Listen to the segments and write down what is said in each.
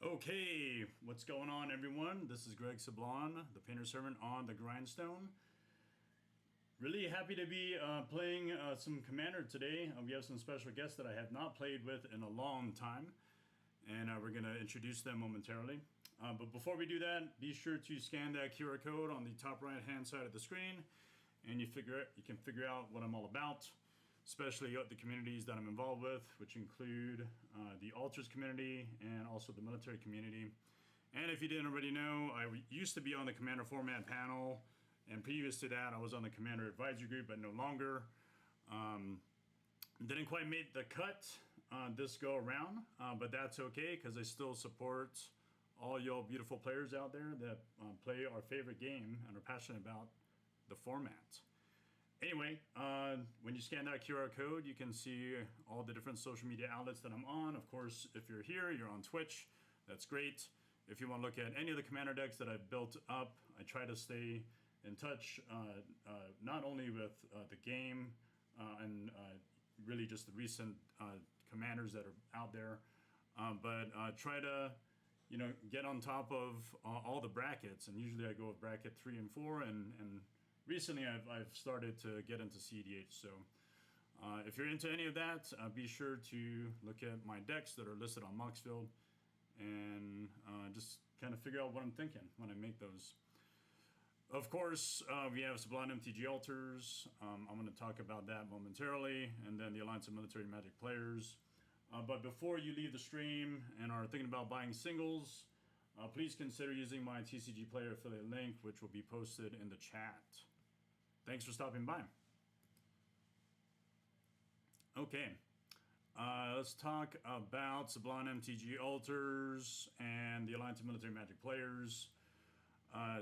Okay, what's going on, everyone? This is Greg Sablon, the painter servant on the grindstone. Really happy to be playing some Commander today. We have some special guests that I have not played with in a long time, and we're going to introduce them momentarily. But before we do that, be sure to scan that QR code on the top right-hand side of the screen, and you can figure out what I'm all about, especially the communities that I'm involved with, which include the Altars community and also the military community. And if you didn't already know, I used to be on the Commander Format panel, and previous to that, I was on the Commander Advisory Group, but no longer. Didn't quite make the cut this go around, but that's okay because I still support all y'all beautiful players out there that play our favorite game and are passionate about the format. Anyway, when you scan that QR code, you can see all the different social media outlets that I'm on. Of course, if you're here, you're on Twitch. That's great. If you want to look at any of the Commander decks that I've built up, I try to stay in touch not only with the game and really just the recent commanders that are out there, but try to get on top of all the brackets. And usually I go with bracket 3 and 4, and recently I've started to get into CDH. So if you're into any of that, be sure to look at my decks that are listed on Moxfield and just kind of figure out what I'm thinking when I make those. Of course, we have Sublime MTG Altars. I'm going to talk about that momentarily, and then the Alliance of Military Magic Players. But before you leave the stream and are thinking about buying singles, please consider using my TCG Player affiliate link, which will be posted in the chat. Thanks for stopping by. Okay, let's talk about Sublime MTG Altars and the Alliance of Military Magic Players.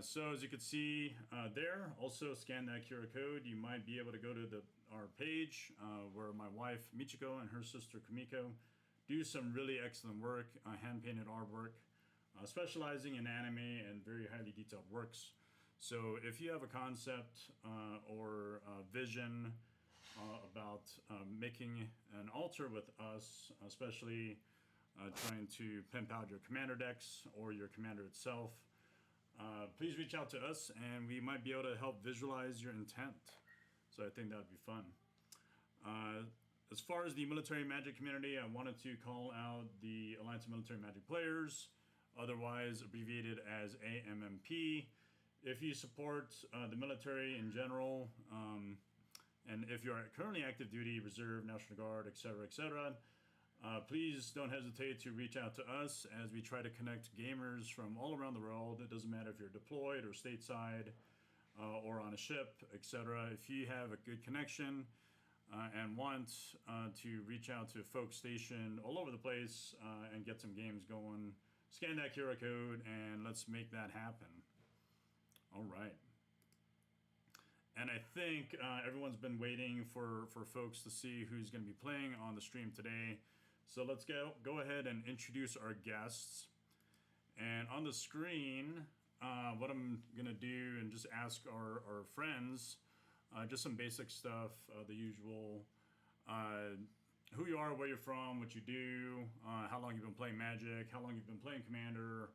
So as you can see there, also scan that QR code. You might be able to go to our page where my wife Michiko and her sister Kamiko do some really excellent work, hand-painted artwork, specializing in anime and very highly detailed works. So if you have a concept or a vision about making an altar with us, especially trying to pimp out your commander decks or your commander itself, please reach out to us and we might be able to help visualize your intent. So I think that would be fun. As far as the military magic community, I wanted to call out the Alliance of Military Magic Players, otherwise abbreviated as AMMP. If you support the military in general, and if you are currently active duty, reserve, National Guard, etc., please don't hesitate to reach out to us as we try to connect gamers from all around the world. It doesn't matter if you're deployed or stateside or on a ship, etc. If you have a good connection and want to reach out to folks stationed all over the place and get some games going, scan that QR code and let's make that happen. All right. And I think everyone's been waiting for folks to see who's going to be playing on the stream today. So let's go ahead and introduce our guests. And on the screen, what I'm going to do and just ask our friends, just some basic stuff, the usual, who you are, where you're from, what you do, how long you've been playing Magic, how long you've been playing Commander,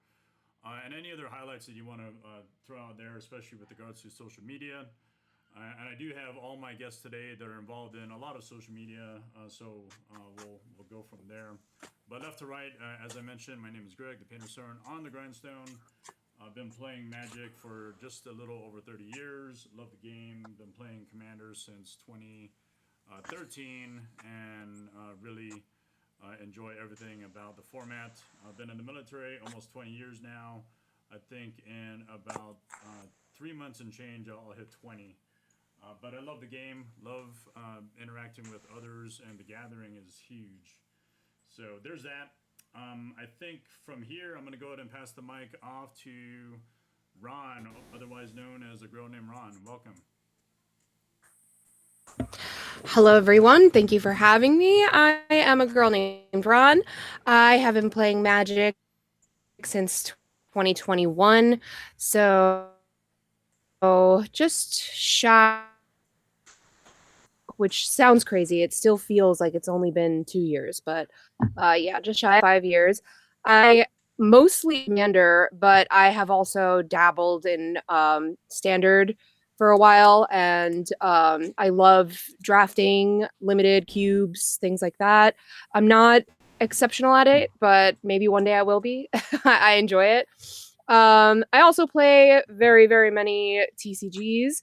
and any other highlights that you want to throw out there, especially with regards to social media. And I do have all my guests today that are involved in a lot of social media, so we'll go from there. But left to right, as I mentioned, my name is Greg, the painter servant on the grindstone. I've been playing Magic for just a little over 30 years. Love the game. Been playing Commander since 2013, and really enjoy everything about the format. I've been in the military almost 20 years now. I think in about 3 months and change, I'll hit 20. But I love the game, love interacting with others, and the gathering is huge. So there's that. I think from here, I'm going to go ahead and pass the mic off to Ron, otherwise known as a girl named Ron. Welcome. Hello, everyone. Thank you for having me. I am a girl named Ron. I have been playing Magic since 2021, so just shy, which sounds crazy. It still feels like it's only been 2 years, but yeah, just shy of 5 years. I mostly Commander, but I have also dabbled in Standard for a while, and I love drafting limited cubes, things like that. I'm not exceptional at it, but maybe one day I will be. I enjoy it. I also play very, very many TCGs.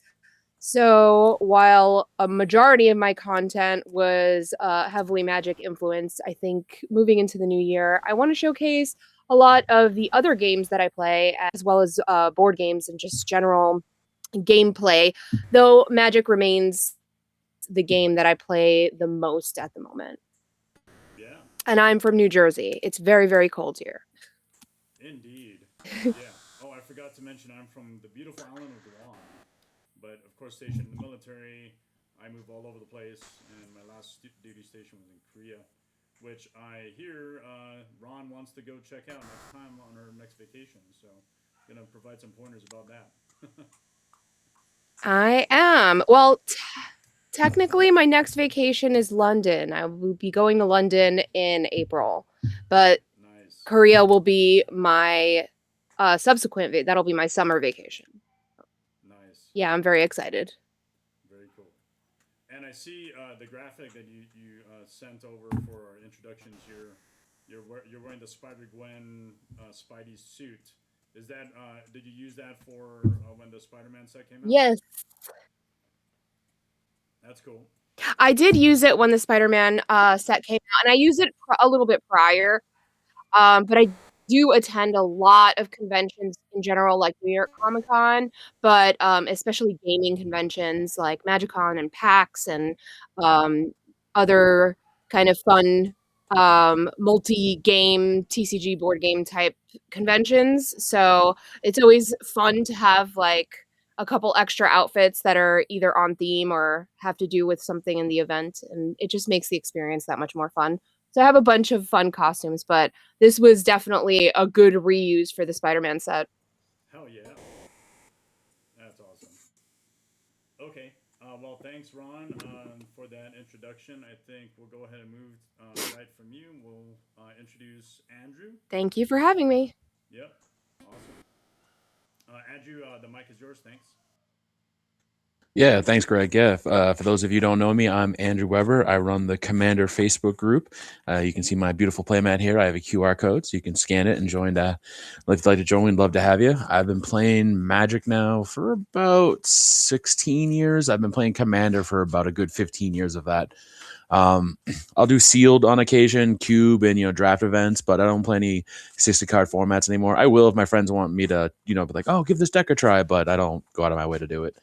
So while a majority of my content was heavily Magic influenced, I think moving into the new year, I want to showcase a lot of the other games that I play, as well as board games and just general gameplay, though Magic remains the game that I play the most at the moment. Yeah. And I'm from New Jersey. It's very, very cold here. Indeed. Yeah. Oh, I forgot to mention I'm from the beautiful island of Guam. But of course, stationed in the military, I move all over the place, and my last duty station was in Korea, which I hear Ron wants to go check out next time on her next vacation. So, gonna provide some pointers about that. I am. Well, technically, my next vacation is London. I will be going to London in April, but Nice. Korea will be my subsequent. That'll be my summer vacation. Nice. Yeah, I'm very excited. Very cool. And I see the graphic that you sent over for our introductions. You're wearing the Spider Gwen Spidey suit. Is that did you use that for when the Spider-Man set came out? Yes, That's cool. I did use it when the Spider-Man set came out, and I used it a little bit prior. But I do attend a lot of conventions in general, like New York Comic Con, but especially gaming conventions like MagicCon and PAX and um, other kind of fun multi-game TCG board game type conventions. So it's always fun to have like a couple extra outfits that are either on theme or have to do with something in the event, and it just makes the experience that much more fun. So I have a bunch of fun costumes, but this was definitely a good reuse for the Spider-Man set. Hell yeah. That's awesome. Okay. Well, thanks, Ron, for that introduction. I think we'll go ahead and move right from you. We'll introduce Andrew. Thank you for having me. Yep. Awesome. Andrew, the mic is yours. Thanks. Yeah, thanks, Greg. Yeah, for those of you who don't know me, I'm Andrew Weber. I run the Commander Facebook group. You can see my beautiful playmat here. I have a QR code, so you can scan it and join. If you'd like to join, we'd love to have you. I've been playing Magic now for about 16 years. I've been playing Commander for about a good 15 years of that. I'll do sealed on occasion, cube, and draft events, but I don't play any 60 card formats anymore. I will if my friends want me to, be like, oh, give this deck a try, but I don't go out of my way to do it.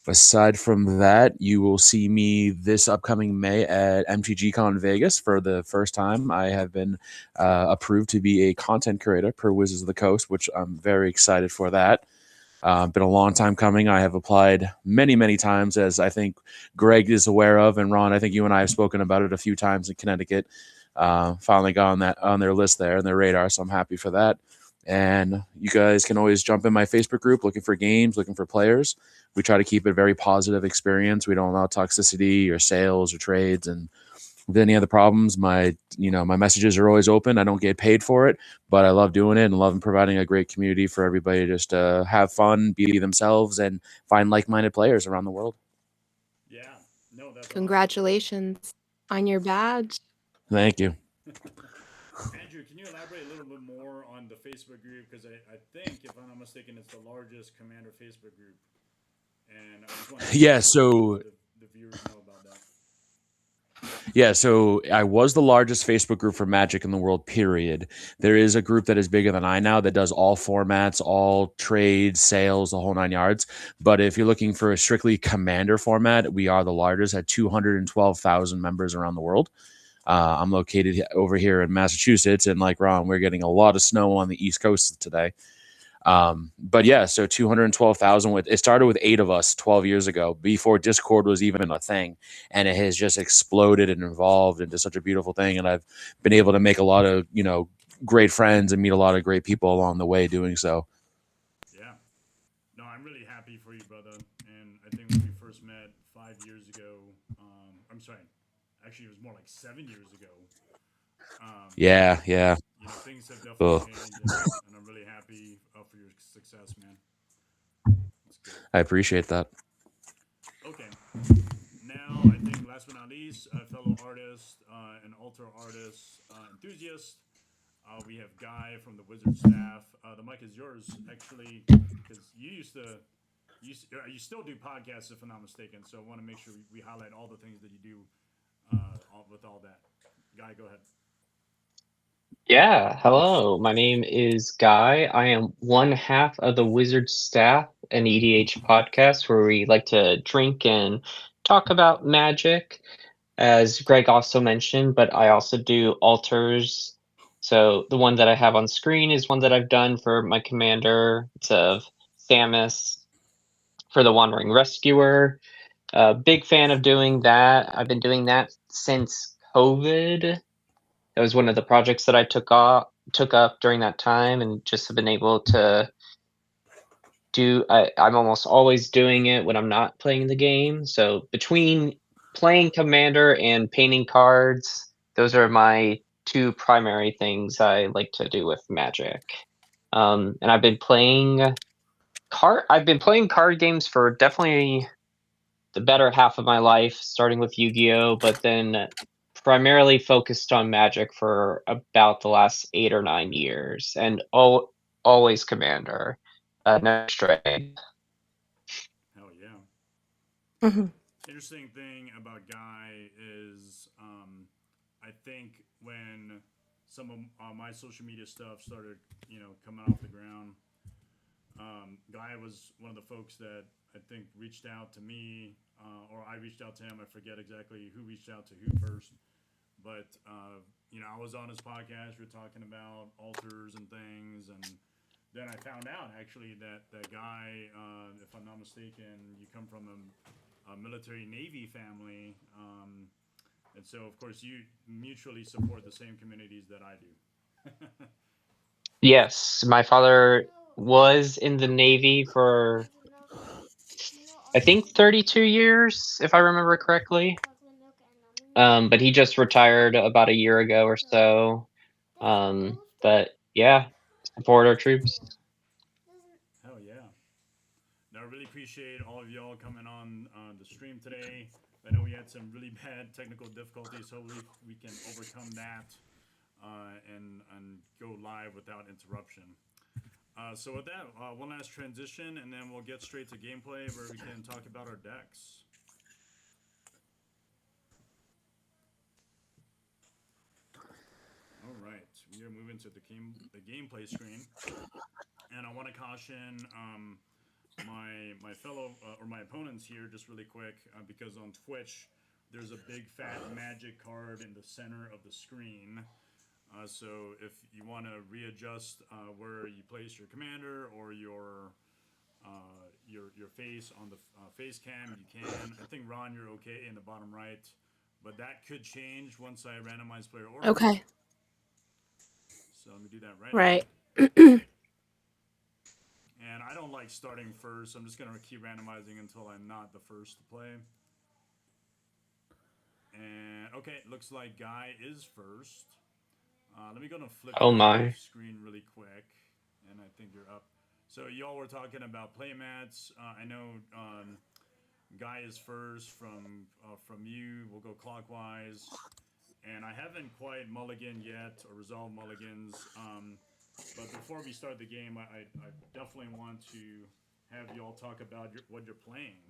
Aside from that, you will see me this upcoming May at MTGCon Vegas for the first time. I have been approved to be a content creator per Wizards of the Coast, which I'm very excited for that. Been a long time coming. I have applied many, many times, as I think Greg is aware of, and Ron, I think you and I have spoken about it a few times in Connecticut. Finally got on their list there and their radar, so I'm happy for that. And you guys can always jump in my Facebook group looking for games, looking for players. We try to keep it a very positive experience. We don't allow toxicity or sales or trades. And with any other problems, my messages are always open. I don't get paid for it, but I love doing it and love providing a great community for everybody to just have fun, be themselves, and find like-minded players around the world. Yeah. No, that's Congratulations on your badge. Thank you. Andrew, can you elaborate a little bit more on the Facebook group? Because I think, if I'm not mistaken, it's the largest Commander Facebook group. And I just want to so the viewers know about that. Yeah, so I was the largest Facebook group for Magic in the world, period. There is a group that is bigger than I now that does all formats, all trades, sales, the whole 9 yards. But if you're looking for a strictly Commander format, we are the largest at 212,000 members around the world. I'm located over here in Massachusetts, and like Ron, we're getting a lot of snow on the East Coast today. But yeah, so 212,000 it started with 8 of us 12 years ago before Discord was even a thing. And it has just exploded and evolved into such a beautiful thing. And I've been able to make a lot of, great friends and meet a lot of great people along the way doing so. Yeah. No, I'm really happy for you, brother. And I think when we first met 5 years ago, I'm sorry, actually it was more like 7 years ago. Yeah. Yeah, things have definitely changed, and I'm really happy for your success, man. That's good. I appreciate that. Okay. Now, I think last but not least, a fellow artist, an altar artist, enthusiast. We have Guy from the Wizard staff. The mic is yours, actually, because you still do podcasts, if I'm not mistaken. So I want to make sure we highlight all the things that you do with all that. Guy, go ahead. Yeah, hello. My name is Guy. I am one half of the Wizard staff, an EDH podcast where we like to drink and talk about magic, as Greg also mentioned, but I also do altars. So the one that I have on screen is one that I've done for my commander. It's of Samus for the Wandering Rescuer. Big fan of doing that. I've been doing that since COVID. That was one of the projects that I took up during that time, and just have been able to do. I'm almost always doing it when I'm not playing the game. So between playing Commander and painting cards, those are my two primary things I like to do with Magic. And I've been playing card games for definitely the better half of my life, starting with Yu-Gi-Oh, but then primarily focused on Magic for about the last 8 or 9 years, and always Commander, no stray. Hell yeah. Mhm. Interesting thing about Guy is I think when some of my social media stuff started, coming off the ground, Guy was one of the folks that I think reached out to me, or I reached out to him. I forget exactly who reached out to who first, but I was on his podcast. We were talking about altars and things, and then I found out actually that Guy, if I'm not mistaken, you come from a military Navy family, and so of course you mutually support the same communities that I do. Yes, my father was in the Navy for, I think, 32 years, if I remember correctly. But he just retired about a year ago or so. But yeah, support our troops. Hell yeah. Now, I really appreciate all of y'all coming on the stream today. I know we had some really bad technical difficulties. Hopefully, we can overcome that and go live without interruption. So with that, one last transition, and then we'll get straight to gameplay where we can talk about our decks. All right, we are moving to the gameplay screen, and I want to caution my fellow or my opponents here just really quick, because on Twitch there's a big fat magic card in the center of the screen. So if you want to readjust where you place your commander or your face on the face cam, you can. I think Ron, you're okay in the bottom right, but that could change once I randomize player order. Okay. So let me do that right Right. now. And I don't like starting first. So I'm just going to keep randomizing until I'm not the first to play. And okay, looks like Guy is first. Let me go and flip the screen really quick. And I think you're up. So y'all were talking about playmats. I know Guy is first from you. We'll go clockwise. And I haven't quite mulliganed yet or resolved mulligans. But before we start the game, I definitely want to have y'all talk about what you're playing.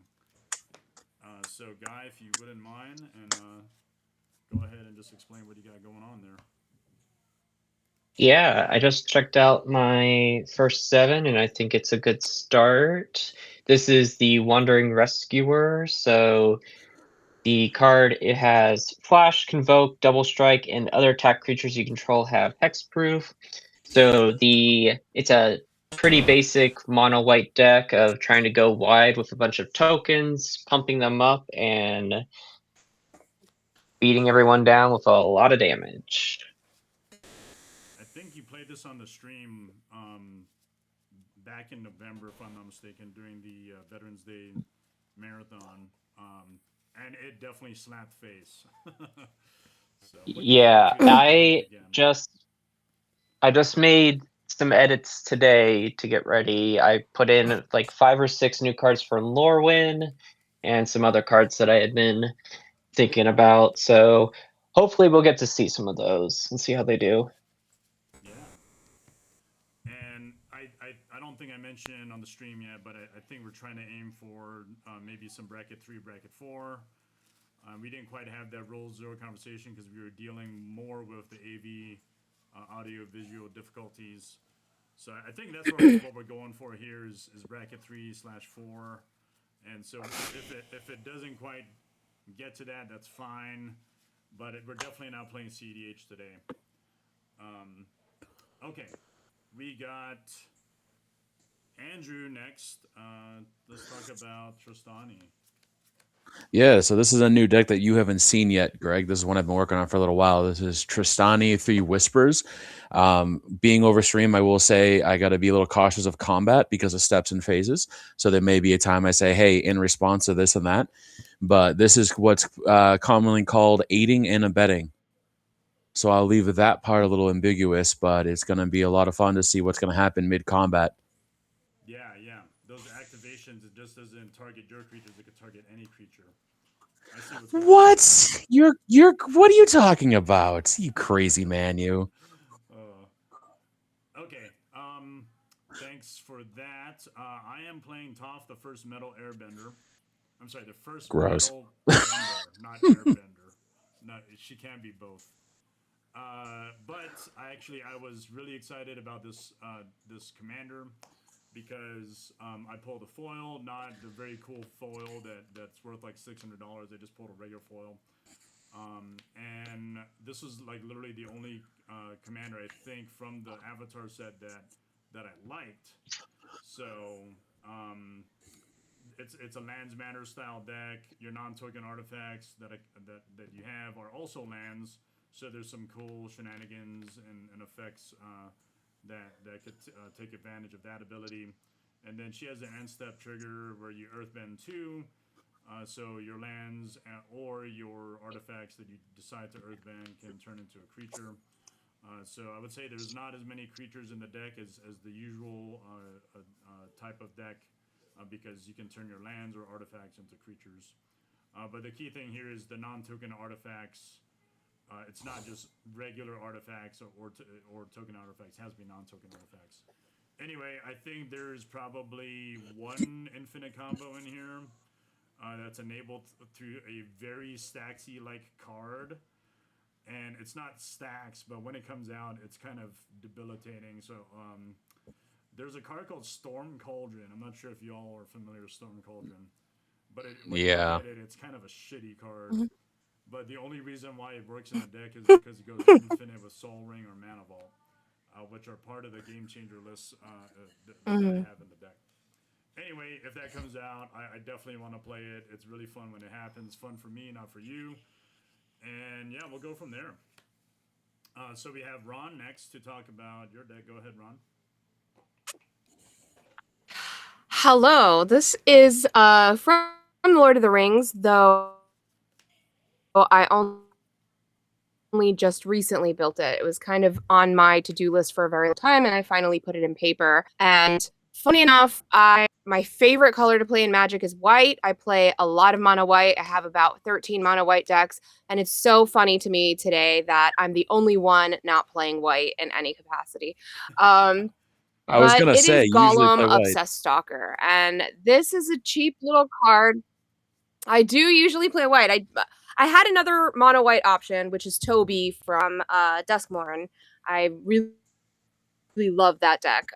So, Guy, if you wouldn't mind, and go ahead and just explain what you got going on there. Yeah, I just checked out my first 7, and I think it's a good start. This is the Wandering Rescuer, so the card, it has Flash, Convoke, Double Strike, and other attack creatures you control have hexproof. So it's a pretty basic mono white deck of trying to go wide with a bunch of tokens, pumping them up, and beating everyone down with a lot of damage. I think you played this on the stream back in November, if I'm not mistaken, during the Veterans Day marathon. And it definitely slapped face. So, yeah, I just I just made some edits today to get ready. I put in like 5 or 6 new cards for Lorwyn and some other cards that I had been thinking about. So hopefully we'll get to see some of those and see how they do. Yeah. And I don't think I mentioned on the stream yet, but I think we're trying to aim for maybe some bracket 3, bracket 4. We didn't quite have that roll 0 conversation because we were dealing more with the AV audio visual difficulties. So I think that's what we're going for here is bracket 3/4. And so if it doesn't quite get to that, that's fine. But we're definitely not playing CDH today. Okay, we got Andrew next. Let's talk about Trostani. Yeah, so this is a new deck that you haven't seen yet, Greg. This is one I've been working on for a little while. This is Trostani 3 Whispers. Being over stream, I will say I got to be a little cautious of combat because of steps and phases. So there may be a time I say, hey, in response to this and that. But this is what's commonly called aiding and abetting. So I'll leave that part a little ambiguous, but it's going to be a lot of fun to see what's going to happen mid-combat. Yeah. Those activations, it just doesn't target your creatures. It could target any creature. I see what's going on. What? You're what are you talking about? You crazy man, you. Okay. Thanks for that. I am playing Toph, the first metal airbender. I'm sorry, the first Gross. metal bender, not airbender. No, she can be both. But I was really excited about this commander because I pulled a foil, not the very cool foil that's worth like $600. I just pulled a regular foil. And this was like literally the only commander I think from the Avatar set that I liked. So it's a lands matter style deck. Your non-token artifacts that you have are also lands. So there's some cool shenanigans and effects that could take advantage of that ability. And then she has an end step trigger where you earthbend 2. So your lands or your artifacts that you decide to earthbend can turn into a creature. So I would say there's not as many creatures in the deck as the usual type of deck because you can turn your lands or artifacts into creatures. But the key thing here is the non-token artifacts. It's not just regular artifacts or token artifacts. It has to be non-token artifacts. Anyway, I think there's probably one infinite combo in here that's enabled through a very Staxy-like card. And it's not stacks, but when it comes out, it's kind of debilitating. So there's a card called Storm Cauldron. I'm not sure if y'all are familiar with Storm Cauldron. But when you look at it, it's kind of a shitty card. Mm-hmm. But the only reason why it works in the deck is because it goes infinite with Soul Ring or Mana Vault, which are part of the Game Changer lists that I have in the deck. Anyway, if that comes out, I definitely want to play it. It's really fun when it happens. Fun for me, not for you. And yeah, we'll go from there. So we have Ron next to talk about your deck. Go ahead, Ron. Hello, this is from Lord of the Rings, though I only just recently built it. It was kind of on my to-do list for a very long time, and I finally put it in paper. And funny enough, my favorite color to play in Magic is white. I play a lot of mono white. I have about 13 mono white decks, and it's so funny to me today that I'm the only one not playing white in any capacity. I was going to say, it is Gollum Obsessed Stalker, and this is a cheap little card. I do usually play white. I had another mono white option, which is Toby from Duskmourn. I really love that deck.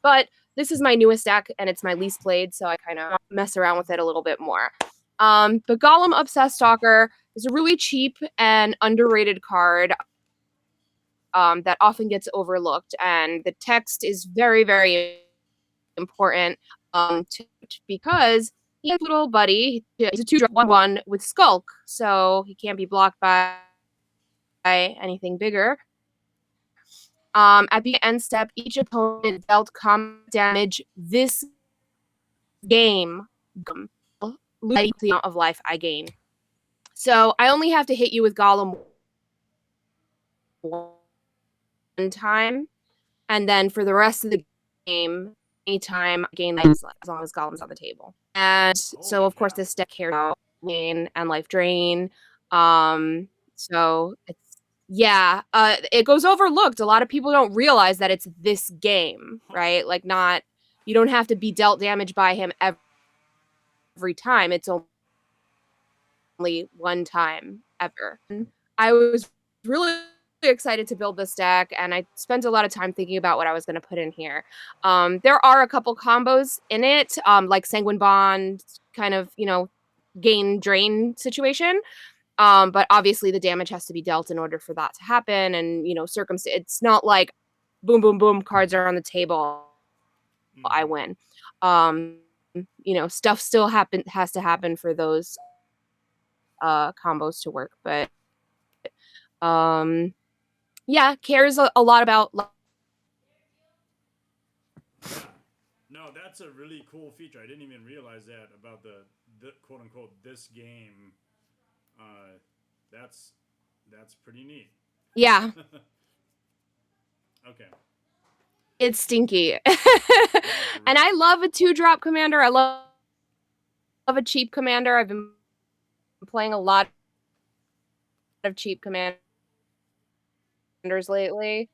But this is my newest deck, and it's my least played, so I kind of mess around with it a little bit more. But Gollum Obsessed Stalker is a really cheap and underrated card that often gets overlooked, and the text is very, very important because he has a little buddy. He's a 2/1/1 with Skulk, so he can't be blocked by anything bigger. At the end step, each opponent dealt combat damage this game, the amount of life I gain. So I only have to hit you with Gollum one time, And then for the rest of the game, anytime I gain life, as long as Gollum's on the table. And so, of course, this deck cares about gain and life drain. So it's it goes overlooked. A lot of people don't realize that it's this game, right? Like, you don't have to be dealt damage by him every time. It's only one time ever. I was really excited to build this deck, and I spent a lot of time thinking about what I was going to put in here. There are a couple combos in it, like Sanguine Bond, kind of, gain drain situation. But obviously the damage has to be dealt in order for that to happen. And, it's not like boom, boom, boom, cards are on the table, I win. Stuff still has to happen for those combos to work. But cares a lot about. No, that's a really cool feature. I didn't even realize that about the quote unquote this game. That's pretty neat. Yeah. Okay. It's stinky. And I love a 2-drop commander. I love a cheap commander. I've been playing a lot of cheap commanders lately.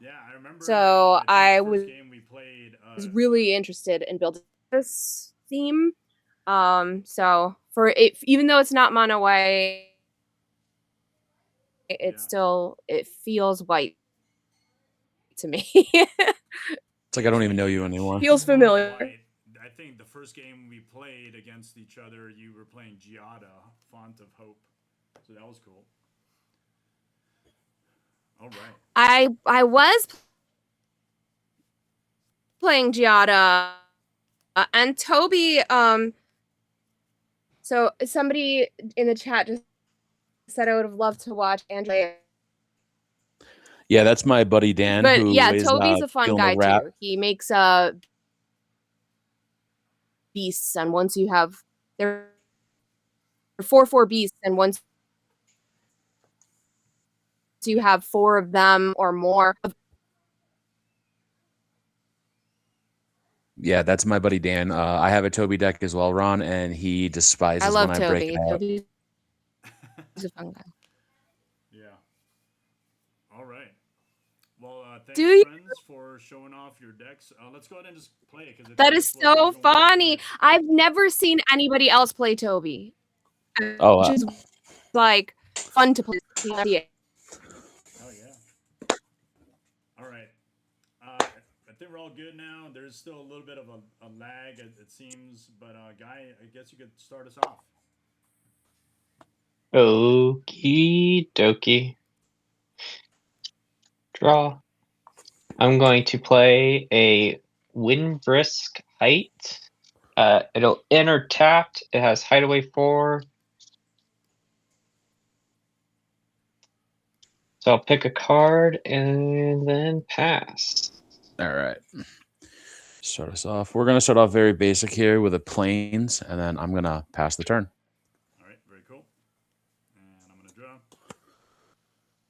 Yeah, I remember. So I the first was game we played, was really interested in building this theme. So for it, even though it's not mono white, it feels white to me. It's like I don't even know you anymore. Feels familiar. I think the first game we played against each other, you were playing Giada, Font of Hope. So that was cool. All right. I was playing Giada, and Toby. So somebody in the chat just said I would have loved to watch Andrea. Yeah, that's my buddy Dan. But who yeah, is, Toby's a fun guy too. He makes beasts, and once you have there are 4/4 beasts, and once you have 4 of them or more. Yeah, that's my buddy Dan. I have a Toby deck as well, Ron, and he despises when I break it out. Toby's a fun guy. Yeah. All right. Well, thanks, friends, for showing off your decks. Let's go ahead and just play it. That is so funny. I've never seen anybody else play Toby. Oh, which is like fun to play. Oh, yeah. All right. I think we're all good now. There's still a little bit of a lag, it seems. But, Guy, I guess you could start us off. Okie dokie. Draw. I'm going to play a Windbrisk Height. It'll enter tapped. It has Hideaway 4. So I'll pick a card and then pass. All right. Start us off. We're going to start off very basic here with a Plains, and then I'm going to pass the turn. All right, very cool. And I'm going to draw. I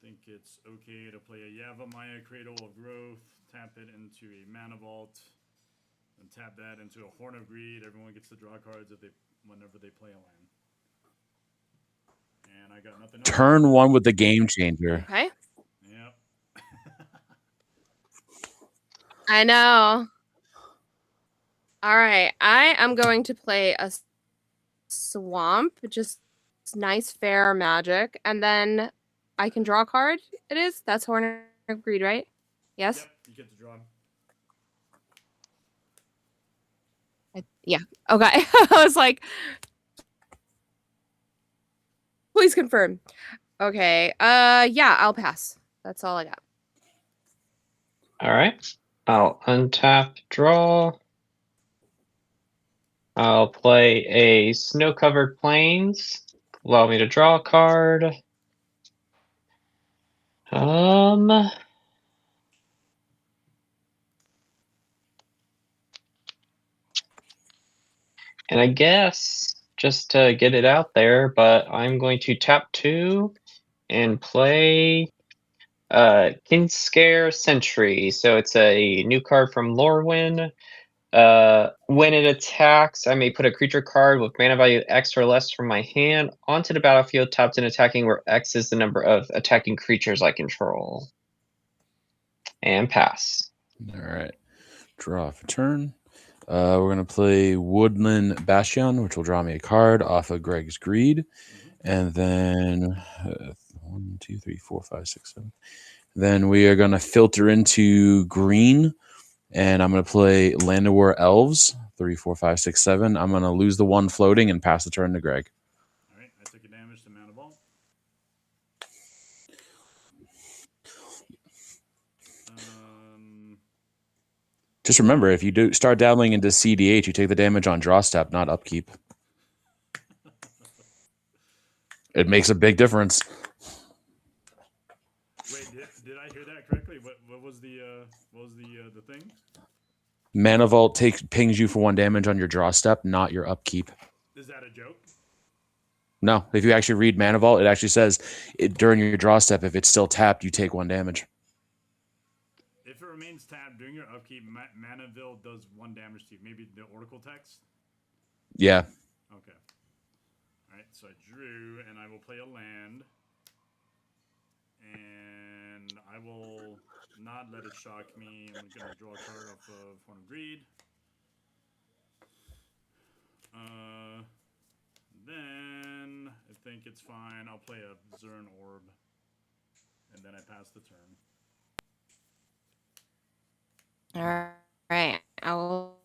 think it's okay to play a Yavimaya, Cradle of Growth, tap it into a Mana Vault, and tap that into a Horn of Greed. Everyone gets to draw cards whenever they play a land. And I got nothing else. Turn 1 with the Game Changer. Okay. Yep. I know. All right. I am going to play a Swamp. Just nice, fair magic. And then I can draw a card. It is? That's Horn of Greed, right? Yes? Yep, you get to draw. Yeah. Okay. I was like, please confirm. Okay. Yeah, I'll pass. That's all I got. All right. I'll untap, draw. I'll play a Snow-Covered Plains. Allow me to draw a card. And I guess just to get it out there, but I'm going to tap 2 and play Kinscare Sentry. So it's a new card from Lorwyn. When it attacks, I may put a creature card with mana value X or less from my hand onto the battlefield tapped and attacking, where X is the number of attacking creatures I control. And pass. All right. Draw for turn. We're going to play Woodland Bastion, which will draw me a card off of Greg's Greed. And then 1, 2, 3, 4, 5, 6, 7. Then we are going to filter into green. And I'm going to play Land of War Elves. 3, 4, 5, 6, 7. I'm going to lose the one floating and pass the turn to Greg. All right. I took a damage to Mana Vault. Just remember, if you do start dabbling into CDH, you take the damage on draw step, not upkeep. It makes a big difference. Wait, did I hear that correctly? What was the thing? Mana Vault pings you for 1 damage on your draw step, not your upkeep. Is that a joke? No, if you actually read Mana Vault, it actually says during your draw step, if it's still tapped, you take 1 damage. If it remains tapped during your upkeep, Manaville does 1 damage to you. Maybe the Oracle text? Yeah. Okay. All right, so I drew, and I will play a land. And I will not let it shock me. I'm going to draw a card off of Horn of Greed. Then I think it's fine. I'll play a Zern Orb. And then I pass the turn. All right. I will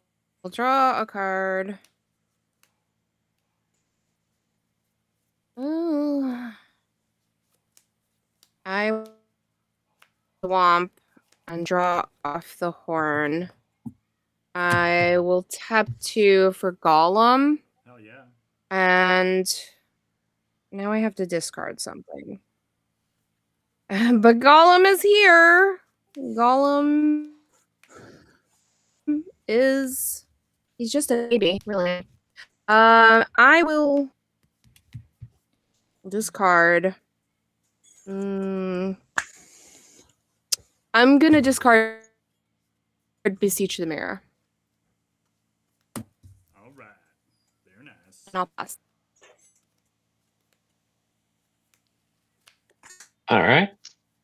draw a card. Ooh. I swamp and draw off the horn. I will tap 2 for Gollum. Hell yeah. And now I have to discard something. But Gollum is here. Gollum is... He's just a baby, really. I will discard... I'm gonna discard Beseech the Mirror. All right. Very nice. And I'll pass. All right.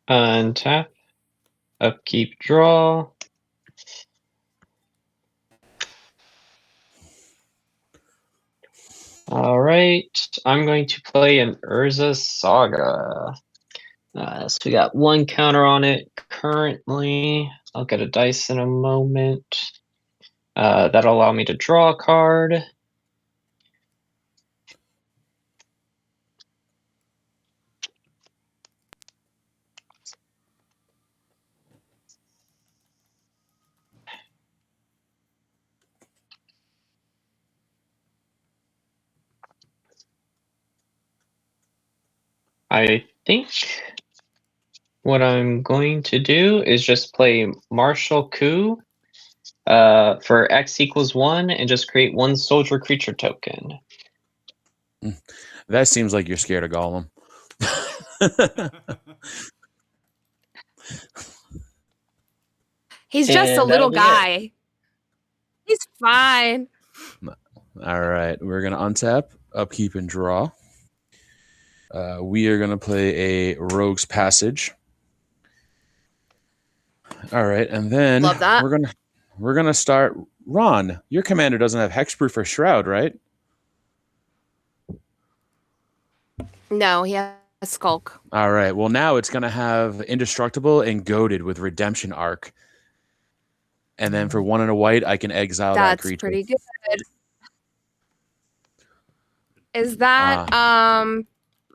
Untap. Upkeep, draw. All right. I'm going to play an Urza Saga. So we got 1 counter on it currently. I'll get a dice in a moment. That'll allow me to draw a card. I think what I'm going to do is just play Martial Coup for X equals 1 and just create 1 soldier creature token. That seems like you're scared of Gollum. He's just And a little that'll be it. guy. He's fine. All right. We're going to untap, upkeep, and draw. We are going to play a Rogue's Passage. All right. And then Love that. we're gonna start. Ron, your commander doesn't have Hexproof or Shroud, right? No, he has Skulk. All right. Well, now it's going to have Indestructible and Goaded with Redemption Arc. And then for 1 and a white, I can exile that That's creature. pretty good. Is that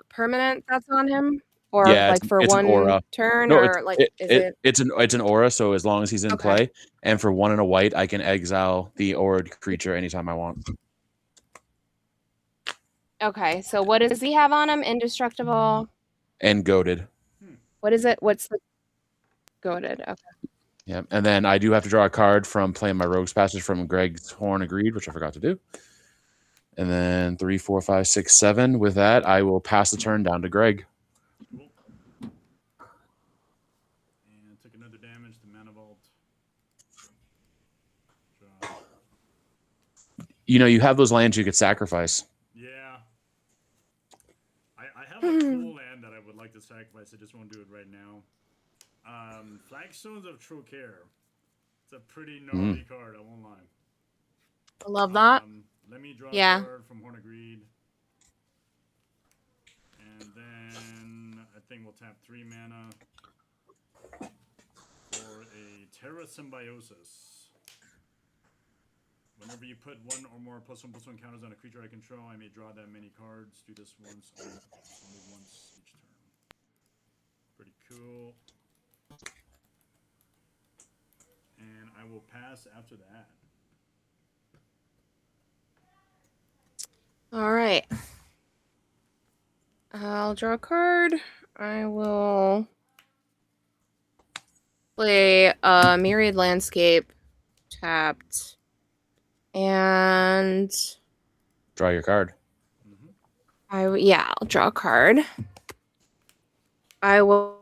permanent that's on him? Or Yeah, like for it's an 1 aura. turn? No, or like is it? it's an aura, so as long as he's in Okay. play. And for 1 and a white, I can exile the auraed creature anytime I want. Okay, so what does he have on him? Indestructible. And Goaded. What is it? What's the goaded? Okay. Yeah. And then I do have to draw a card from playing my Rogue's Passage from Greg's Horn Agreed, which I forgot to do. And then 3, 4, 5, 6, 7. With that, I will pass the turn down to Greg. you have those lands you could sacrifice. Yeah. I have a cool land that I would like to sacrifice. I just won't do it right now. Flagstones of True Care. It's a pretty gnarly card, I won't lie. I love that. Let me draw a Yeah. card from Horn of Greed. And then I think we'll tap 3 mana for a Terra Symbiosis. Whenever you put 1 or more +1/+1 counters on a creature I control, I may draw that many cards. Do this only once each turn. Pretty cool. And I will pass after that. All right. I'll draw a card. I will play a Myriad Landscape tapped. And Draw your card. I'll draw a card. I will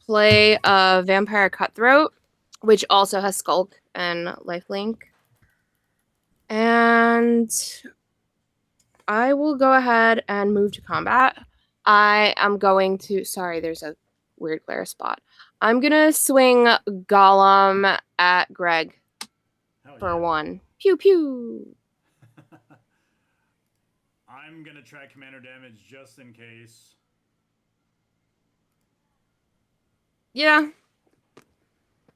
play a Vampire Cutthroat, which also has Skulk and Lifelink. And I will go ahead and move to combat. I am going to... Sorry, there's a weird glare spot. I'm going to swing Gollum at Greg for 1. Pew, pew. I'm going to try commander damage just in case. Yeah.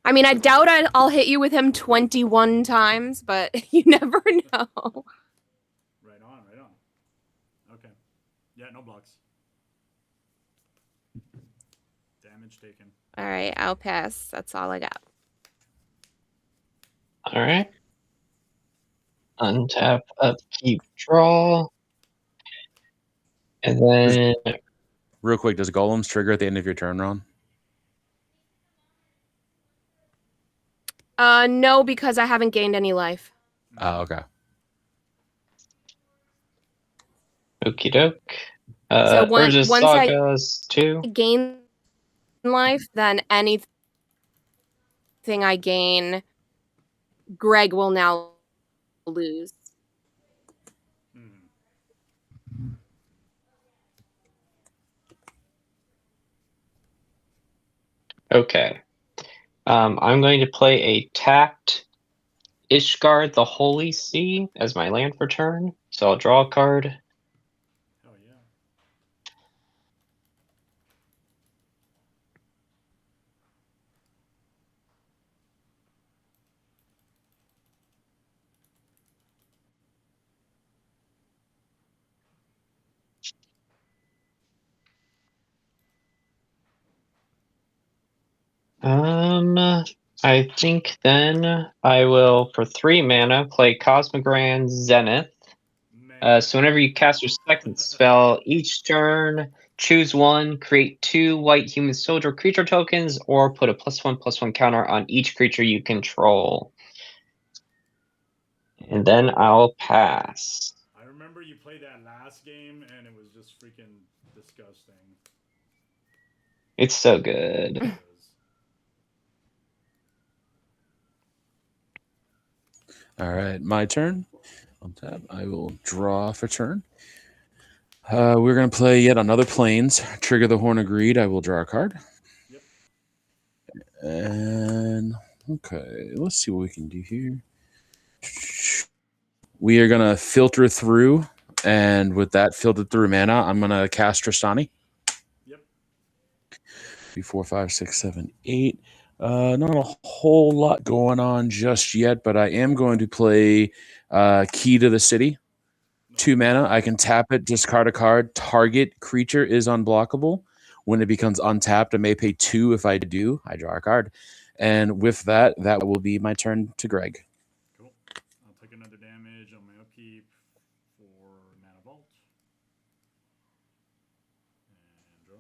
I mean, I doubt I'll hit you with him 21 times, but you never know. Right on, right on. Okay. Yeah, no blocks. Damage taken. All right, I'll pass. That's all I got. All right. Untap, upkeep, draw. And then... Real quick, does Golems trigger at the end of your turn, Ron? No, because I haven't gained any life. Oh, okay. Okie doke. So once Sagas 2. I gain life, then anything I gain, Greg will now lose. Okay. I'm going to play a tapped Ishgard the Holy Sea as my land for turn. So I'll draw a card. Oh, yeah. I think then I will, for 3 mana, play Cosmogran Zenith. So whenever you cast your second spell, each turn, choose 1, create 2 white human soldier creature tokens, or put a +1/+1 counter on each creature you control. And then I'll pass. I remember you played that last game, and it was just freaking disgusting. It's so good. All right, my turn. On tap, I will draw for turn. We're going to play yet another Plains. Trigger the Horn of Greed. I will draw a card. Yep. And, okay, let's see what we can do here. We are going to filter through, and with that filtered through mana, I'm going to cast Trostani. Yep. 3, 4, 5, 6, 7, 8. Not a whole lot going on just yet, but I am going to play Key to the City. 2 mana. I can tap it, discard a card. Target creature is unblockable. When it becomes untapped, I may pay 2. If I do, I draw a card. And with that, that will be my turn to Greg. Cool. I'll take another damage on my upkeep for Mana Vault. And draw.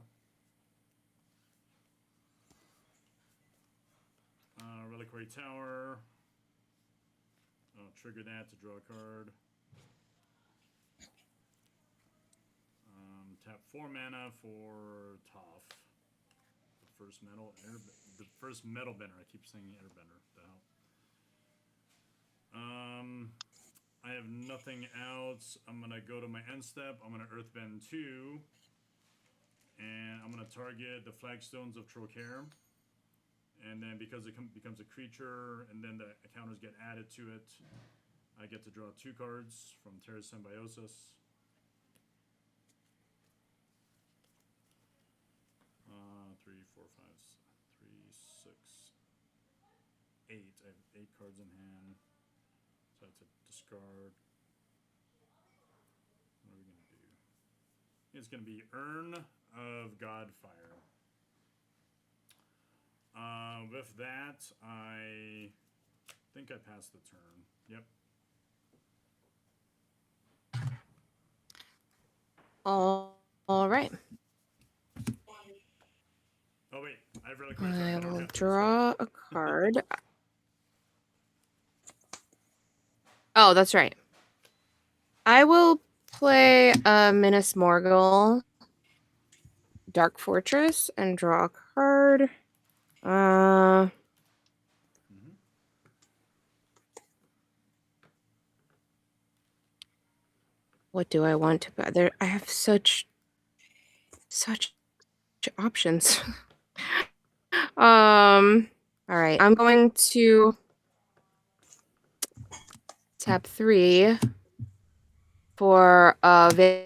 Reliquary Tower. I'll trigger that to draw a card. Tap 4 mana for Toph. The first Metalbender. I keep saying Airbender. The hell. I have nothing else. I'm gonna go to my end step. I'm gonna Earthbend 2, and I'm gonna target the flagstones of Trocaire. And then because it becomes a creature, and then the counters get added to it, I get to draw 2 cards from Terra Symbiosis. 3, 4, 5, 3, 6, 8. I have 8 cards in hand. So I have to discard. What are we going to do? It's going to be Urn of Godfire. With that, I think I passed the turn. Yep. All right. Oh wait, I've really quick. I will draw a card. Oh, that's right. I will play a Minas Morgul Dark Fortress and draw a card. What do I want to buy? I have such options. All right. I'm going to tap 3 for a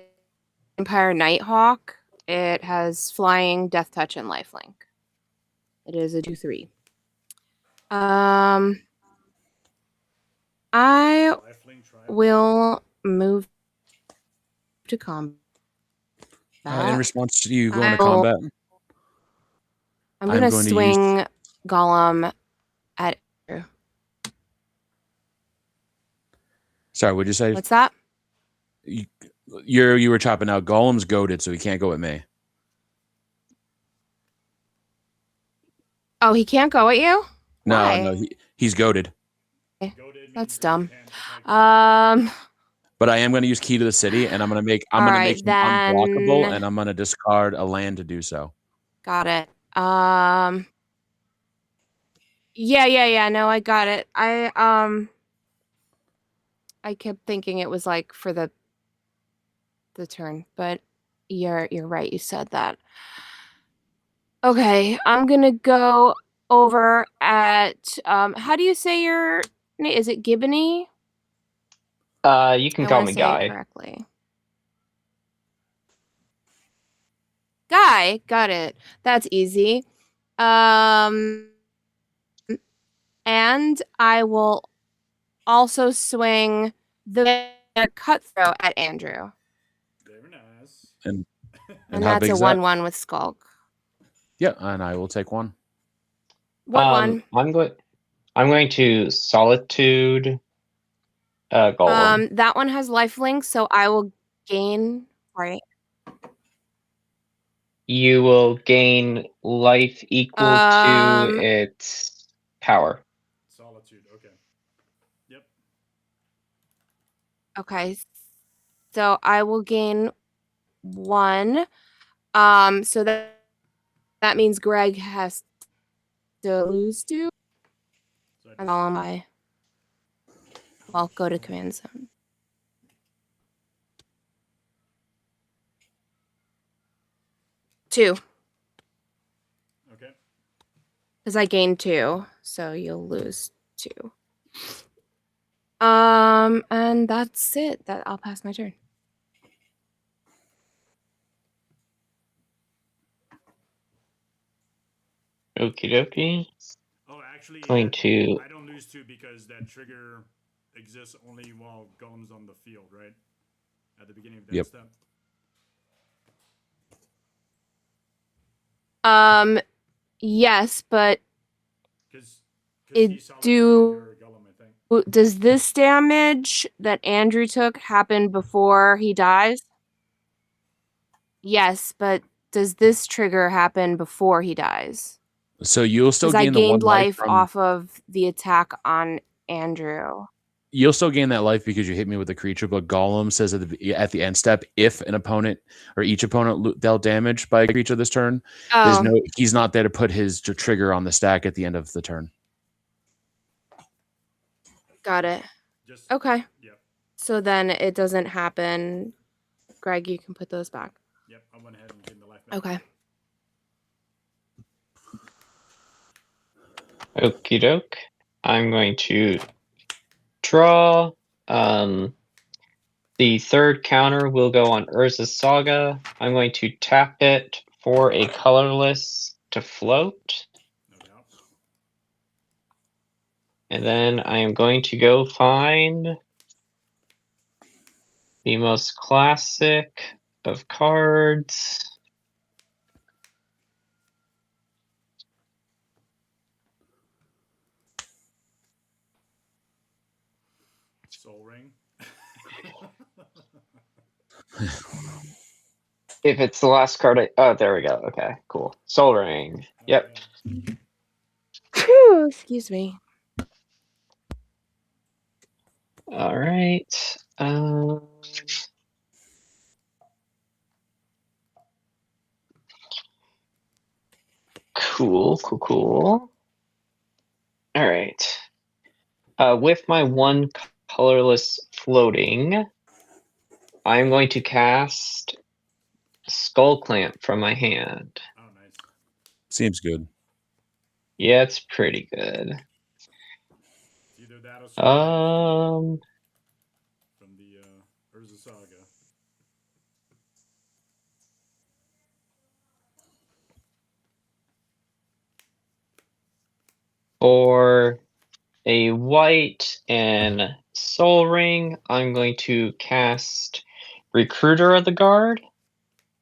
Vampire Nighthawk. It has flying, death touch, and lifelink. It is a 2/3. I will move to combat. In response to you going to combat, I'm going to swing Gollum at Andrew. Sorry, what'd you say? What's that? You were chopping out. Gollum's goaded, so he can't go at me. Oh, he can't go at you? Why? No, he's goaded. That's dumb. But I am going to use Key to the City, and I'm going to make him unblockable, and I'm going to discard a land to do so. Got it. Yeah. No, I got it. I kept thinking it was like for the turn, but you're right. You said that. Okay, I'm gonna go over at how do you say your name? Is it Gibbony? You can call me Guy. Correctly. Guy, got it. That's easy. And I will also swing the cutthroat at Andrew. Very nice. And that's a 1/1 with Skulk. Yeah, and I will take 1. What one? I'm going to Solitude Gollum. That one has lifelink, so I will gain. Right. You will gain life equal to its power. Solitude. Okay. Yep. Okay. So I will gain 1. So that means Greg has to lose 2. And I'll go to command zone. Two. Okay. Because I gained 2, so you'll lose 2. And that's it. I'll pass my turn. Okie dokie. Oh, actually, I don't lose 2 because that trigger exists only while Gollum's on the field, right? At the beginning of that step. Yes, but does this damage that Andrew took happen before he dies? Yes, but does this trigger happen before he dies? So you'll still gain the 1 life off of the attack on Andrew. You'll still gain that life because you hit me with a creature, but Gollum says at the end step, if an opponent or each opponent dealt damage by a creature this turn, he's not there to put his trigger on the stack at the end of the turn. Got it. Okay. Yep. So then it doesn't happen. Greg, you can put those back. Yep, I went ahead and gave the life back. Okay. Okie doke. I'm going to draw. The third counter will go on Urza's Saga. I'm going to tap it for a colorless to float. No doubt. And then I am going to go find the most classic of cards. Soul Ring. If it's the last card, oh, there we go. Okay, cool. Soul Ring. Yep. Whew, excuse me. All right. Cool. All right. With my one colorless floating, I'm going to cast Skull Clamp from my hand. Oh, nice. Seems good. Yeah, it's pretty good. Either that or from the Urza Saga. For a white and Soul Ring, I'm going to cast Recruiter of the Guard.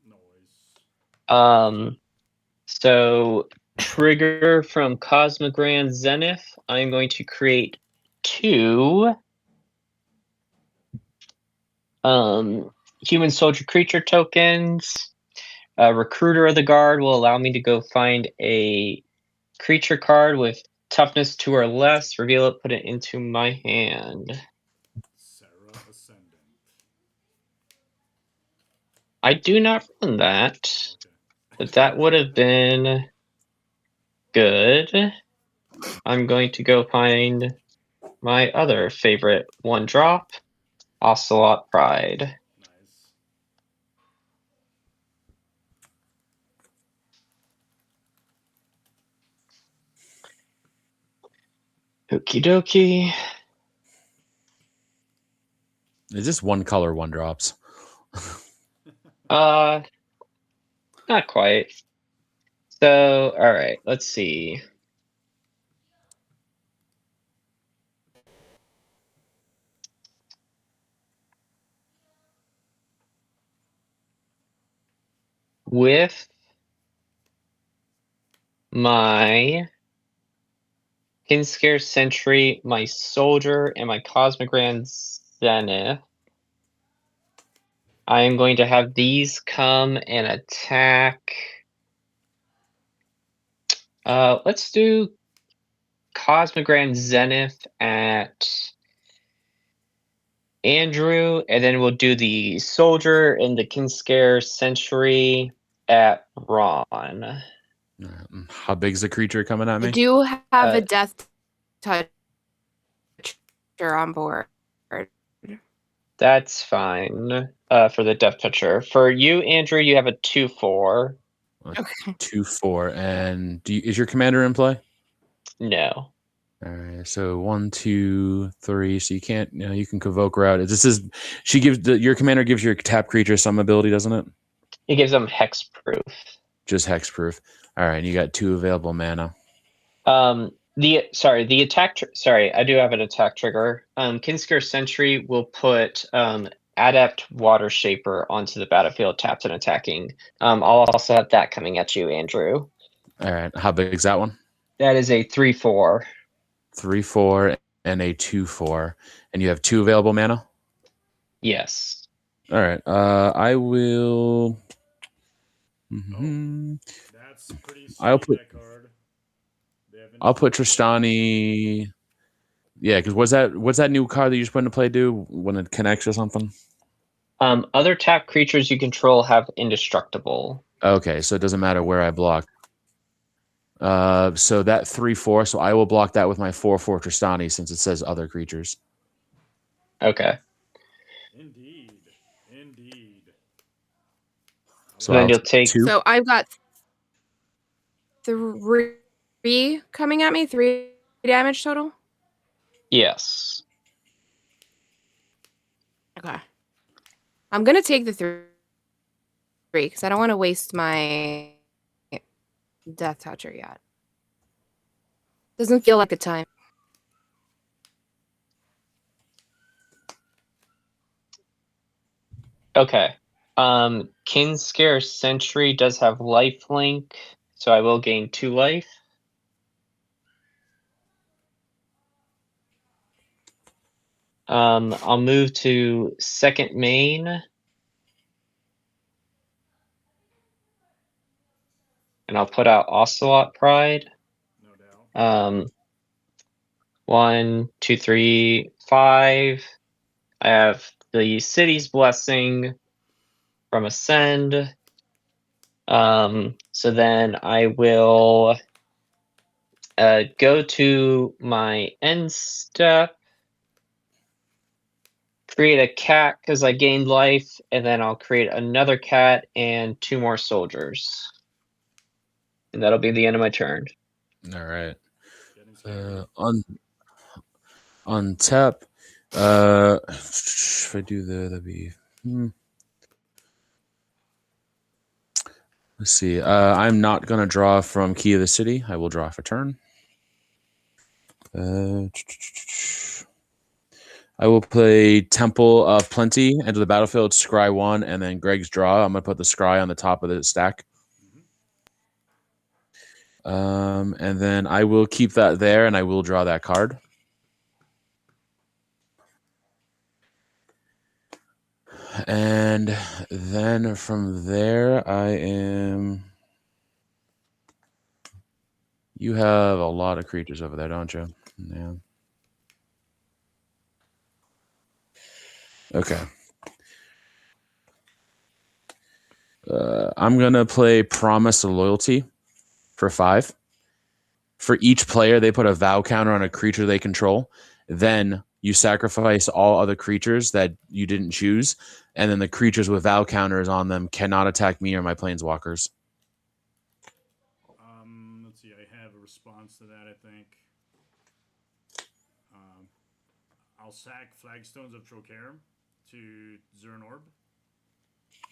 Noise. So trigger from Cosmogrand Zenith, I'm going to create 2 human soldier creature tokens. Recruiter of the Guard will allow me to go find a creature card with toughness 2 or less, reveal it, put it into my hand. Sarah Ascendant. I do not run that, Okay. but that would have been good. I'm going to go find my other favorite 1-drop, Ocelot Pride. Nice. Okie dokie. Is this one color, 1-drops? Not quite. So, all right, let's see. With my Kinscare Sentry, my Soldier, and my Cosmogrand Zenith, I am going to have these come and attack. Let's do Cosmogrand Zenith at Andrew, and then we'll do the Soldier and the Kinscare Sentry at Ron. How big's the creature coming at me? I do have a Death Toucher on board. That's fine for the Death Toucher. For you, Andrew, you have a 2/4. Okay. 2/4. And is your commander in play? No. All right, so 1, 2, 3. So you can't, you can convoke her out. Your commander gives your tap creature some ability, doesn't it? It gives them hexproof. Just hexproof. All right, and you got 2 available mana. The attack. I do have an attack trigger. Kinscare Sentry will put Adept Water Shaper onto the battlefield, tapped and attacking. I'll also have that coming at you, Andrew. All right, how big is that one? That is a 3/4. 3/4 and a 2/4, and you have 2 available mana. Yes. All right, I will. That's pretty sweet, that card. I'll put Trostani. Yeah, because what's that new card that you just put into play do when it connects or something? Other tap creatures you control have indestructible. Okay, so it doesn't matter where I block. So that 3/4. So I will block that with my 4/4 Trostani since it says other creatures. Okay. Indeed. So then I'll you'll take. two. So I've got 3 coming at me. 3 damage total. Yes. Okay. I'm gonna take the 3 because I don't want to waste my death toucher yet. Doesn't feel like the time. Okay. Kinscare Sentry does have lifelink, so I will gain 2 life. I'll move to second main. And I'll put out Ocelot Pride. No doubt. 1, 2, 3, 5. I have the City's Blessing from Ascend. So then I will go to my end step, create a cat because I gained life, and then I'll create another cat and 2 more soldiers. And that'll be the end of my turn. All right. Getting scary. On tap. If I do that'd be. Let's see. I'm not gonna draw from Key of the City. I will draw for turn. I will play Temple of Plenty, enter the battlefield, scry 1, and then Greg's draw. I'm going to put the scry on the top of the stack. And then I will keep that there, and I will draw that card. And then from there, I am... You have a lot of creatures over there, don't you? Yeah. Okay. I'm going to play Promise of Loyalty for 5. For each player, they put a vow counter on a creature they control. Then you sacrifice all other creatures that you didn't choose. And then the creatures with vow counters on them cannot attack me or my planeswalkers. Let's see. I have a response to that, I think. I'll sack Flagstones of Trocair to Zern Orb.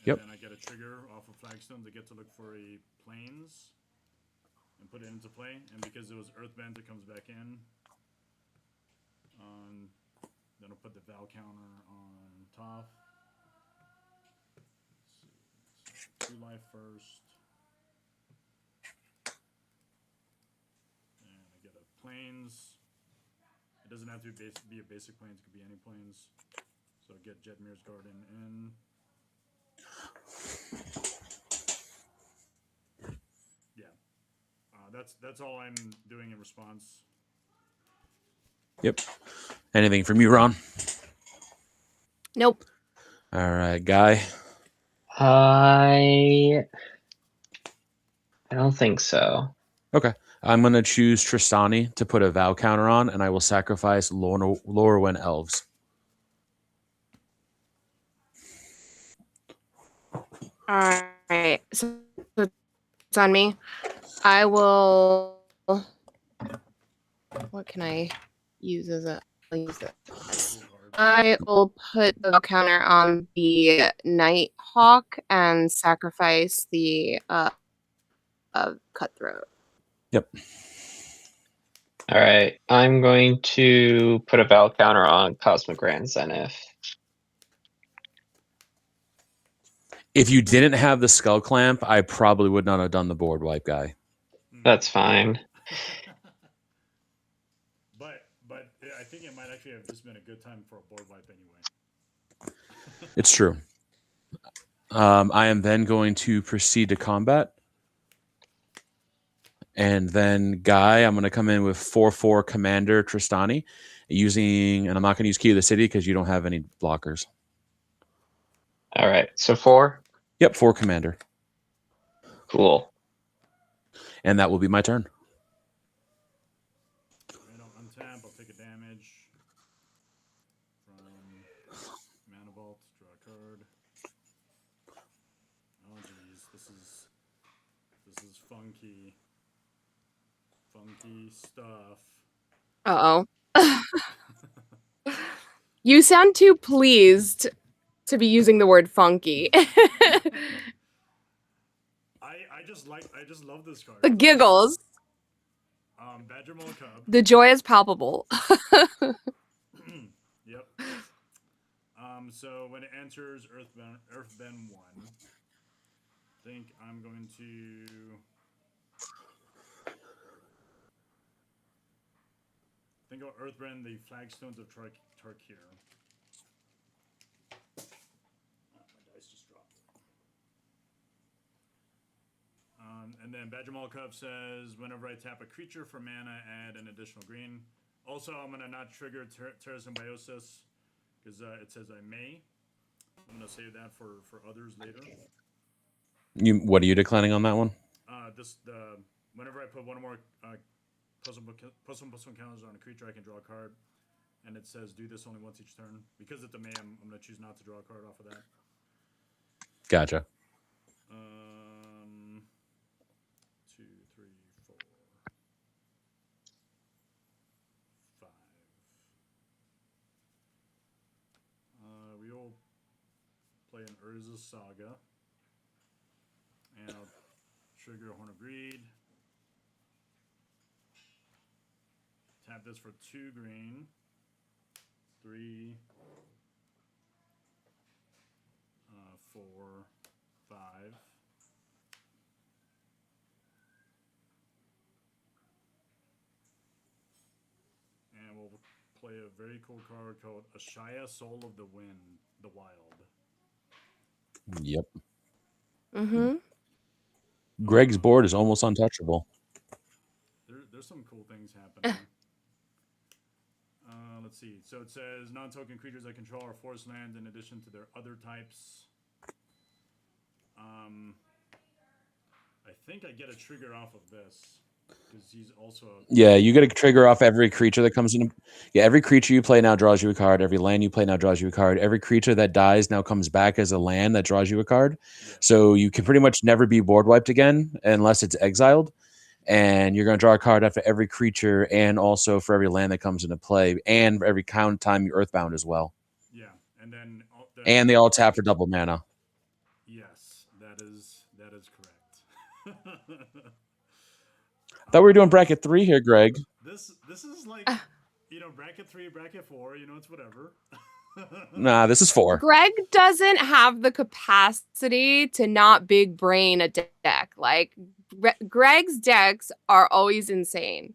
And then I get a trigger off of Flagstones. I get to look for a Plains and put it into play. And because it was Earthbend, it comes back in. Then I'll put the Val counter on Toph. 2 life first. And I get a Plains. It doesn't have to be a basic Plains, it could be any Plains. So I get Jetmir's Garden in. Yeah. That's all I'm doing in response. Yep. Anything from you, Ron? Nope. All right, Guy. I don't think so. Okay. I'm going to choose Trostani to put a vow counter on, and I will sacrifice Lorwyn Elves. All right. So it's on me. I will. What can I use as a? I'll use this. I will put the counter on the Nighthawk and sacrifice the Cutthroat. Yep. All right. I'm going to put a Val counter on Cosmic Grand Zenith. If you didn't have the Skull Clamp, I probably would not have done the board wipe, Guy. That's fine. But I think it might actually have just been a good time for a board wipe anyway. It's true. I am then going to proceed to combat. And then, Guy, I'm going to come in with 4/4 Commander Trostani, and I'm not going to use Key of the City because you don't have any blockers. All right. So 4? Yep, 4 Commander. Cool. And that will be my turn. Right, I'll untap, I'll take a damage from Mana Vault, draw a card. funky stuff. Uh-oh. You sound too pleased to be using the word funky. I just love this card. The giggles. Badger Mole Cub. The joy is palpable. Yep. So when it enters Earthbend 1, I think I'm going to think of Earthbend the Flagstones of Tarkir. My dice just dropped. And then Badger Mole Cub says, whenever I tap a creature for mana, add an additional green. Also, I'm going to not trigger Terra Symbiosis because it says I may. I'm going to save that for others later. What are you declining on that one? Whenever I put one or more plus one counters on a creature, I can draw a card. And it says do this only once each turn. Because it's a may, I'm going to choose not to draw a card off of that. Gotcha. 2, 3, 4, 5. We will play an Urza Saga. And I'll trigger Horn of Greed. Tap this for 2 green. 3, 4, 5. And we'll play a very cool card called Ashaya, Soul of the Wind, the Wild. Yep. Mm-hmm. Greg's board is almost untouchable. There's some cool things happening. Let's see. So it says non-token creatures I control are forest land in addition to their other types. I think I get a trigger off of this because he's also. Yeah, you get a trigger off every creature that comes in. Yeah, every creature you play now draws you a card. Every land you play now draws you a card. Every creature that dies now comes back as a land that draws you a card. Yeah. So you can pretty much never be board wiped again unless it's exiled. And you're going to draw a card after every creature and also for every land that comes into play and for every count time you're earthbound as well. Yeah, and then and they all tap for double mana. Yes, that is correct. Thought we were doing bracket 3 here, Greg. This is like bracket 3, bracket 4. It's whatever. Nah, this is 4. Greg doesn't have the capacity to not big brain a deck. Like Greg's decks are always insane,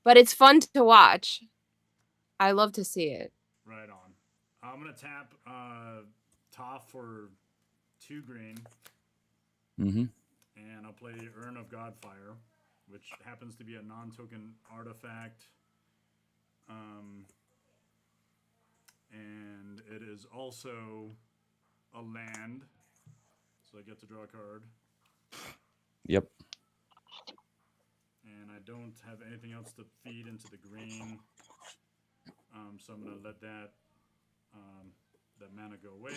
but it's fun to watch. I love to see it. Right on. I'm gonna tap Toph for 2 green. Mm-hmm. And I'll play Urn of Godfire, which happens to be a non-token artifact. And it is also a land, so I get to draw a card. Yep. And I don't have anything else to feed into the green, so I'm going to let that mana go away.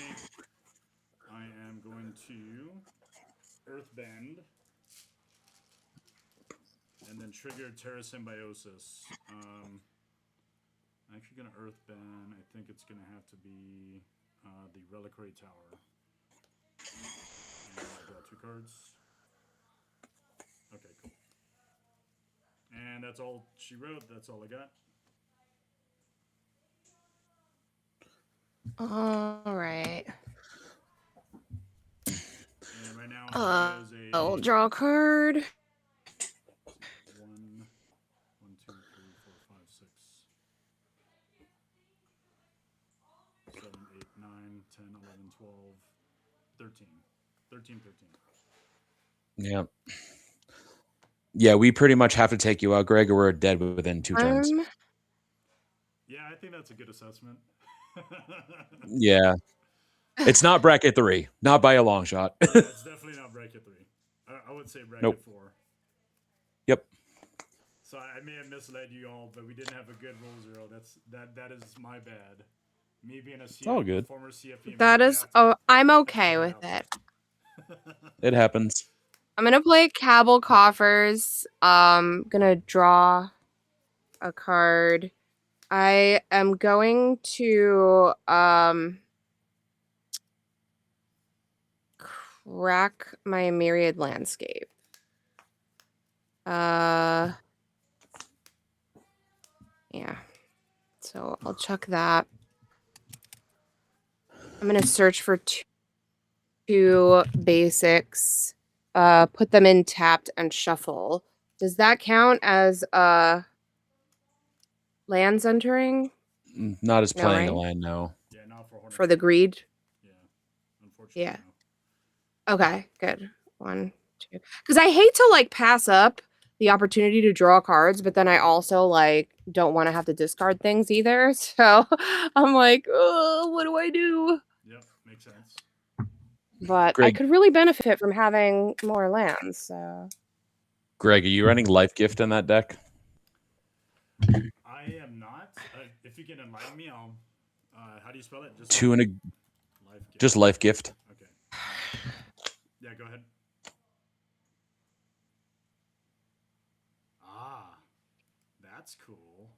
I am going to Earthbend, and then trigger Terra Symbiosis. I'm actually going to Earthbend. I think it's going to have to be the Reliquary Tower. And I'll draw 2 cards. Okay, cool. And that's all she wrote. That's all I got. All right. And right now, I'll draw a card. 1, 2, 3, 4, 5, 6, 7, 8, 9, 10, 11, 12, 13. 13. Yeah. Yeah, we pretty much have to take you out, Greg, or we're dead within 2 turns. Yeah, I think that's a good assessment. Yeah. It's not bracket 3. Not by a long shot. Yeah, it's definitely not bracket 3. I would say bracket 4. Yep. So I may have misled you all, but we didn't have a good roll 0. That is my bad. Me being a former CFP. That is. Oh, I'm okay with it. It happens. I'm gonna play Cabal Coffers. Gonna draw a card. I am going to crack my Myriad Landscape. Yeah. So I'll chuck that. I'm gonna search for two basics. Put them in tapped and shuffle. Does that count as lands entering? Not as No, playing a right? land, no. Yeah, not for Hornet. For the greed? Yeah, unfortunately. Yeah. No. Okay, good. 1, 2. Because I hate to like pass up the opportunity to draw cards, but then I also like don't want to have to discard things either. So I'm like, oh, what do I do? Yep, makes sense. But I Greg. could really benefit from having more lands. So Greg, are you running Life Gift in that deck? I am not. If you can enlighten me, I'll. How do you spell it? Just Two and a Life Gift. just Life Gift. Okay. Yeah, go ahead. Ah, that's cool.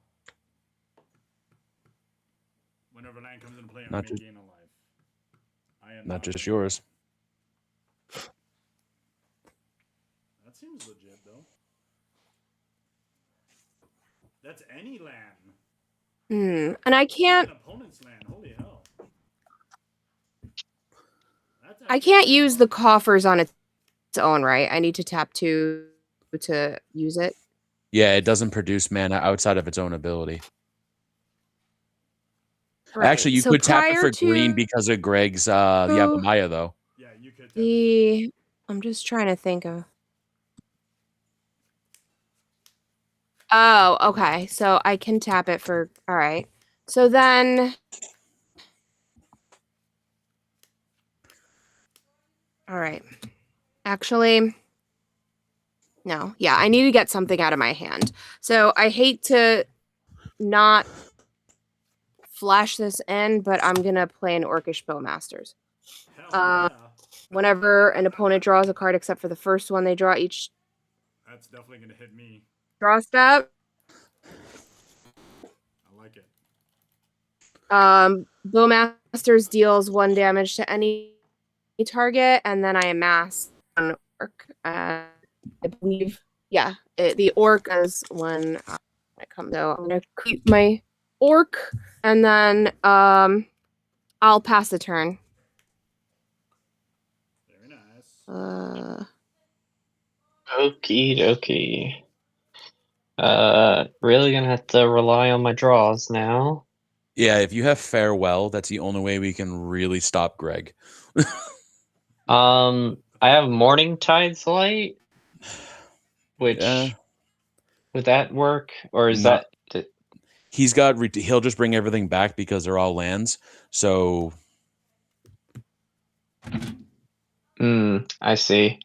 Whenever land comes into play, I Not may just- gain a life. I am Not just yours. That seems legit, though. That's any land. and I can't. An opponent's land. Holy hell. That's I actually can't pretty use fun. the coffers on its own, right? I need to tap 2 to use it. Yeah, it doesn't produce mana outside of its own ability. Right. Actually, you So could tap it prior for to green because of Greg's Yavimaya, though. Yeah, you could. I'm just trying to think of. Oh, okay. So I can tap it for. All right. So then. All right. Actually. No. Yeah, I need to get something out of my hand. So I hate to not flash this in, but I'm going to play an Orcish Bowmasters. Hell yeah. Whenever an opponent draws a card except for the first one they draw each That's definitely going to hit me. draw step, I like it. Bowmasters deals 1 damage to any target, and then I amass an orc. I believe, yeah, the orc is when I come. So I'm gonna keep my orc, and then I'll pass the turn. Very nice. Okie dokie. Really gonna have to rely on my draws now. Yeah, if you have Farewell, that's the only way we can really stop Greg. I have Morning Tide's Light, which would that work, or is No. that? He'll just bring everything back because they're all lands. So I see.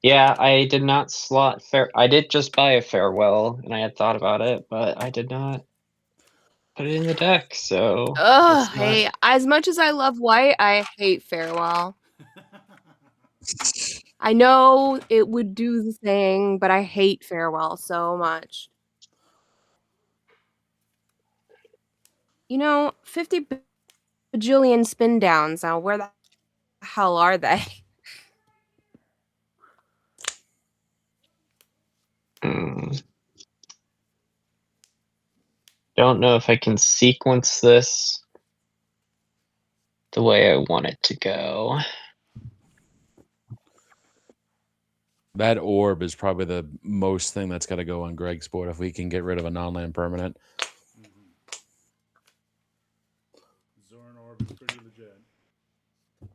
Yeah, I did not slot I did just buy a Farewell, and I had thought about it, but I did not put it in the deck. So Ugh, hey, as much as I love white, I hate Farewell. I know it would do the thing, but I hate Farewell so much. 50 bajillion Spindowns. Now, where the hell are they? Don't know if I can sequence this the way I want it to go. that orb is probably the most thing that's got to go on Greg's board if we can get rid of a non-land permanent. Zoran Orb is pretty legit.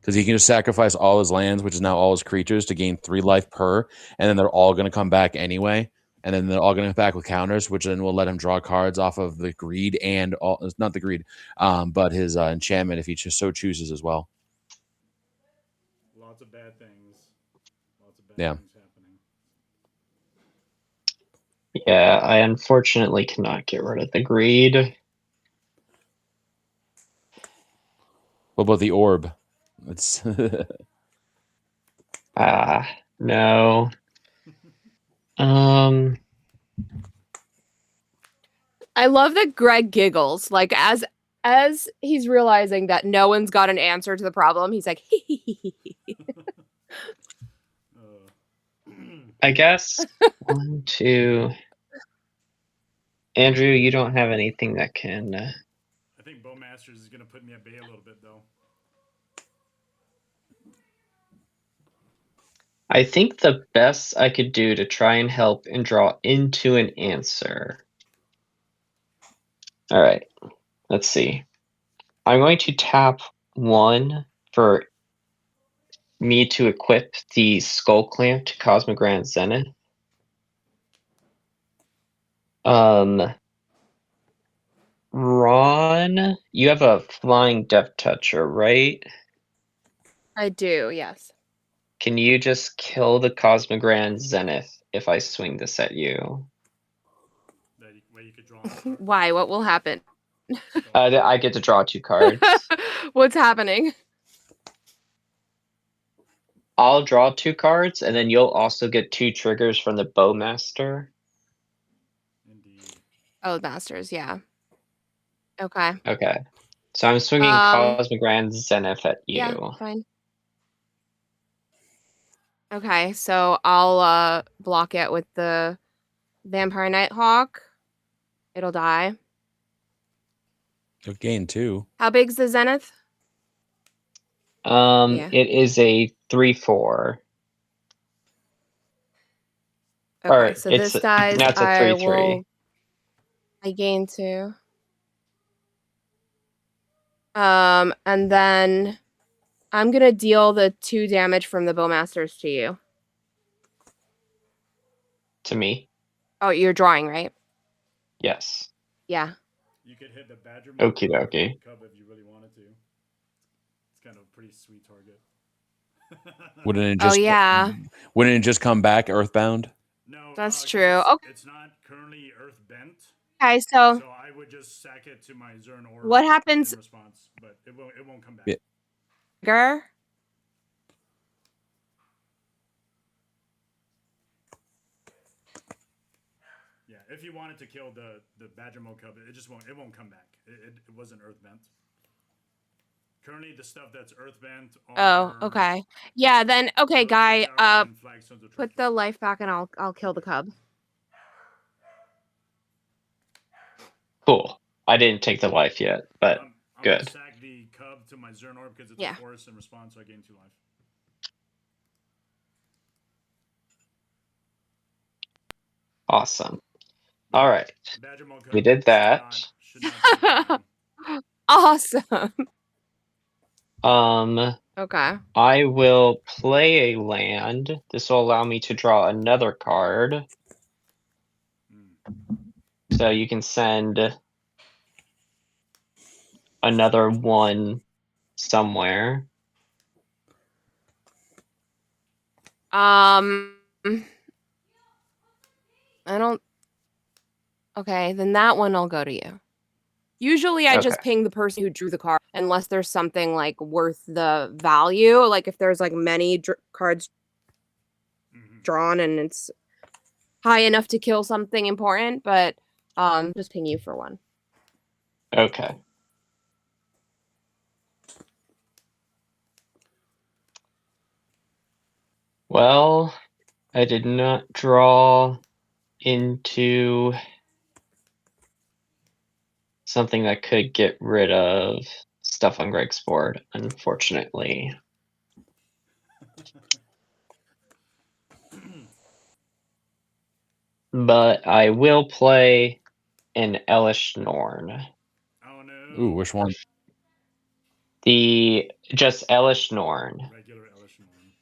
Because he can just sacrifice all his lands, which is now all his creatures, to gain 3 life per, and then they're all going to come back anyway. And then they're all going to come back with counters, which then will let him draw cards off of the greed and all, not the greed, but his enchantment if he so chooses as well. Lots of bad things. Things happening. Yeah, I unfortunately cannot get rid of the greed. What about the orb? It's No. I love that Greg giggles. Like as he's realizing that no one's got an answer to the problem, he's like, I guess 1, 2. Andrew, you don't have anything that can. I think Bowmasters is gonna put me at bay a little bit though. I think the best I could do to try and help and draw into an answer. All right, let's see. I'm going to tap 1 for me to equip the Skull Clamp to Cosmogrand Zenith. Ron, you have a Flying Death Toucher, right? I do, yes. Can you just kill the Cosmogrand Zenith if I swing this at you? Where you could draw. Why? What will happen? I get to draw 2 cards. What's happening? I'll draw 2 cards, and then you'll also get 2 triggers from the Bowmaster. Indeed. Oh, Masters, yeah. Okay. Okay. So I'm swinging Cosmogrand Zenith at you. Yeah, fine. Okay, so I'll block it with the Vampire Nighthawk. It'll die. You'll gain 2. How big's the Zenith? Yeah. It is a 3/4. Okay, Or so this dies. now it's a 3/3. I gain 2. And then I'm gonna deal the 2 damage from the Bowmasters to you. To me? Oh, you're drawing, right? Yes. Yeah. You could hit the Badger Okie dokie. Cub if you really wanted to. It's kind of a pretty sweet target. Wouldn't it just? Oh yeah. Wouldn't it just come back Earthbound? No, That's true. Okay. It's not currently Earth bent. Okay, so I would just sack it to my Zern Orb. What happens? In response, but it won't come back. Yeah. Trigger. Yeah, if you wanted to kill the Badger Mo Cub, it won't come back. It wasn't Earth bent. Currently, the stuff that's Earth bent. Oh, okay. Yeah, then okay, Guy. Put the life back, and I'll kill the cub. Cool. I didn't take the life yet, but I'm good. Gonna sack the Cub to my Zern Orb because it's a force in response, so I gain 2 life. Awesome. All right. Badger Mo Cub We did that. should not Awesome. Okay. I will play a land. This will allow me to draw another card. So you can send another 1 somewhere. I don't. Okay, then that one I'll go to you. Usually I just ping the person who drew the card unless there's something like worth the value. Like if there's like many cards drawn and it's high enough to kill something important, but just ping you for 1. Okay. Well, I did not draw into something that could get rid of stuff on Greg's board, unfortunately. But I will play an Elish Norn. Oh no. Ooh, which one? Just Elish Norn. Regular Elish Norn.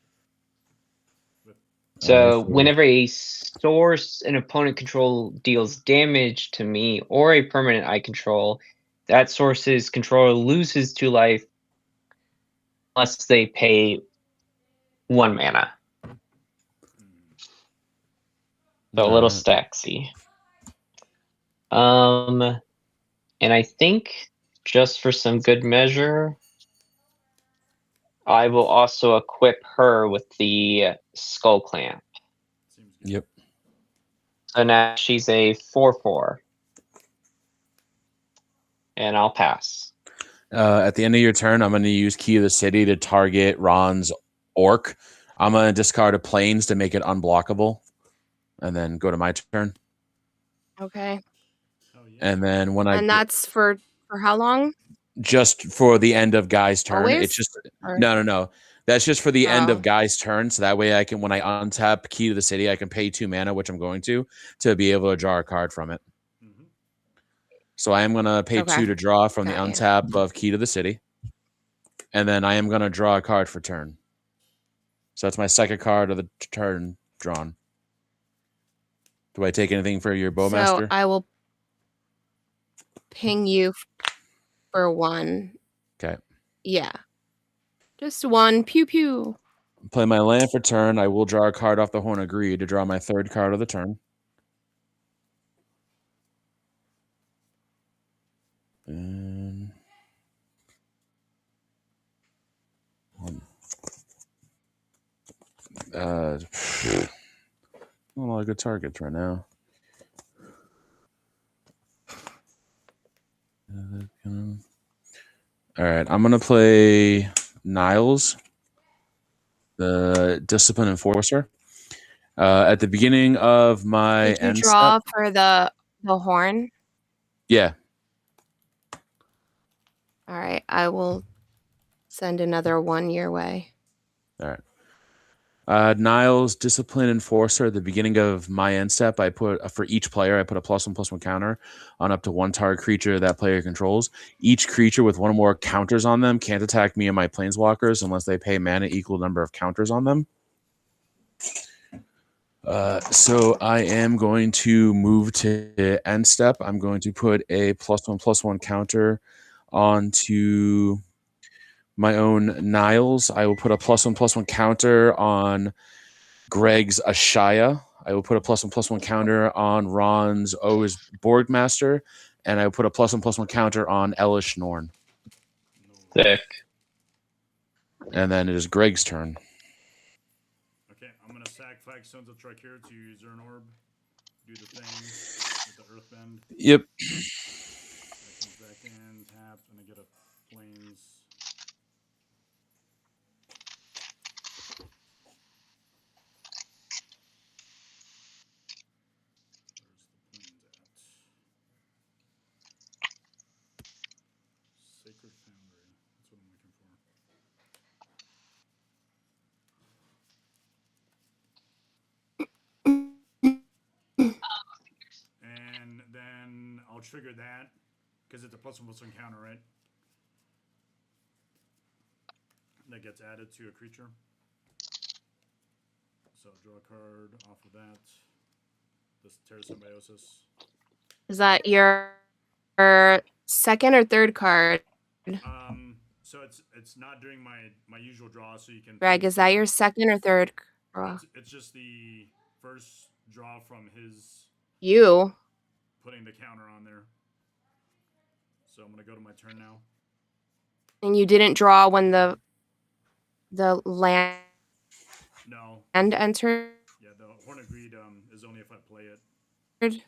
So whenever a source an opponent control deals damage to me or a permanent I control, that source's controller loses 2 life unless they pay 1 mana. So a little stacksy. And I think just for some good measure, I will also equip her with the Skull Clamp. Yep. So now she's a 4/4. And I'll pass. At the end of your turn, I'm going to use Key of the City to target Ron's orc. I'm going to discard a planes to make it unblockable, and then go to my turn. Okay. Oh, yeah. And then when And that's for how long? just for the end of Guy's turn. Always? It's just Or- no. That's just for the end Oh. of Guy's turn. So that way I can, when I untap Key to the City, I can pay 2 mana, which I'm going to be able to draw a card from it. Mhm. So I am going to pay Okay. 2 to draw from the Got you. untap of Key to the City. And then I am going to draw a card for turn. So that's my second card of the turn drawn. Do I take anything for your Bowmaster? So I will ping you for 1. Okay. Yeah. Just 1. Pew pew. Play my land for turn. I will draw a card off the Horn of Greed to draw my third card of the turn. And not a lot of good targets right now. All right, I'm gonna play Niles, the Discipline Enforcer. At the beginning of my Did you end draw step, for the horn? yeah. All right. I will send another 1 your way. All right. Niles, Discipline Enforcer. At the beginning of my end step, I put for each player, I put a +1/+1 counter on up to 1 target creature that player controls. Each creature with 1 or more counters on them can't attack me and my planeswalkers unless they pay mana equal number of counters on them. So I am going to move to end step. I'm going to put a +1/+1 counter onto my own Niles. I will put a +1/+1 counter on Greg's Ashaya. I will put a +1/+1 counter on Ron's O's Borgmaster, and I will put a +1/+1 counter on Elish Norn. Sick. And then it is Greg's turn. Okay, I'm gonna sack 5 Sons of Tricure to use Urn Orb. Do the thing with the Earthbend. Yep. That comes back in, tapped, and I get a Plains. Where's the Plains at? Sacred Foundry. That's what I'm looking for. And then I'll trigger that because it's a +1/+1 counter, right? That gets added to a creature. So I'll draw a card off of that. This Terra Symbiosis. Is that your second or third card? So it's not during my usual draw, so you can. Greg, is that your second or third draw? It's just the first draw from his You. putting the counter on there. So I'm gonna go to my turn now. And you didn't draw when the land No. entered? Yeah, the Horn of Greed is only if I play it. Alright,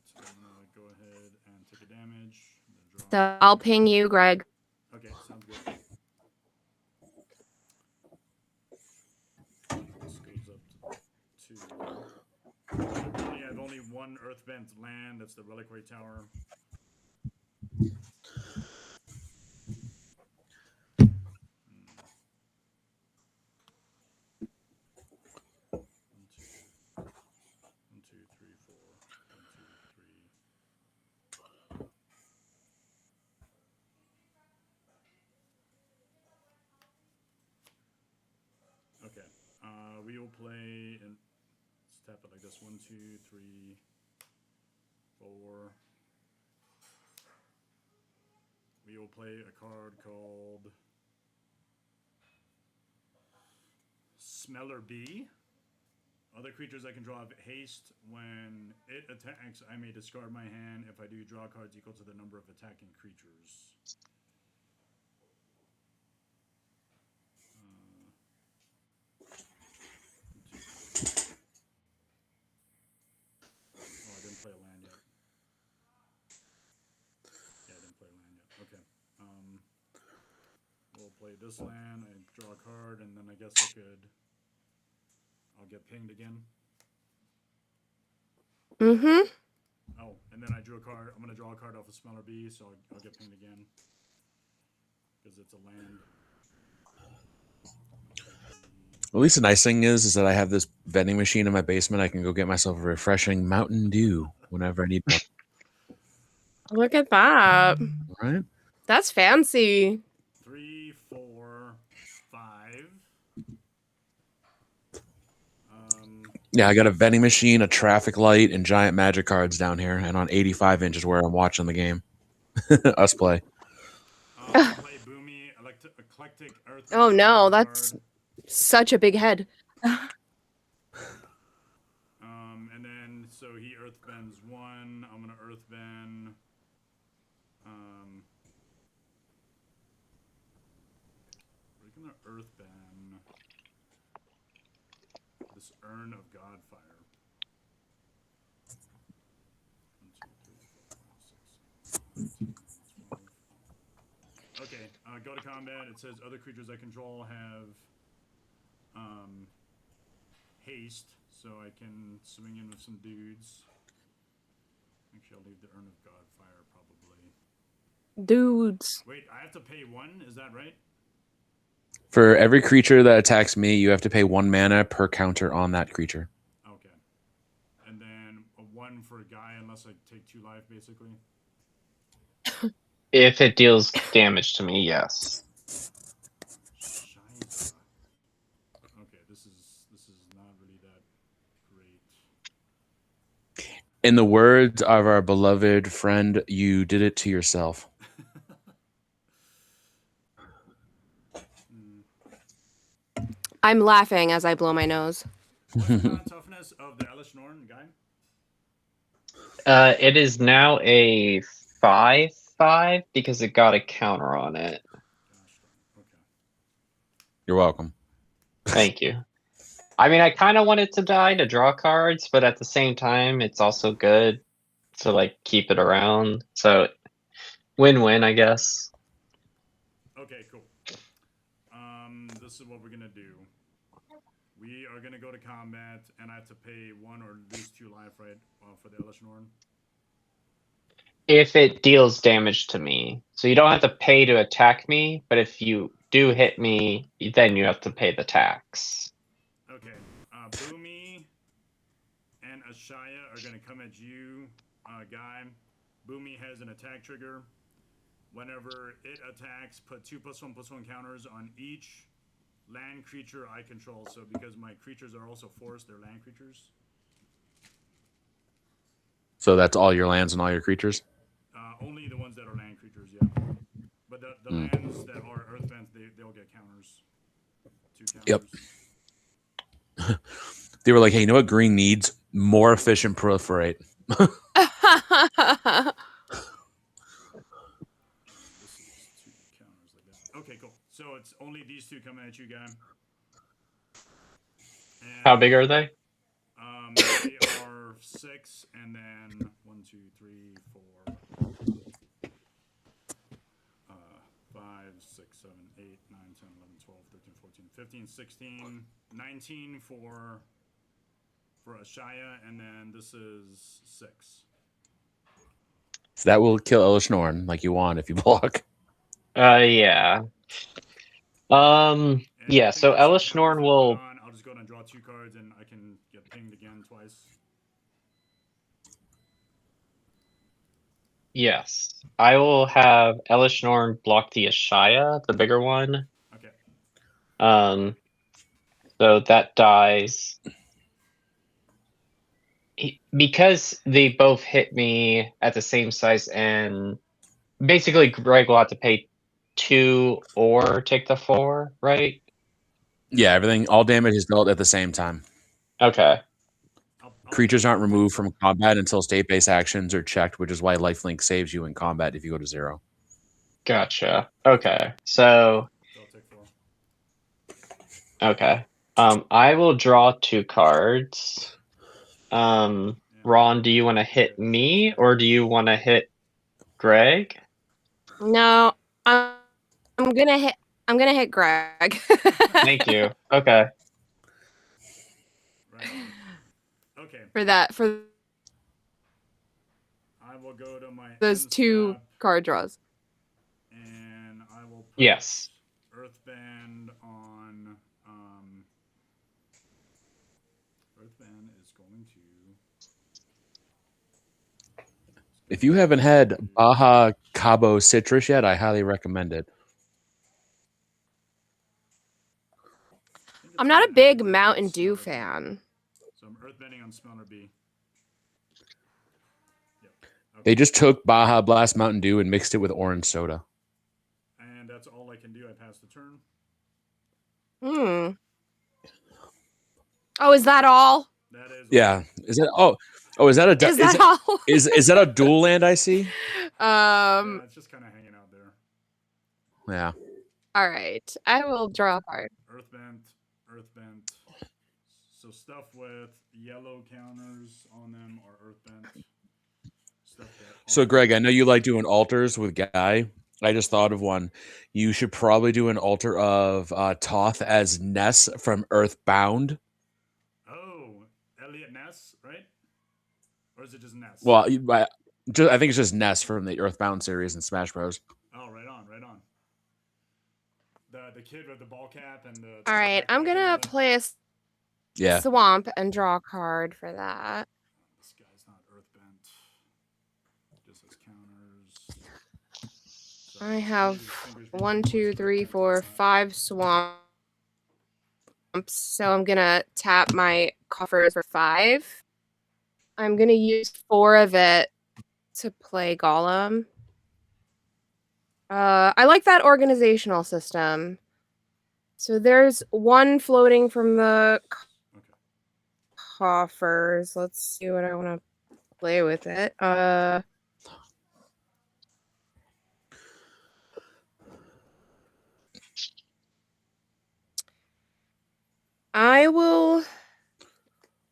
so I'm gonna go ahead and take a damage. So I'll ping you, Greg. Okay, sounds good. This goes up to 2. I have only 1 Earthbent land. That's the Reliquary Tower. Okay, we will play and tap it like this: 1, 2, 3, 4. We will play a card called Smeller Bee. Other creatures I can draw have haste. When it attacks, I may discard my hand. If I do, draw cards equal to the number of attacking creatures. this land, I draw a card, and then I guess I'll get pinged again. Mm-hmm. Oh, and then I drew a card. I'm gonna draw a card off of Smeller B, so I'll get pinged again because it's a land. At least the nice thing is that I have this vending machine in my basement. I can go get myself a refreshing Mountain Dew whenever I need one. Look at that. Right? That's fancy. 3, 4, 5. Yeah, I got a vending machine, a traffic light, and giant magic cards down here, and on 85 inches where I'm watching the game. Us play. Play Boomy, Eclectic Earth. Oh no, that's such a big head. And then so he Earth bends 1. I'm gonna Earth bend. We're gonna Earth bend this Urn of Godfire. 1, 2, 3, 4, 5, 6, 7, 8, 9, 10, 11, 12. Okay, go to combat. It says other creatures I control have haste, so I can swing in with some dudes. Actually, I'll leave the Urn of Godfire probably. Dudes. Wait, I have to pay 1? Is that right? For every creature that attacks me, you have to pay 1 mana per counter on that creature. Okay. And then a 1 for a guy unless I take 2 life, basically. If it deals damage to me, yes. Scheiße. Okay, this is not really that great. In the words of our beloved friend, you did it to yourself. I'm laughing as I blow my nose. What's the toughness of the Elish Norn guy? It is now a 5/5 because it got a counter on it. Okay. You're welcome. Thank you. I mean, I kind of want it to die to draw cards, but at the same time, it's also good to like keep it around. So, win-win, I guess. Okay, cool. This is what we're gonna do. We are gonna go to combat, and I have to pay 1 or lose 2 life, right, for the Elish Norn. If it deals damage to me, so you don't have to pay to attack me, but if you do hit me, then you have to pay the tax. Okay, Boomy and Ashaya are gonna come at you, Guy. Boomy has an attack trigger. Whenever it attacks, put 2+1/+1 counters on each land creature I control. So because my creatures are also forced, they're land creatures. So that's all your lands and all your creatures? Only the ones that are land creatures, yeah. But the lands that are earthbends, they'll get counters. 2 counters. Yep. They were like, hey, you know what green needs? More efficient proliferate. This is 2 counters like that. Okay, cool. So it's only these 2 coming at you, Guy. And, How big are they? They are 6, and then 1, 2, 3, 4, 5, 6, 7, 8, 9, 10, 11, 12, 13, 14, 15, 16, 19 for Ashaya, and then this is 6. So that will kill Elish Norn like you want if you block. Yeah. And Yeah, I so think there's Elish some Norn counters will... that put on. I'll just go ahead and draw 2 cards, and I can get pinged again twice. Yes. I will have Elish Norn block the Ashaya, the bigger one. Okay. So that dies. Because they both hit me at the same size, and basically Greg will have to pay 2 or take the 4, right? Yeah, everything, all damage is dealt at the same time. Okay. Creatures aren't removed from combat until state-based actions are checked, which is why lifelink saves you in combat if you go to 0. Gotcha. Okay. So, I'll take 4. okay. I will draw 2 cards. Ron, do you want to hit me or do you want to hit Greg? No, I'm gonna hit. I'm gonna hit Greg. Thank you. Okay. Right on. Okay. For I will go to my those end 2 step, card draws. and I will put Yes. Earthband on. Earthband is going to. If you haven't had Baja Cabo Citrus yet, I highly recommend it. I'm not a big Mountain Dew fan. So I'm earthbending on Smelter B. Yep. Okay. They just took Baja Blast Mountain Dew and mixed it with orange soda. And that's all I can do. I pass the turn. Oh, is that all? That is. Yeah. Is that? Oh, is that a? Is that all? Is that a dual land I see? Yeah, it's just kind of hanging out there. Yeah. All right. I will draw a card. Earthbent. So stuff with yellow counters on them are earthbent. Stuff that So Greg, I know you like doing altars with Guy. I just thought of one. You should probably do an altar of Toph as Ness from Earthbound. Oh, Elliot Ness, right? Or is it just Ness? Well, I think it's just Ness from the Earthbound series in Smash Bros. Oh, right on. The kid with the ball cap and the. All right. I'm gonna play a swamp and draw a card for that. This guy's not earthbent. Just has counters. So I have 1, 2, 3, 4, 5 swamps. So I'm gonna tap my coffers for 5. I'm gonna use 4 of it to play Gollum. I like that organizational system. So there's 1 floating from the coffers. Let's see what I want to play with it. I will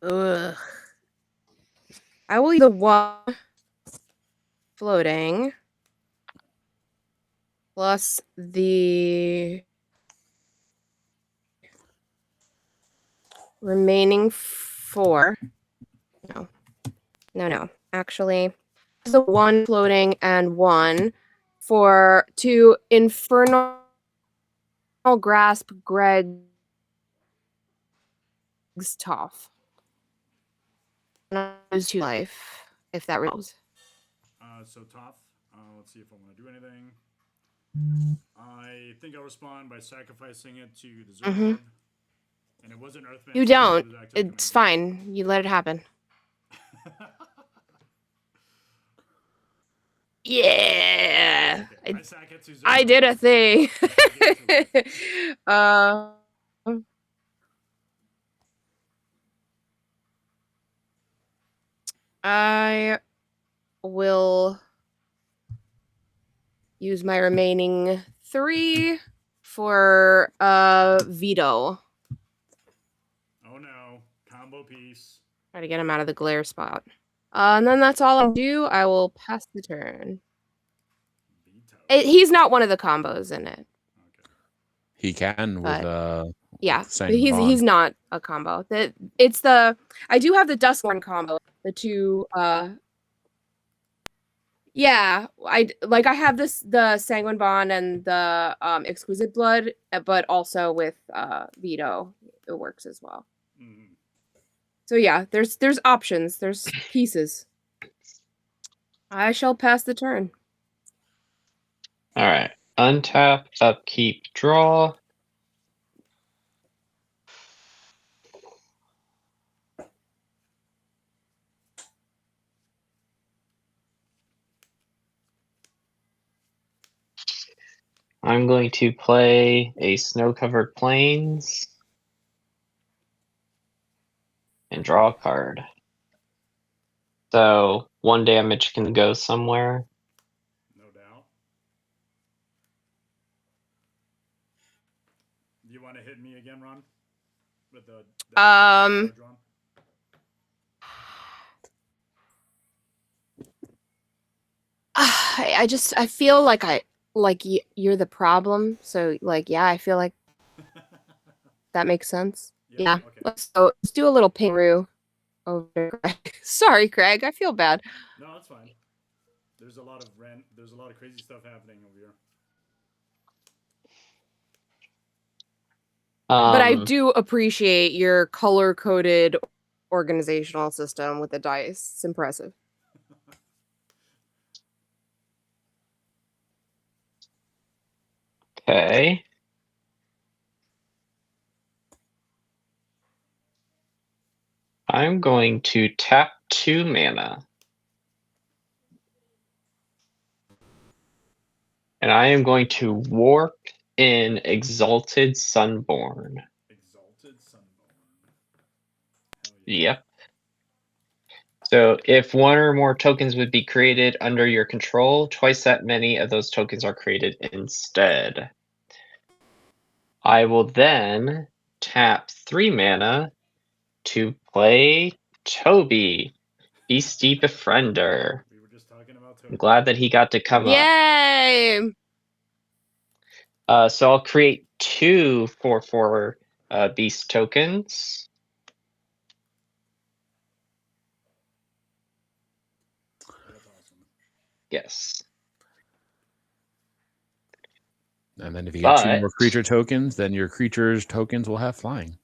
use the 1 floating plus the remaining 4. No. Actually, the 1 floating and 1 to Infernal Grasp Greg's Toph. Lose 2 life if that rolls. So Toph, let's see if I want to do anything. I think I'll respond by sacrificing it to the Zerg. And it wasn't Earthband. You don't. It's fine. You let it happen. Yeah. Okay. I did a thing. I will use my remaining 3 for veto. Oh no, combo piece. Try to get him out of the glare spot. And then that's all I'll do. I will pass the turn. He's not one of the combos in it. Okay. He can with yeah, he's not a combo. I do have the Duskborn combo. The 2 yeah, I have the Sanguine Bond and the Exquisite Blood, but also with veto it works as well. So yeah, there's options, there's pieces. I shall pass the turn. All right. Untap, upkeep, draw. I'm going to play a Snow-Covered Plains and draw a card. So 1 damage can go somewhere. No doubt. Do you want to hit me again, Ron? With the I feel like like you're the problem. So like, yeah, I feel like that makes sense. Yeah. Okay. Let's do a little pingroo over Craig. Sorry, Craig. I feel bad. No, that's fine. There's a lot of crazy stuff happening over here. But I do appreciate your color-coded organizational system with the dice. It's impressive. Okay. I'm going to tap 2 mana. And I am going to warp in Exalted Sunborn. Exalted Sunborn. Yep. So if one or more tokens would be created under your control, twice that many of those tokens are created instead. I will then tap 3 mana to play Toby, Beastie Befriender. We were just talking about Toby. I'm glad that he got to come Yay! up. So I'll create 2 4/4 Beast tokens. That's awesome. Yes. And then if you get 2 more creature tokens, then your creature's tokens will have flying.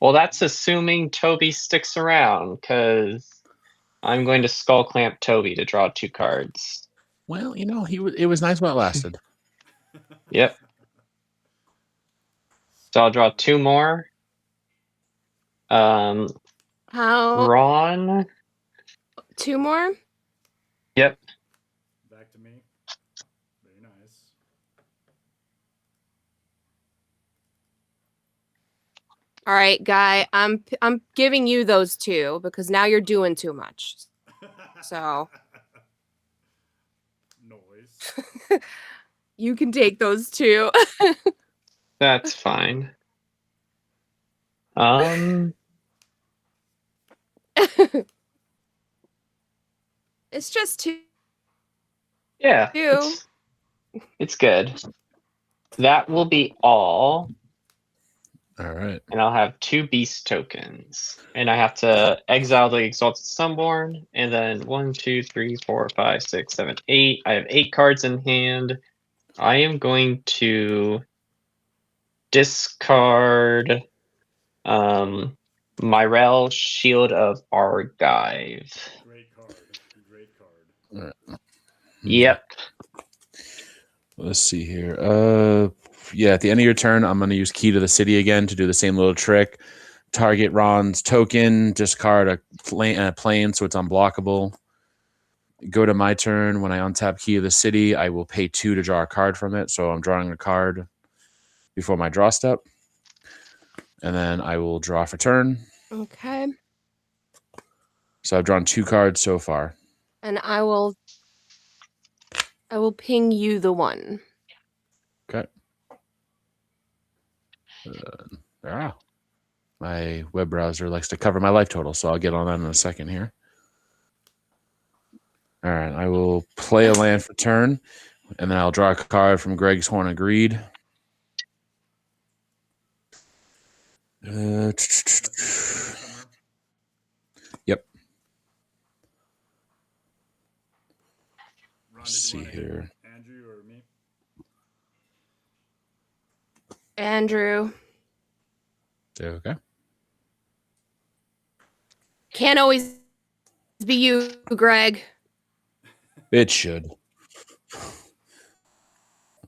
Well, that's assuming Toby sticks around, because I'm going to Skull Clamp Toby to draw 2 cards. Well, it was nice while it lasted. Yep. So I'll draw 2 more. How? Ron. 2 more? Yep. Back to me. Very nice. All right, Guy. I'm giving you those 2 because now you're doing too much. So Noise. you can take those 2. That's fine. It's just 2. Yeah. 2. It's good. That will be all. All right. And I'll have 2 beast tokens. And I have to exile the Exalted Sunborn. And then 1, 2, 3, 4, 5, 6, 7, 8. I have 8 cards in hand. I am going to discard Mairsil, Shield of Argive. Great card. Great card. All right. Yep. Let's see here. Yeah, at the end of your turn, I'm going to use Key to the City again to do the same little trick. Target Ron's token, discard a plane so it's unblockable. Go to my turn. When I untap Key of the City, I will pay 2 to draw a card from it. So I'm drawing a card before my draw step. And then I will draw for turn. Okay. So I've drawn 2 cards so far. And I will ping you the 1. Okay. My web browser likes to cover my life total, so I'll get on that in a second here. All right, I will play a land for turn, and then I'll draw a card from Greg's Horn of Greed. Yep. Let's see here. Andrew or me? Andrew. Okay. Can't always be you, Greg. It should.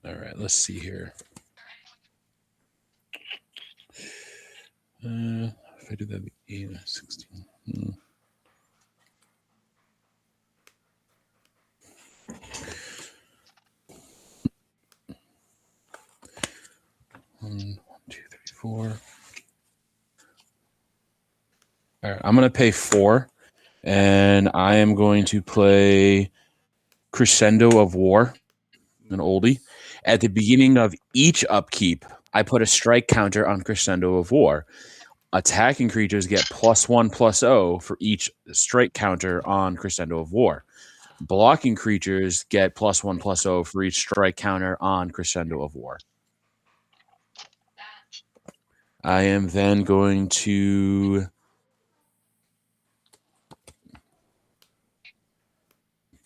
All right, let's see here. If I do that, 8, 16. 1, 2, 3, 4. All right, I'm going to pay 4, and I am going to play Crescendo of War, an oldie. At the beginning of each upkeep, I put a strike counter on Crescendo of War. Attacking creatures get +1/+0 for each strike counter on Crescendo of War. Blocking creatures get +1/+0 for each strike counter on Crescendo of War. I am then going to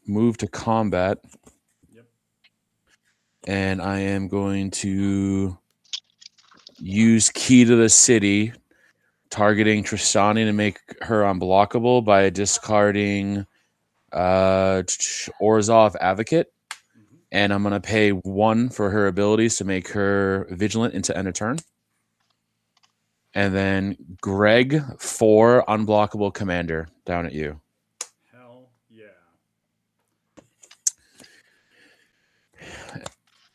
move to combat. Yep. And I am going to use Key to the City, targeting Trostani to make her unblockable by discarding Orzhov Advocate. Mm-hmm. And I'm going to pay 1 for her abilities to make her vigilant into end of turn. And then Greg, 4 unblockable commander down at you. Hell yeah.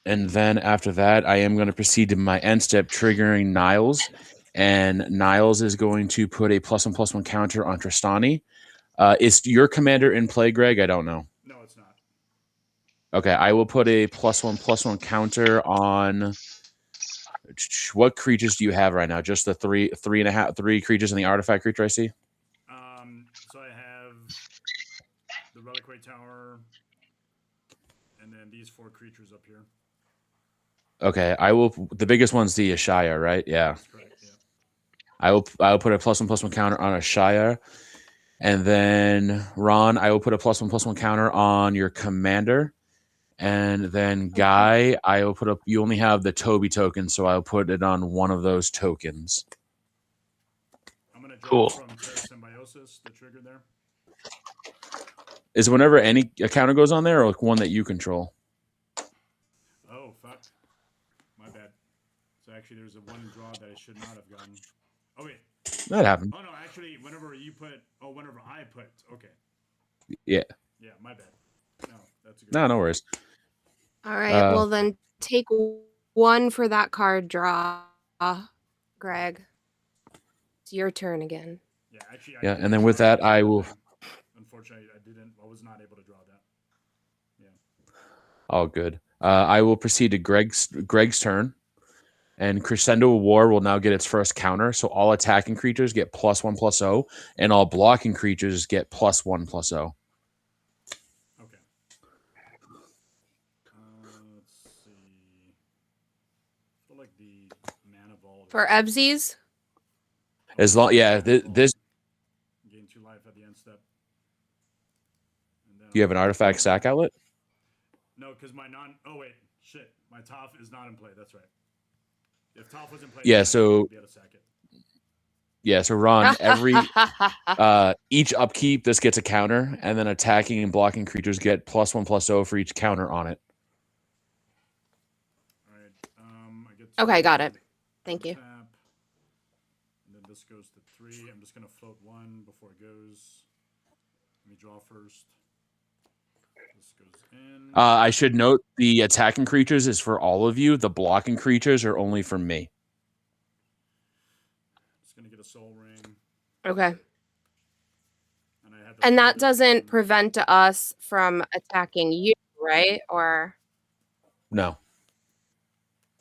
And then after that, I am going to proceed to my end step, triggering Niles. And Niles is going to put a +1/+1 counter on Trostani. Is your commander in play, Greg? I don't know. No, it's not. Okay, I will put a +1/+1 counter on. What creatures do you have right now? Just the three creatures and the artifact creature I see? So I have the Reliquary Tower, and then these 4 creatures up here. Okay, I will. The biggest one's the Ashaya, right? Yeah. That's correct, yeah. I will put a +1/+1 counter on Ashaya. And then Ron, I will put a +1/+1 counter on your commander. And then Guy, I will put up. You only have the Toby token, so I'll put it on one of those tokens. I'm gonna draw Cool. from Terra Symbiosis, the trigger there. Is it whenever any counter goes on there, or one that you control? Oh fuck, my bad. So actually, there's a 1 draw that I should not have gotten. Oh wait. That happened. Oh no, actually, whenever I put. Okay. Yeah. Yeah, my bad. No, that's a good. No worries. All right. Well, then take 1 for that card draw, Greg. It's your turn again. Yeah, actually. And then with that, I will. Unfortunately, I was not able to draw that. Yeah. Oh, good. I will proceed to Greg's turn, and Crescendo of War will now get its first counter. So all attacking creatures get +1/+0, and all blocking creatures get +1/+0. Okay. Let's see. I feel like the mana vault For Ebsies? As long, this. Gain 2 life at the end step. And then You have an artifact sack outlet? No, because my oh wait, shit. My Toph is not in play. That's right. If Toph was in play, Yeah, then so- I'd be able to sack it. Yeah, so Ron, each upkeep, this gets a counter, and then attacking and blocking creatures get +1/+0 for each counter on it. All right. I get Okay, got 2 it. Thank you. tap, and then this goes to 3. I'm just gonna float 1 before it goes. Let me draw first. This goes in. I should note the attacking creatures is for all of you. The blocking creatures are only for me. Just gonna get a Soul Ring, Okay. and I have. And that doesn't prevent us from attacking you, right? Or No.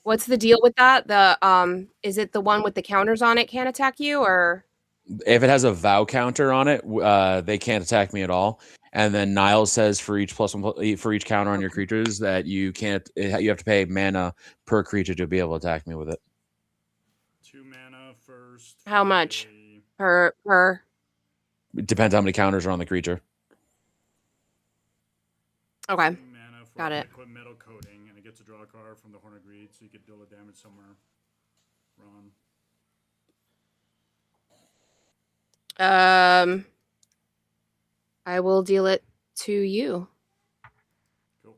what's the deal with that? The is it the one with the counters on it can't attack you, or If it has a vow counter on it, they can't attack me at all. And then Niles says for each for each counter on your creatures that you can't. You have to pay mana per creature to be able to attack me with it. 2 mana first. How for much? a- per? It depends how many counters are on the creature. Okay. 2 mana for Got a it. liquid metal coating, and it gets to draw a card from the Horn of Greed, so you could deal a damage somewhere. Ron. I will deal it to you. Cool.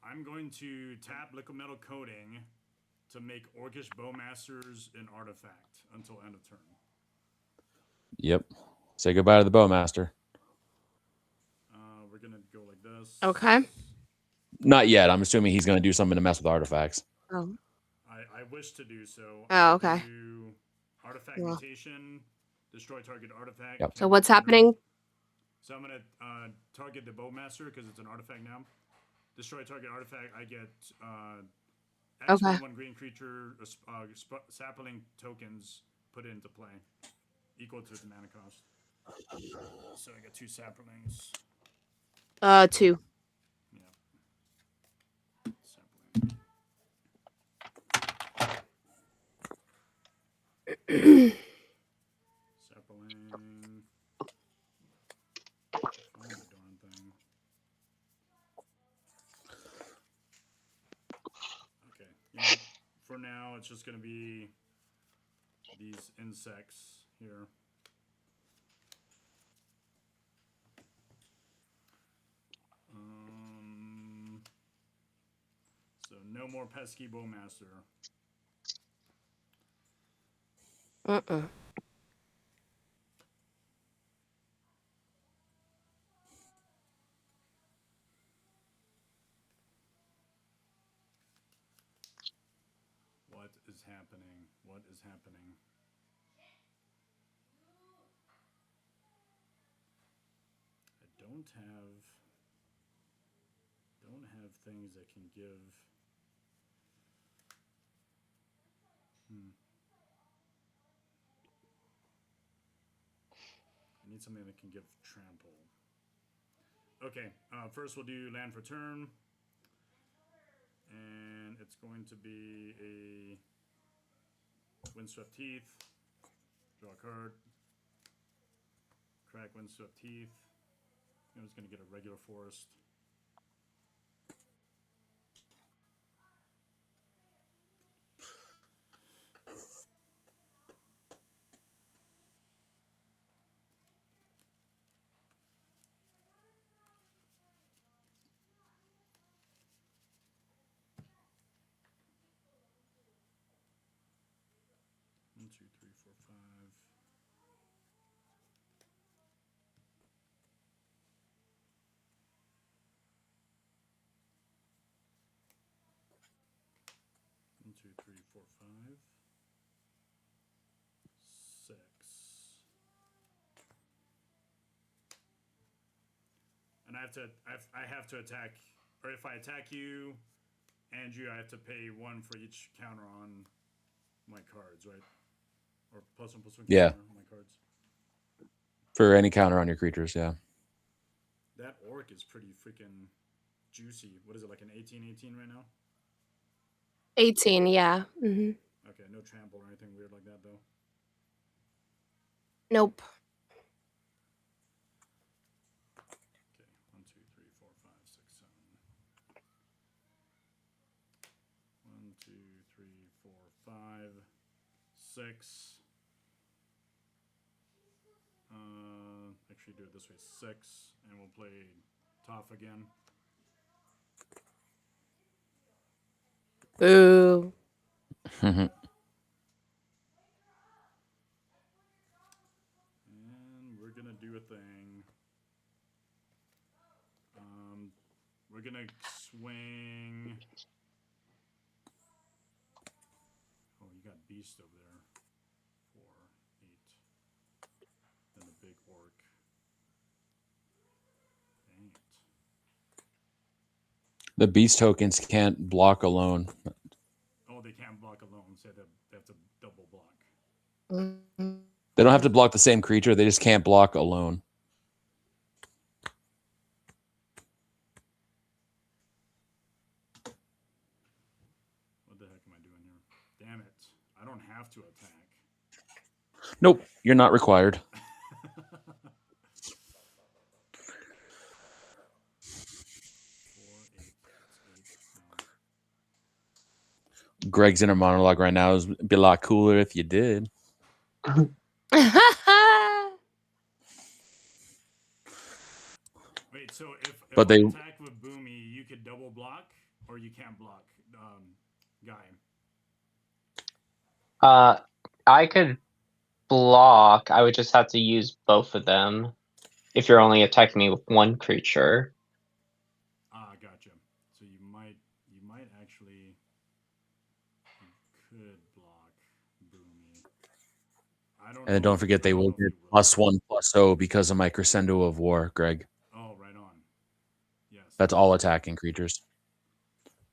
I'm going to tap liquid metal coating to make Orcish Bowmasters an artifact until end of turn. Yep. Say goodbye to the Bowmaster. We're gonna go like this. Okay. Not yet. I'm assuming he's going to do something to mess with artifacts. Oh. I wish to do so. Oh, okay. Do artifact Well. mutation, destroy target artifact. Yep. So what's happening? So I'm gonna target the Bowmaster because it's an artifact now. Destroy target artifact. I get X Okay. 1 green creature sapling tokens put into play, equal to the mana cost. So I got 2 saplings. 2. Sapling. Find the darn thing. Okay. You know, for now, it's just going to be these insects here. So no more pesky bowmaster. What is happening? What is happening? I don't have things that can give. I need something that can give trample. Okay, first we'll do land for turn. And it's going to be a Windswept Teeth. Draw a card. Crack Windswept Teeth. I was going to get a regular forest. One, two, three, four, five. One, two, three, four, five. 6. And I have to attack, or if I attack you, Andrew, I have to pay 1 for each counter on my cards, right? Or +1/+1 Yeah. counter on my cards. For any counter on your creatures, yeah. That orc is pretty freaking juicy. What is it, like an 18/18 right now? 18, yeah. Okay, no trample or anything weird like that, though. Nope. Okay, 1, 2, 3, 4, 5, 6, 7. 1, 2, 3, 4, 5, 6. Actually, do it this way: 6, and we'll play Toph again. Boo. And we're gonna do a thing. We're gonna swing. Oh, you got Beast over there. 4, 8. Then the big orc. Dang it. The beast tokens can't block alone. Oh, they can't block alone, so they have to double block. They don't have to block the same creature. They just can't block alone. What the heck am I doing here? Damn it. I don't have to attack. Nope, you're not required. 4, 8. That's 8. No. Greg's inner monologue right now is be a lot cooler if you did. Wait, so if But I they- attack with Boomy, you could double block, or you can't block, Guy? I could block. I would just have to use both of them if you're only attacking me with one creature. Ah, gotcha. So you might actually, you could block Boomy. I don't. And don't forget, they will get +1/+0 because of my Crescendo of War, Greg. Oh, right on. Yes. That's all attacking creatures.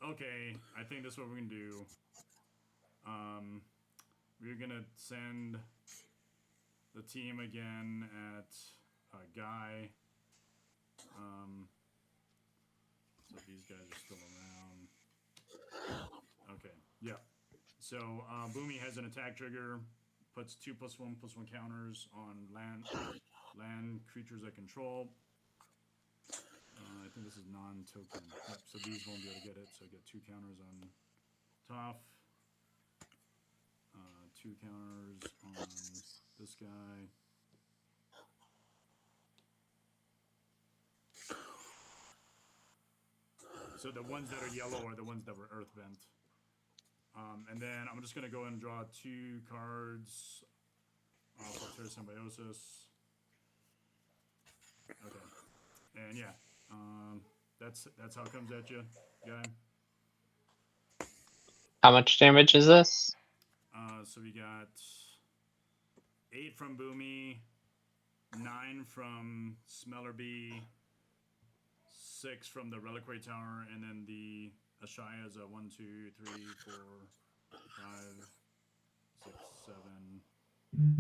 Okay, I think that's what we're gonna do. We're gonna send the team again at Guy. So these guys are still around. Okay, yeah. So Boomy has an attack trigger, puts 2+1/+1 counters on land creatures I control. I think this is non-token. Yep, so these won't be able to get it. So I get 2 counters on Toph. 2 counters on this guy. So the ones that are yellow are the ones that were earthbent. And then I'm just going to go and draw 2 cards off of Terra Symbiosis. Okay. And yeah, that's how it comes at you, guy. How much damage is this? So we got 8 from Boomy, 9 from Smellerbee, 6 from the Reliquary Tower, and then the Ashaya is a 1, 2, 3, 4, 5, 6, 7,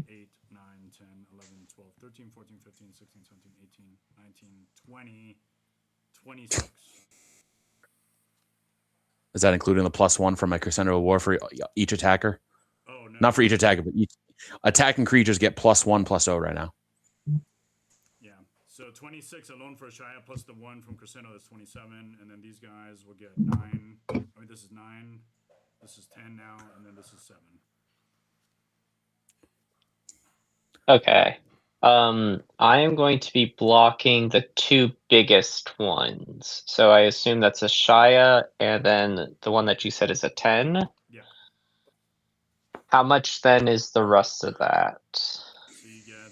8, 9, 10, 11, 12, 13, 14, 15, 16, 17, 18, 19, 20, 26. Is that including the +1 from my Crescendo of War for each attacker? Oh, no. Not for each attacker, but each attacking creatures get +1/+0 right now. Yeah. So 26 alone for Ashaya plus the 1 from Crescendo, that's 27. And then these guys will get 9. I mean, this is 9. This is 10 now. And then this is 7. Okay. I am going to be blocking the 2 biggest ones. So I assume that's a Shia, and then the one that you said is a 10. Yeah. How much then is the rest of that? So you get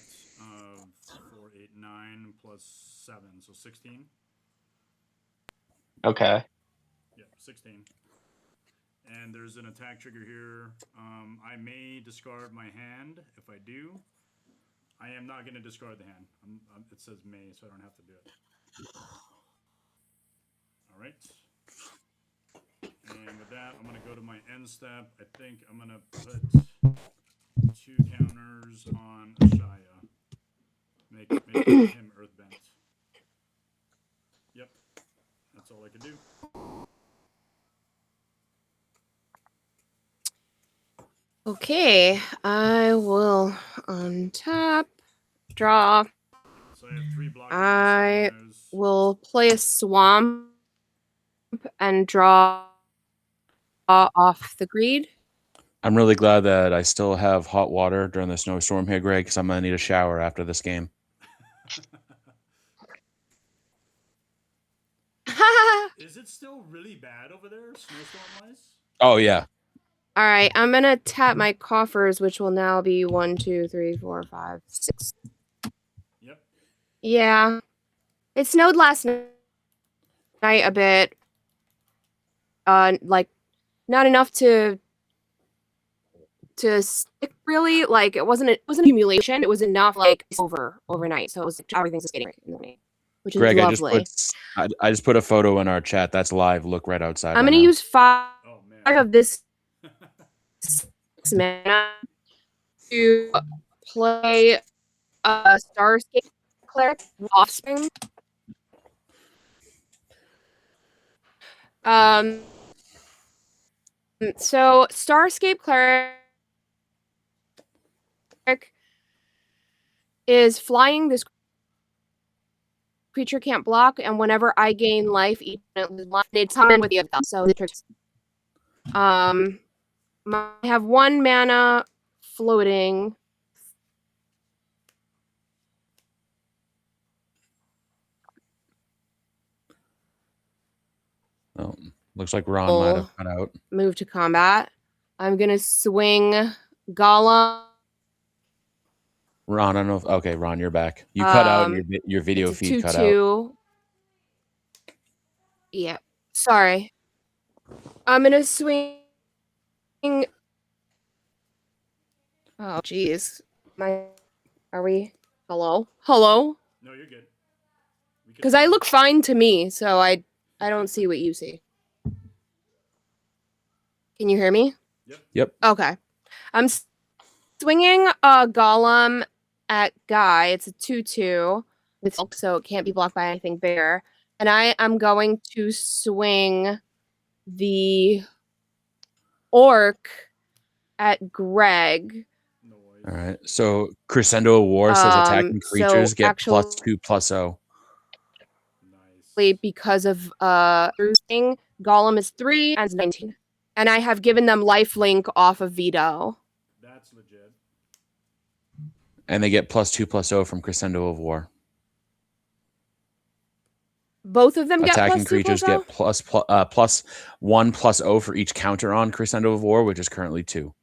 4, 8, 9 plus 7, so 16. Okay. Yeah, 16. And there's an attack trigger here. I may discard my hand. If I do, I am not going to discard the hand. It says may, so I don't have to do it. All right. And with that, I'm going to go to my end step. I think I'm going to put 2 counters on Ashaya. Make him earthbent. Yep. That's all I can do. Okay, I will untap, draw. So I have 3 blocking. I will play a swamp and draw off the greed. I'm really glad that I still have hot water during the snowstorm here, Greg, because I'm going to need a shower after this game. Is it still really bad over there, snowstorm-wise? Oh, yeah. All right, I'm going to tap my coffers, which will now be 1, 2, 3, 4, 5, 6. Yep. Yeah. It snowed last night a bit. Like, not enough to stick, really. Like, it wasn't accumulation. It was enough, like, overnight. So it was everything's just getting in the morning, which is Greg, lovely. I just put a photo in our chat. That's live. Look right outside. I'm going to use 5 of this mana to play a Starscape Cleric Offspring. So Starscape Cleric is flying. This creature can't block, and whenever I gain life, it's summoned with the other. So the tricks. I have 1 mana floating. Oh, looks like Ron might have cut out. Move to combat. I'm gonna swing Gollum. Ron, I don't know if okay, Ron, you're back. You cut out and your video feed cut out. Yeah, sorry. I'm gonna swing. Oh, geez. Are we? Hello? No, you're good. Because I look fine to me, so I don't see what you see. Can you hear me? Yep. Okay. I'm swinging a Gollum at Guy. It's a 2/2, so it can't be blocked by anything bigger. And I am going to swing the orc at Greg. All right. So Crescendo of War says attacking So creatures get actually, +2/+0. Nice. because of bruising, Gollum is 3 and 19. And I have given them lifelink off of Veto. That's legit. And they get +2/+0 from Crescendo of War. Both of them Attacking get creatures +2/+0? get +1/+0 for each counter on Crescendo of War, which is currently 2.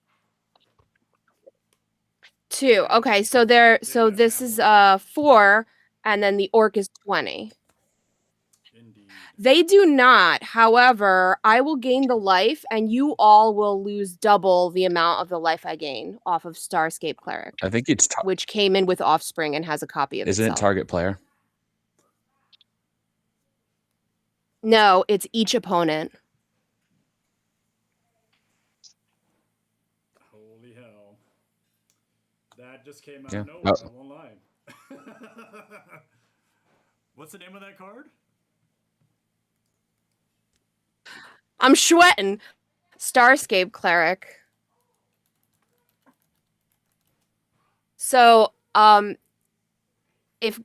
2. Okay, so this is 4, and then the orc is 20. Indeed. They do not. However, I will gain the life, and you all will lose double the amount of the life I gain off of Starscape Cleric, I think it's which came in with Offspring and has a copy of isn't itself. it target player? No, it's each opponent. Holy hell. That just came out Yeah. of nowhere, Oh. I won't lie. What's the name of that card? I'm sweating. Starscape Cleric. So,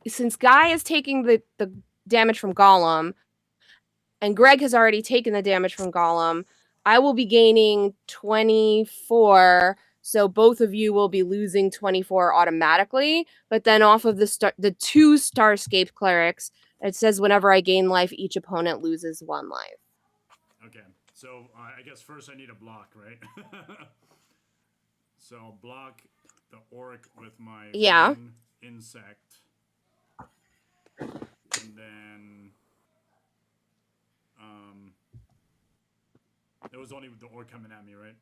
since Guy is taking the damage from Gollum, and Greg has already taken the damage from Gollum, I will be gaining 24. So both of you will be losing 24 automatically. But then off of the 2 Starscape Clerics, it says whenever I gain life, each opponent loses 1 life. Okay, so I guess first I need a block, right? So I'll block the orc with my one insect. And then there was only the orc coming at me, right?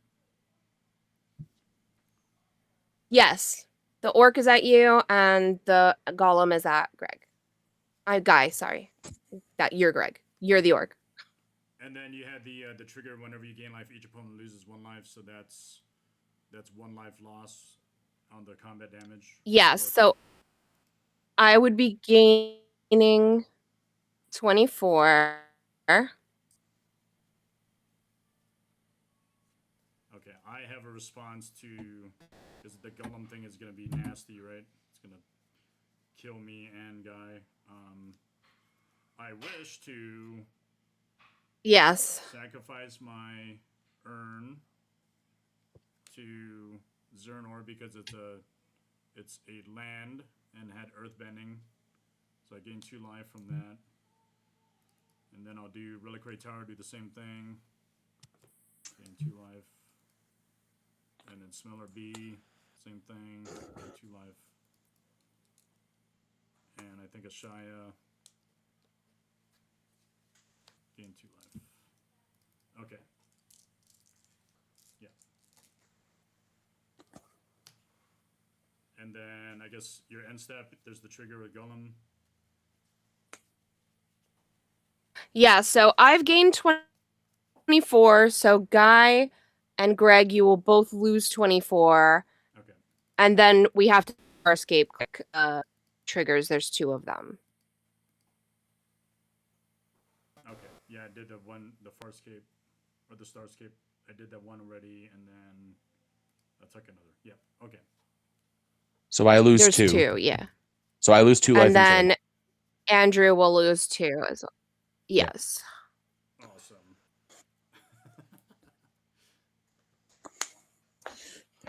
Yes. The orc is at you and the golem is at Greg. Guy, sorry. You're Greg. You're the orc. And then you had the trigger whenever you gain life, each opponent loses 1 life, so that's 1 life loss on the combat damage. Yes, so I would be gaining 24. Okay, I have a response to, because the Gollum thing is going to be nasty, right? It's going to kill me and Guy. I wish to sacrifice my urn to Zernor because it's a land and had earthbending, so I gain 2 life from that. And then I'll do Reliquary Tower, do the same thing, gain 2 life. And then Smeller B, same thing, gain 2 life. And I think Ashaya, gain 2 life. Okay. Yeah. And then I guess your end step, there's the trigger with Gollum. Yeah, so I've gained 24, so Guy and Greg, you will both lose 24. Okay. And then we have to Starscape click triggers. There's 2 of them. Okay. Yeah, I did the Farscape, or the Starscape. I did that one already, and then I took another. Yeah. Okay. So I lose There's 2. 2, yeah. So I lose 2 life. And then Andrew will lose 2 as well. Yes. Awesome.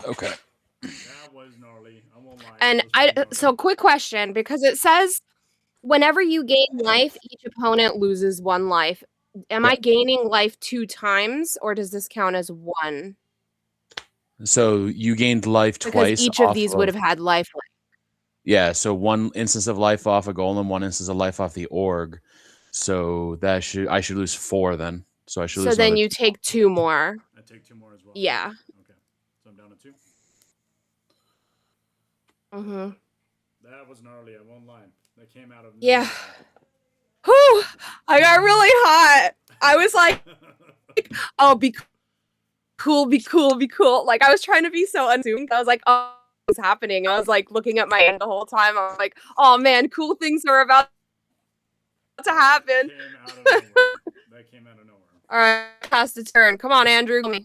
Okay. That was gnarly. I won't lie. And so quick question, because it says whenever you gain life, each opponent loses 1 life. Am I gaining life 2 times, or does this count as 1? So you gained life Because twice. each of these would have had life. Yeah, so 1 instance of life off a golem, 1 instance of life off the org. So I should lose 4 then. So I should lose. So then you take 2 more. I take 2 more as well. Yeah. Okay. So I'm down to 2. Mm-hmm. That was gnarly. I won't lie. That came out of Yeah. Whew! I got really hot. I was like, "Oh, be cool, be cool, be cool." Like I was trying to be so unassuming. I was like, "Oh, what's happening?" I was like looking at my hand the whole time. I was like, "Oh man, cool things are about to happen. That came out of nowhere. All right, pass the turn. Come on, Andrew. All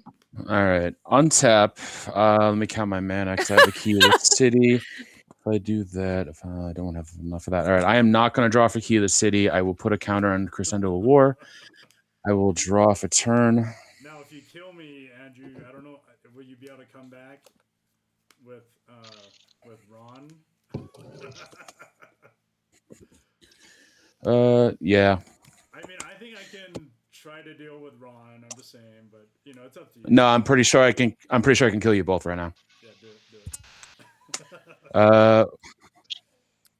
right, untap. Let me count my mana because I have the key to the city. If I do that, if I don't have enough of that. All right, I am not going to draw for key of the city. I will put a counter on Crescendo of War. I will draw for turn. Now, if you kill me, Andrew, I don't know, will you be able to come back with Ron? Yeah. I mean, I think I can try to deal with Ron. I'm just saying, but you know, it's up to you. No, I'm pretty sure I can. I'm pretty sure I can kill you both right now. Yeah, do it.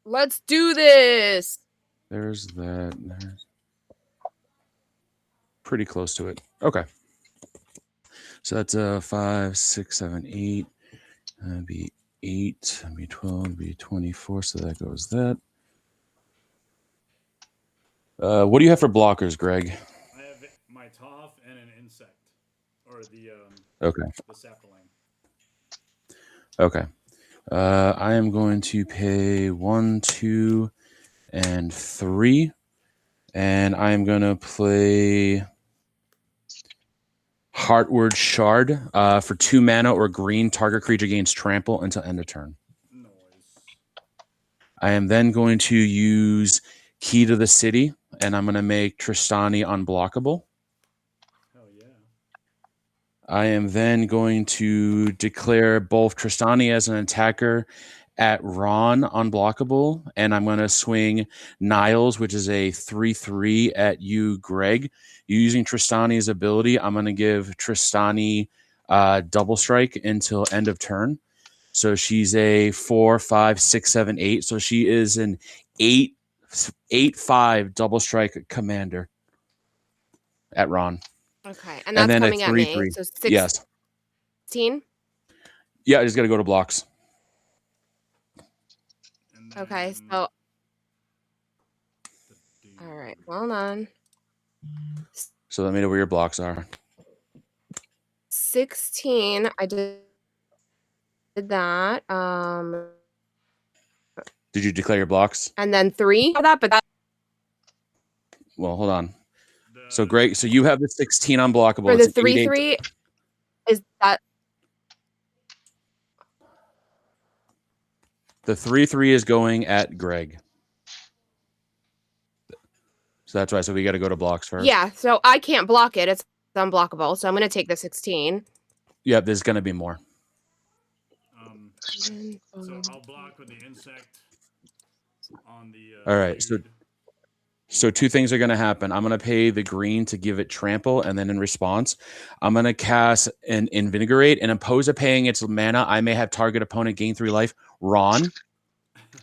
Let's do this. There's that. There's pretty close to it. Okay. So that's 5, 6, 7, 8. That'd be 8. That'd be 12. That'd be 24. So that goes that. What do you have for blockers, Greg? I have my Toph and an insect, or the okay. The sapling. Okay. I am going to pay 1, 2, and 3, and I am going to play Heartward Shard for 2 mana or green. Target creature gains trample until end of turn. Noise. I am then going to use Key to the City, and I'm going to make Trostani unblockable. Hell yeah. I am then going to declare both Trostani as an attacker at Ron unblockable, and I'm going to swing Niles, which is a 3/3 at you, Greg. Using Trostani's ability, I'm going to give Trostani double strike until end of turn. So she's a 4, 5, 6, 7, 8. So she is an 8/5 double strike commander at Ron. Okay, and that's then coming a at 3/3. me. So 16? Yes. Yeah, I just got to go to blocks. Okay, so... All right, hold on. So let me know where your blocks are. 16, I did that. Did you declare your blocks? And then 3 of that, but that... Well, hold on. So Greg, so you have the 16 unblockable. For the 3/3, is that... The 3/3 is going at Greg. So that's why. So we got to go to blocks first. Yeah, so I can't block it. It's unblockable. So I'm going to take the 16. Yeah, there's going to be more. So I'll block with the insect on the... All right, so 2 things are going to happen. I'm going to pay the green to give it trample, and then in response, I'm going to cast an invigorate, and opposed to paying its mana, I may have target opponent gain 3 life, Ron.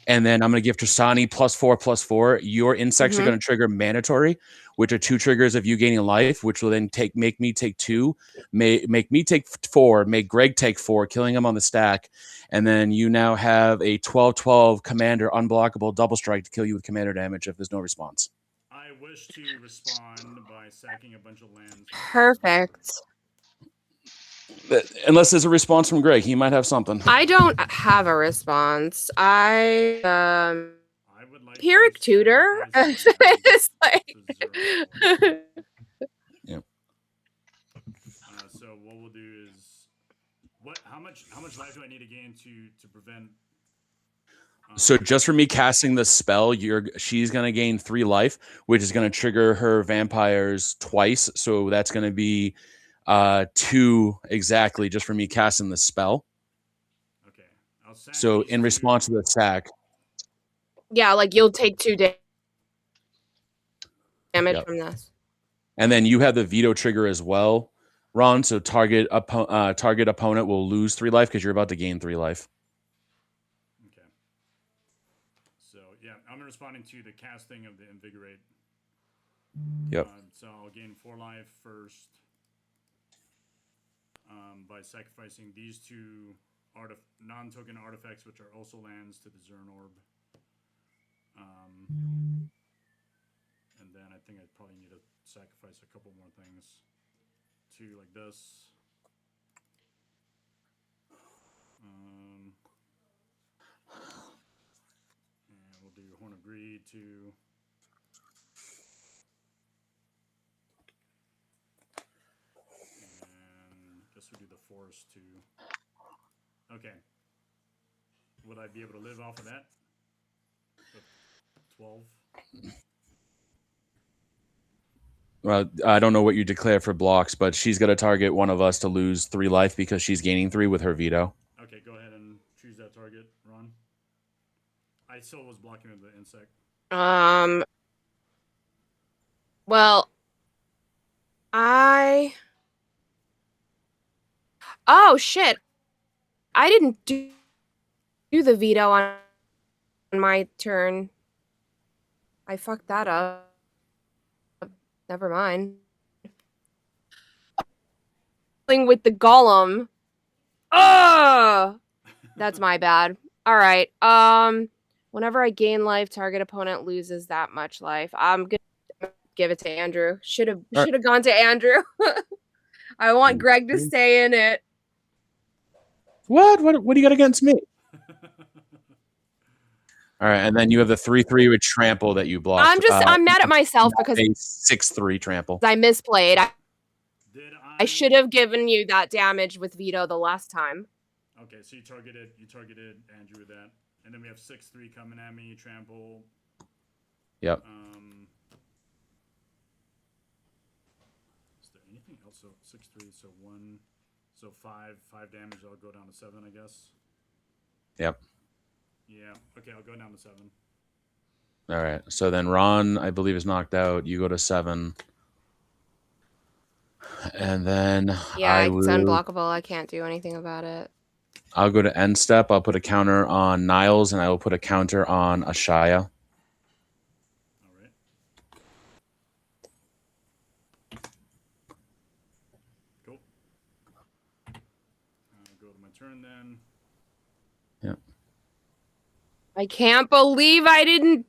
And then I'm going to give Trostani +4/+4. Your insects are going to trigger mandatory, which are 2 triggers of you gaining life, which will then make me take 2, make me take 4, make Greg take 4, killing him on the stack. And then you now have a 12/12 commander unblockable double strike to kill you with commander damage if there's no response. I wish to respond by sacking a bunch of lands. Perfect. Unless there's a response from Greg, he might have something. I don't have a response. I would like Pyrrhic Tutor. It's like... Yeah. So what we'll do is, how much life do I need to gain to prevent? So just for me casting the spell, she's going to gain 3 life, which is going to trigger her vampires twice. So that's going to be 2 exactly just for me casting the spell. Okay. I'll sack so in response to the sack. Yeah, like you'll take 2 damage from this. And then you have the veto trigger as well, Ron. So target opponent will lose 3 life because you're about to gain 3 life. Okay. So yeah, I'm responding to the casting of the invigorate. Yep. So I'll gain 4 life first. By sacrificing these 2 non-token artifacts, which are also lands, to the Zern Orb. And then I think I probably need to sacrifice a couple more things. 2 like this. And we'll do Horn of Greed to force to. Okay. Would I be able to live off of that? 12. Well, I don't know what you declare for blocks, but she's got to target one of us to lose 3 life because she's gaining 3 with her veto. Okay, go ahead and choose that target, Ron. I still was blocking with the insect. Well, oh shit! I didn't do the veto on my turn. I fucked that up. Never mind. With the Gollum. Oh, that's my bad. All right. Whenever I gain life, target opponent loses that much life. I'm gonna give it to Andrew. Should have gone to Andrew. I want Greg to stay in it. What do you got against me? All right, and then you have the 3/3 with trample that you blocked. I'm mad at myself because a 6/3 trample. I misplayed. I should have given you that damage with veto the last time. Okay, so you targeted Andrew with that, and then we have 6/3 coming at me. Trample. Yep. Is there anything else? So 6/3, so 1, so 5 damage. I'll go down to 7, I guess. Yep. Yeah. Okay, I'll go down to 7. All right. So then Ron, I believe, is knocked out. You go to 7. And then it's unblockable. I can't do anything about it. I'll go to end step. I'll put a counter on Niles, and I will put a counter on Ashaya. All right. Cool. I'll go to my turn then. Yep. I can't believe I didn't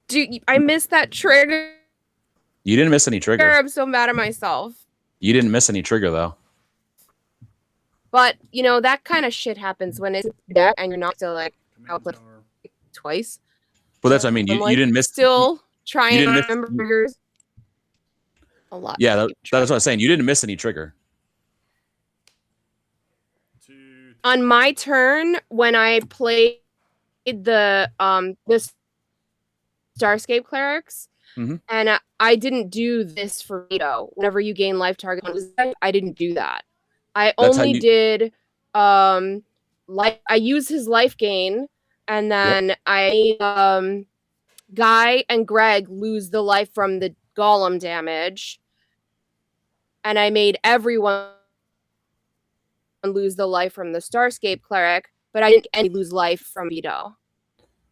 do. I missed that trigger. You didn't miss any trigger. I'm so mad at myself. You didn't miss any trigger, though. But, you know, that kind of shit happens when it's deck and you're not still, like, output twice. Well, that's what I mean. You didn't miss... Still trying to remember triggers. A lot. Yeah, that's what I was saying. You didn't miss any trigger. On my turn, when I played the Starscape Clerics, and I didn't do this for veto. Whenever you gain life target, I didn't do that. I only did I used his life gain, and then I Guy and Greg lose the life from the Gollum damage, and I made everyone lose the life from the Starscape Cleric, but I didn't lose life from veto.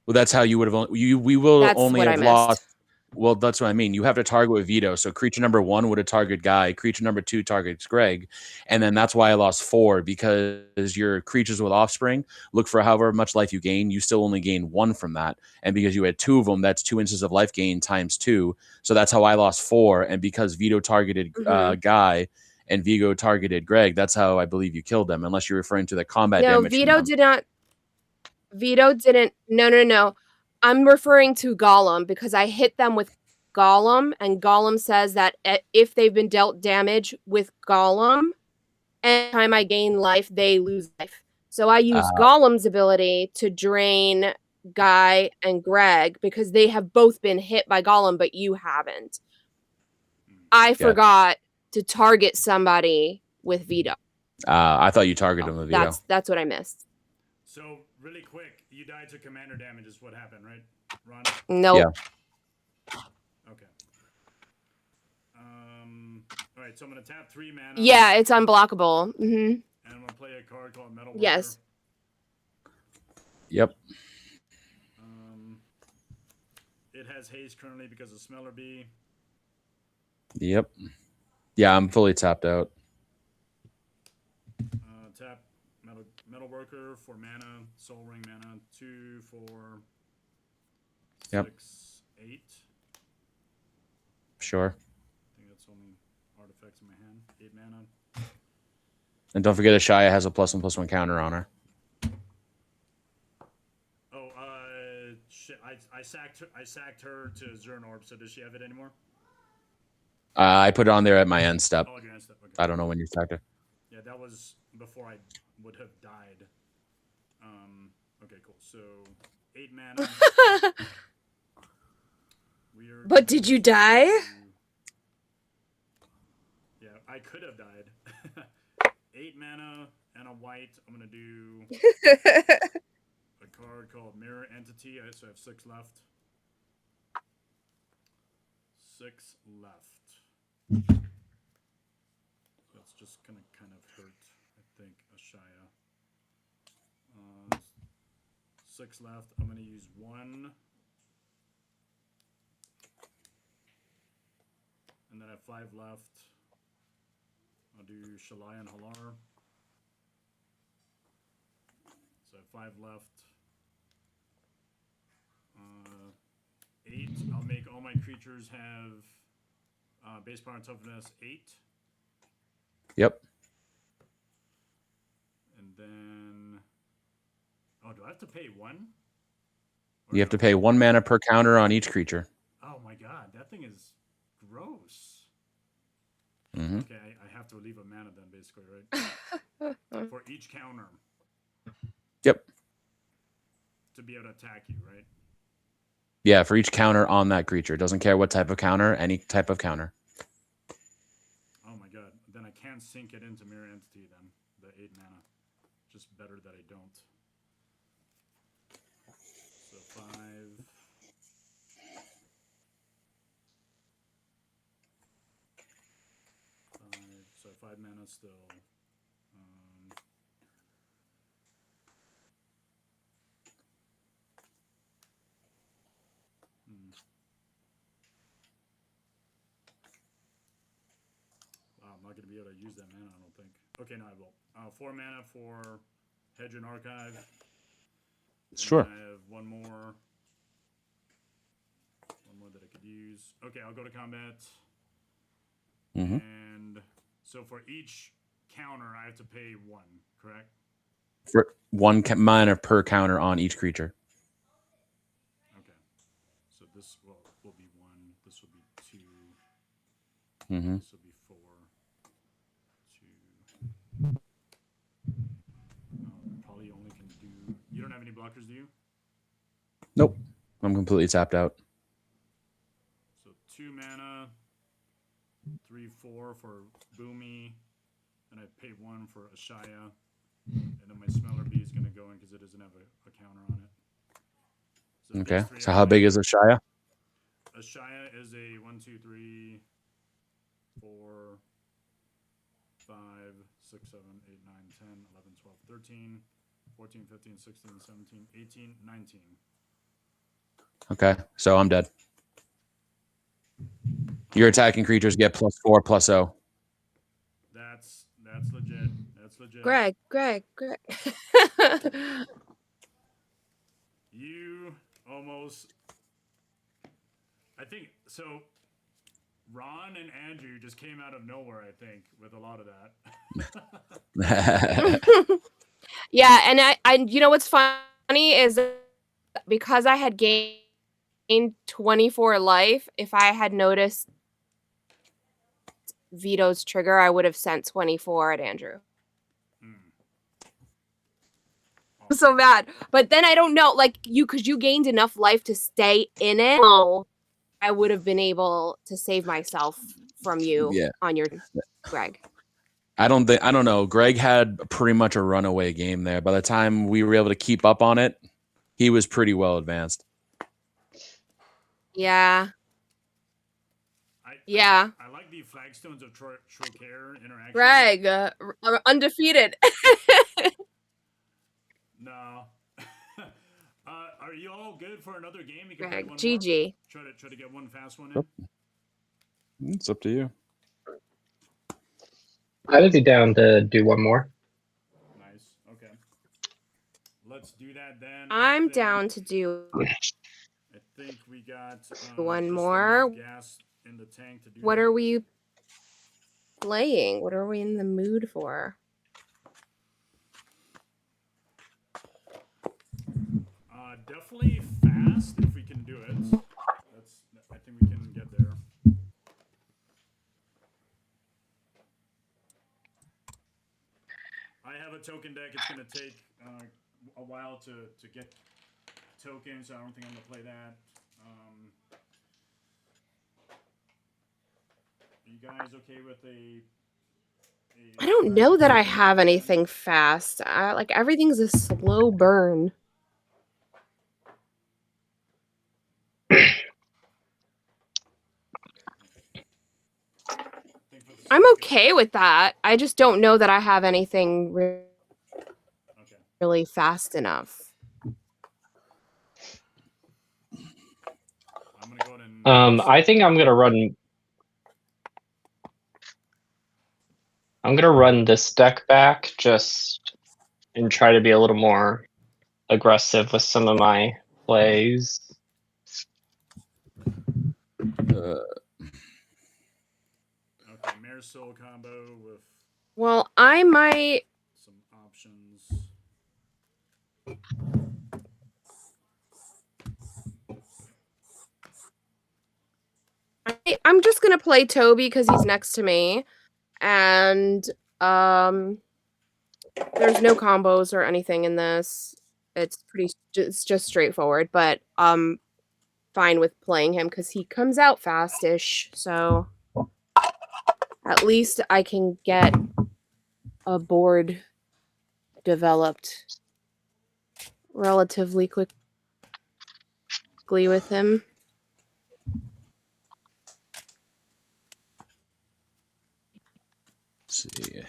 Well, that's how you would have. We will only have lost. Well, that's what I mean. You have to target with veto. So creature number 1 would have targeted Guy. Creature number 2 targets Greg. And then that's why I lost 4, because your creatures with offspring look for however much life you gain. You still only gain 1 from that. And because you had 2 of them, that's 2 inches of life gain times 2. So that's how I lost 4. And because veto targeted Guy and Vigo targeted Greg, that's how I believe you killed them, unless you're referring to the combat damage. No, Veto didn't. No. I'm referring to Gollum because I hit them with Gollum, and Gollum says that if they've been dealt damage with Gollum, anytime I gain life, they lose life. So I use Gollum's ability to drain Guy and Greg because they have both been hit by Gollum, but you haven't. I forgot to target somebody with veto. I thought you targeted him with veto. That's what I missed. So really quick, you died to commander damage is what happened, right, Ron? Nope. Yeah. Okay. All right, so I'm gonna tap 3 mana. Yeah, it's unblockable. And I'm gonna play a card called Metalbender. Yes. Yep. It has haste currently because of Smeller Bee. Yep. Yeah, I'm fully tapped out. Tap Metal Worker for mana, Soul Ring mana, 2, 4, 6, 8. Sure. I think that's only artifacts in my hand. 8 mana. And don't forget, Ashaya has a +1/+1 counter on her. Oh, shit! I sacked her to Zernorb. So does she have it anymore? I put it on there at my end step. Oh, your end step. Okay. I don't know when you sacked her. Yeah, that was before I would have died. Okay, cool. So 8 mana. Weird. But did you die? Yeah, I could have died. 8 mana and a white. I'm gonna do a card called Mirror Entity. So I have 6 left. 6 left. That's just gonna kind of hurt, I think, Ashaya. 6 left. I'm gonna use 1. And then I have 5 left. I'll do Shalai and Halar. So I have 5 left. 8. I'll make all my creatures have base power and toughness 8. Yep. And then... Oh, do I have to pay 1? You have to pay 1 mana per counter on each creature. Oh my god, that thing is gross. Mm-hmm. Okay, I have to leave a mana then, basically, right? For each counter. Yep. To be able to attack you, right? Yeah, for each counter on that creature. Doesn't care what type of counter, any type of counter. Oh my god. Then I can't sink it into Mirror Entity then. The 8 mana. Just better that I don't. So 5. So 5 mana still. Wow, I'm not going to be able to use that mana, I don't think. Okay, no, I will. 4 mana for Hedge and Archive. Sure. And I have one more that I could use. Okay, I'll go to combat. Mm-hmm. And so for each counter, I have to pay 1, correct? For 1 mana per counter on each creature. Okay. So this will be 1. This will be 2. Mm-hmm. This will be 4. 2. Probably only can do... You don't have any blockers, do you? Nope. I'm completely tapped out. So 2 mana, 3, 4 for Boomy, and I pay 1 for Ashaya, and then my Smeller Bee is going to go in because it doesn't have a counter on it. So Okay. these 3 So how big is Ashaya? Ashaya is a 1, 2, 3, 4, 5, 6, 7, 8, 9, 10, 11, 12, 13, 14, 15, 16, 17, 18, 19. Okay. So I'm dead. Your attacking creatures get +4/+0. That's legit. That's legit. Greg. You almost... I think... So, Ron and Andrew just came out of nowhere, I think, with a lot of that. Yeah, and I you know what's funny is because I had gained 24 life, if I had noticed Vito's trigger, I would have sent 24 at Andrew. So bad. But then I don't know, like because you gained enough life to stay in it. So I would have been able to save myself from you on your Greg. I don't know. Greg had pretty much a runaway game there. By the time we were able to keep up on it, he was pretty well advanced. Yeah. I like the Flagstones of Trocare interaction. Greg, undefeated. No. Are you all good for another game? You can Greg, one GG. More. Try to get one fast one in. It's up to you. I would be down to do one more. Nice. Okay. Let's do that then. I'm down to do. I think we got one more. Gas in the tank to do. What are we playing? What are we in the mood for? Definitely fast if we can do it. I think we can get there. token deck. It's going to take a while to get tokens, so I don't think I'm going to play that. Are you guys okay with a I don't know that I have anything fast. Like everything's a slow burn. I'm okay with that. I just don't know that I have anything really fast enough. I'm gonna go ahead and I think I'm gonna run. I'm gonna run this deck back just and try to be a little more aggressive with some of my plays. okay, Mairsil combo with Well, I might. some options. I'm just gonna play Toby because he's next to me, and there's no combos or anything in this. It's just straightforward, but I'm fine with playing him because he comes out fast-ish, so at least I can get a board developed relatively quickly with him. Let's see.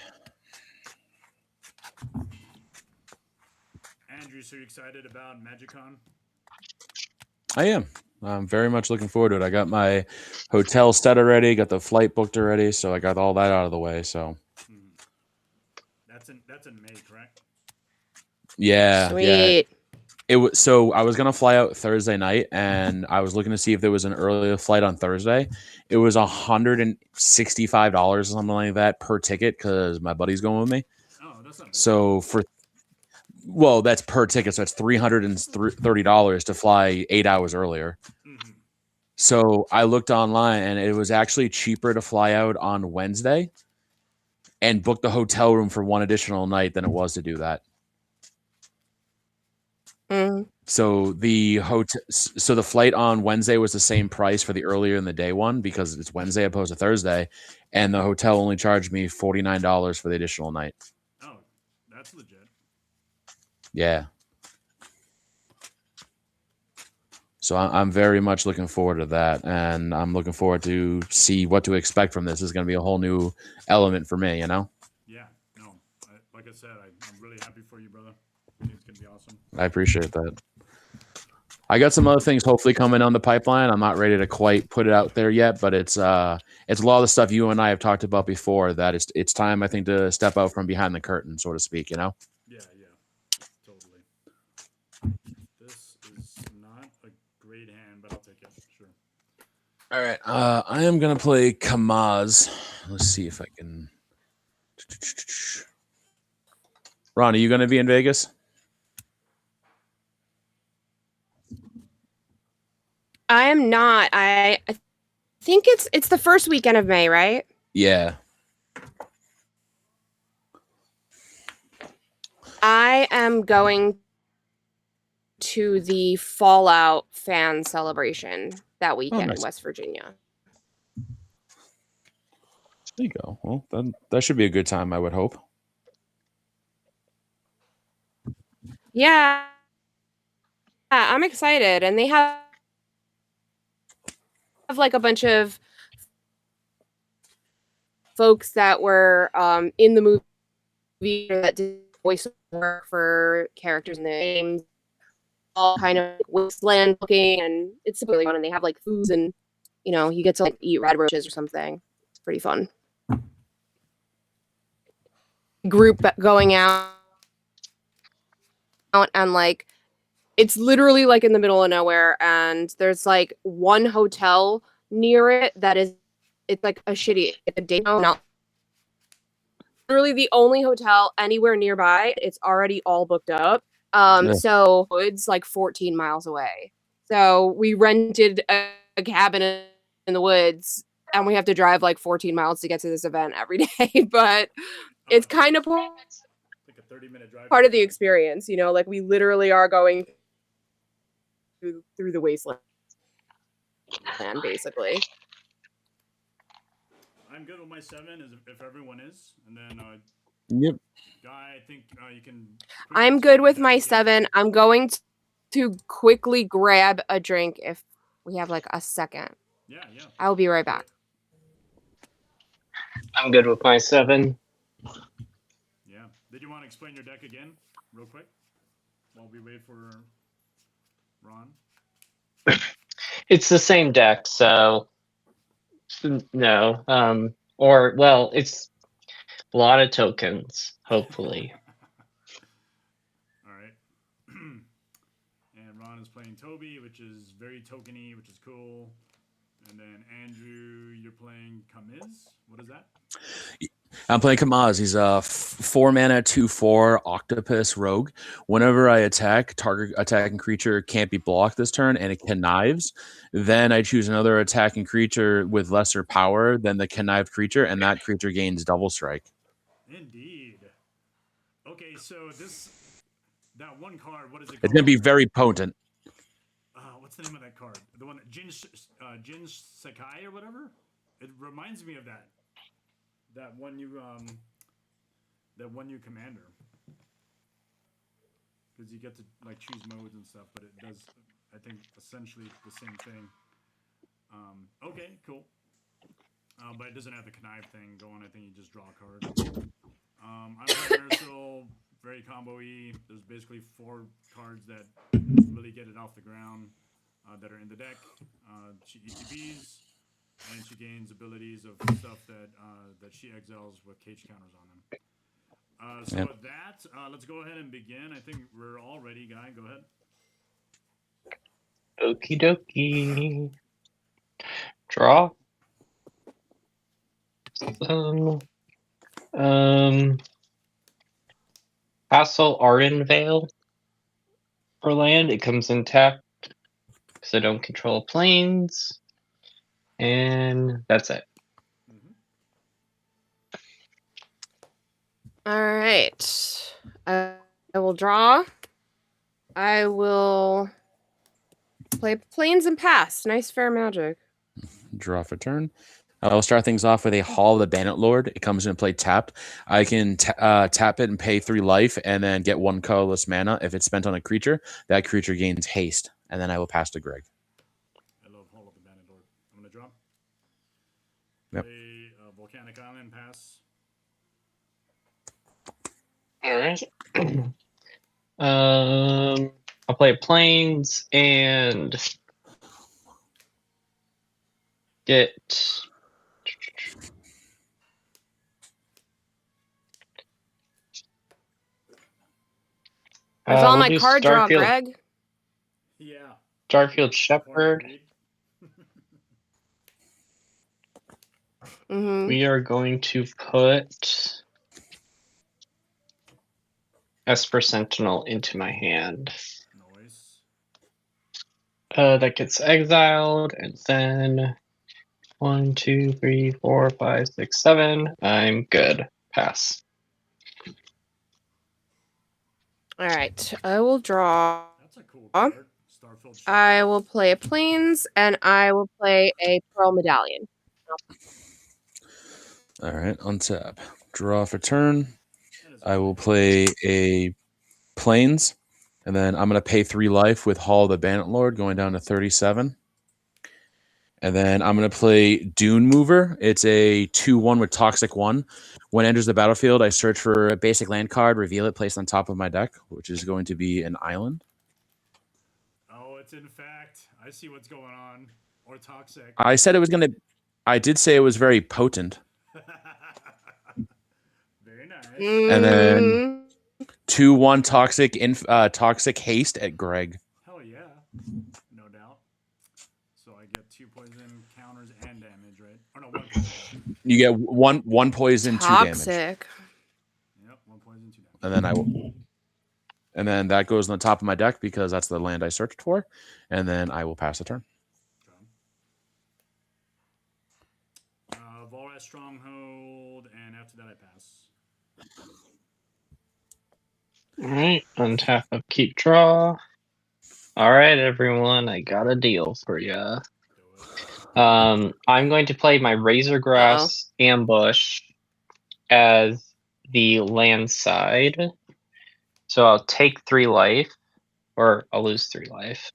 Andrew, so you excited about MagicCon? I am. I'm very much looking forward to it. I got my hotel set already, got the flight booked already, so I got all that out of the way. So That's in May, correct? yeah, Sweet. yeah. It was so I was gonna fly out Thursday night, and I was looking to see if there was an earlier flight on Thursday. It was $165 or something like that per ticket because my buddy's going with me. Oh, that's not bad. So well, that's per ticket, so it's $330 to fly 8 hours earlier. Mm-hmm. So I looked online, and it was actually cheaper to fly out on Wednesday and book the hotel room for one additional night than it was to do that. Mm. So the flight on Wednesday was the same price for the earlier in the day one because it's Wednesday opposed to Thursday, and the hotel only charged me $49 for the additional night. Oh, that's legit. Yeah. So I'm very much looking forward to that, and I'm looking forward to see what to expect from this. It's going to be a whole new element for me, you know? Yeah, no, like I said, I'm really happy for you, brother. I think it's going to be awesome. I appreciate that. I got some other things hopefully coming on the pipeline. I'm not ready to quite put it out there yet, but it's a lot of the stuff you and I have talked about before that it's time, I think, to step out from behind the curtain, so to speak, you know? Yeah, totally. This is not a great hand, but I'll take it, sure. All right. I am going to play Kamiz. Let's see if I can... Ron, are you going to be in Vegas? I am not. I think it's the first weekend of May, right? Yeah. I am going to the Fallout fan celebration that weekend nice. in West Virginia. There you go. Well, that should be a good time, I would hope. Yeah, I'm excited, and they have like a bunch of folks that were in the movie that did voice work for characters in the games, all kind of wasteland looking, and it's super fun. And they have like foods, and you get to like eat red roaches or something. It's pretty fun. Group going out and like it's literally like in the middle of nowhere, and there's like one hotel near it that it's like a shitty day not literally the only hotel anywhere nearby. It's already all booked up. So it's like 14 miles away. So we rented a cabin in the woods, and we have to drive like 14 miles to get to this event every day. But it's kind of a 30-minute drive. Part of the experience, you know, like we literally are going through the wasteland, basically. I'm good with my 7, if everyone is, and then Yep. Guy, I think you can. I'm good with my 7. I'm going to quickly grab a drink if we have like a second. Yeah. I will be right back. I'm good with my 7. Yeah. Did you want to explain your deck again, real quick, while we wait for Ron? It's the same deck, so no. Or well, it's a lot of tokens, hopefully. All right. And Ron is playing Toby, which is very tokeny, which is cool. And then Andrew, you're playing Kamiz. What is that? I'm playing Kamiz. He's a 4-mana 2/4 octopus rogue. Whenever I attack, target attacking creature can't be blocked this turn, and it connives. Then I choose another attacking creature with lesser power than the connived creature, and that creature gains double strike. Indeed. Okay, so that one card, what is it called? It's going to be very potent. What's the name of that card? The one that Jin Sakai or whatever? It reminds me of that. That one you commander. Because you get to like choose modes and stuff, but it does, I think, essentially the same thing. Okay, cool. But it doesn't have the connive thing going. I think you just draw a card. I'm playing Mairsil, very combo-y. There's basically 4 cards that really get it off the ground that are in the deck. She ETBs, and she gains abilities of stuff that she exiles with cage counters on them. So with that, let's go ahead and begin. I think we're all ready, Guy. Go ahead. Okie dokie. Draw. Castle Ardenvale for land. It comes in tapped because I don't control planes. And that's it. All right. I will draw. I will play planes and pass. Nice fair magic. Draw for turn. I'll start things off with a Hall of the Bandit Lord. It comes into play tapped. I can tap it and pay 3 life and then get 1 colorless mana. If it's spent on a creature, that creature gains haste. And then I will pass to Greg. I love Hall of the Bandit Lord. I'm going to draw. Yep. Play Volcanic Island, pass. All right. I'll play planes and get That's all my card draw, Greg. Yeah. Starfield Shepherd. We are going to put Esper Sentinel into my hand. Nice. That gets exiled, and then 1, 2, 3, 4, 5, 6, 7. I'm good. Pass. All right. I will draw. That's a cool card. Starfield Shepherd. I will play a planes, and I will play a Pearl Medallion. All right, untap. Draw for turn. I will play a planes, and then I'm going to pay 3 life with Hall of the Bandit Lord, going down to 37. And then I'm going to play Dune Mover. It's a 2/1 with Toxic 1. When it enters the battlefield, I search for a basic land card, reveal it, placed on top of my deck, which is going to be an island. Oh, it's in fact. I see what's going on. Or toxic. I said it was going to... I did say it was very potent. Very nice. And then 2/1 toxic haste at Greg. Hell yeah. No doubt. So I get 2 poison counters and damage, right? Or no, 1 poison. You get one poison, 2 damage. Toxic. Yep, 1 poison, 2 damage. And then and then that goes on the top of my deck because that's the land I searched for. And then I will pass the turn. Volras Stronghold, and after that I pass. All right, untap upkeep draw. All right, everyone, I got a deal for you. I'm going to play my Razorgrass Ambush as the land side. So I'll take 3 life, or I'll lose 3 life.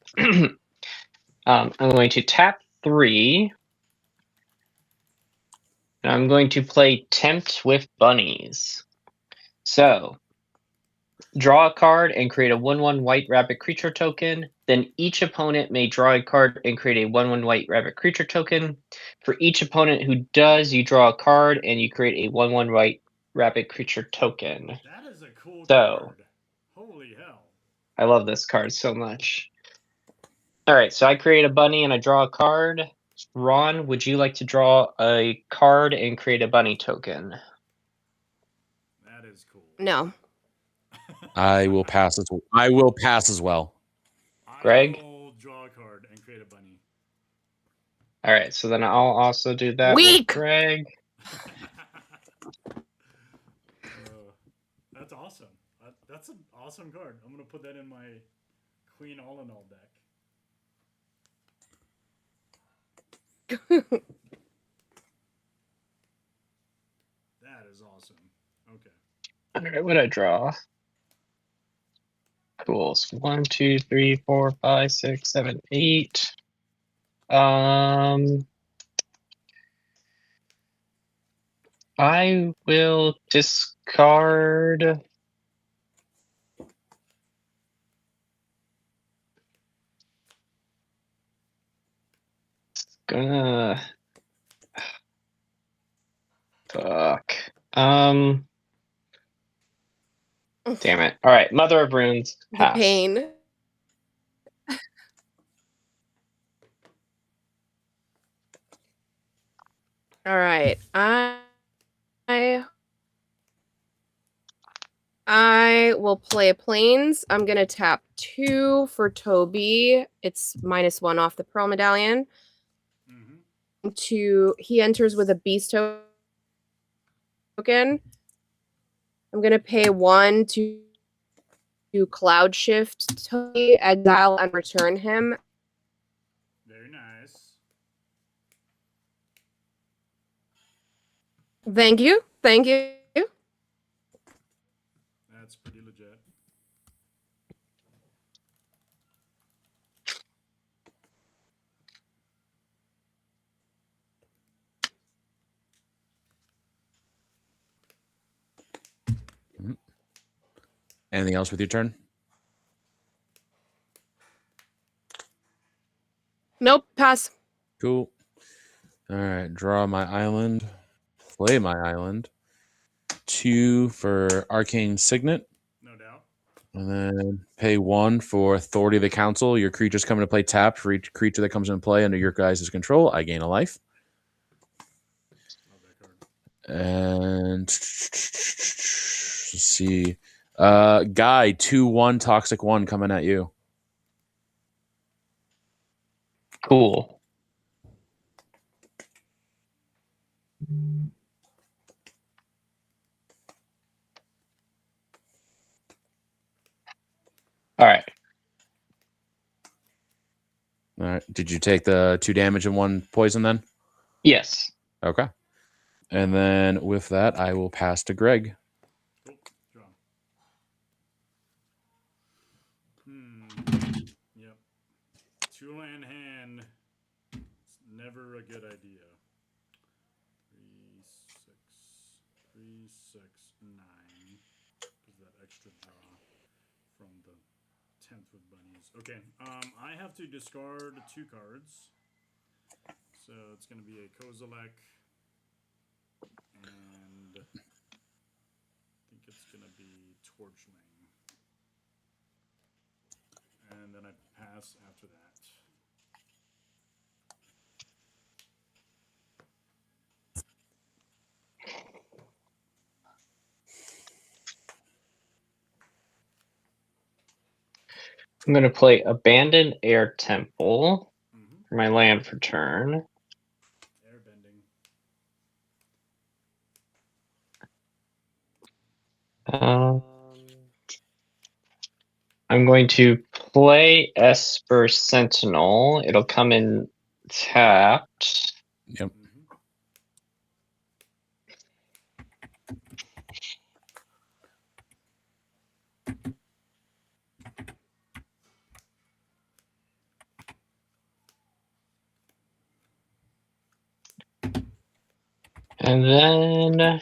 I'm going to tap 3. And I'm going to play Tempt with Bunnies. So, draw a card and create a 1/1 white rabbit creature token. Then each opponent may draw a card and create a 1/1 white rabbit creature token. For each opponent who does, you draw a card and you create a 1/1 white rabbit creature token. That is a cool So, card. Holy hell. I love this card so much. Alright, so I create a bunny and I draw a card. Ron, would you like to draw a card and create a bunny token? That is cool. No. I will pass as well. Greg? I will draw a card and create a bunny. Alright, so then I'll also do that Weak! with Greg. That's awesome. That's an awesome card. I'm going to put that in my Queen All-in-All deck. That is awesome. Okay. Alright, what I draw? Cool. So 1, 2, 3, 4, 5, 6, 7, 8. I will discard. Gonna. Fuck. Damn it. All right, Mother of Runes. Pass. The pain. All right. I will play Plains. I'm gonna tap 2 for Toby. It's -1 off the Pearl Medallion. He enters with a Beast token. I'm gonna pay 1 to Cloud Shift Toby, exile and return him. Very nice. Thank you. Thank you. That's pretty legit. Anything else with your turn? Nope. Pass. Cool. All right. Draw my island. Play my island. 2 for Arcane Signet. No doubt. And then pay 1 for Authority of the Council. Your creatures come into play tapped. For each creature that comes into play under your guys' control, I gain a life. Love that card. And let's see. Guy, 2/1 Toxic 1 coming at you. Cool. All right. All right. Did you take the 2 damage and 1 poison then? Yes. Okay. And then with that, I will pass to Greg. Cool. Draw. Yep. 2 land hand. It's never a good idea. 3, 6, 3, 6, 9. Gives that extra draw from the 10th with bunnies. Okay. I have to discard 2 cards. So it's going to be a Kozilek. And I think it's going to be Torchling. And then I pass after that. I'm going to play Abandoned Air Temple for my land for turn. Airbending. I'm going to play Esper Sentinel. It'll come in tapped. Yep. And then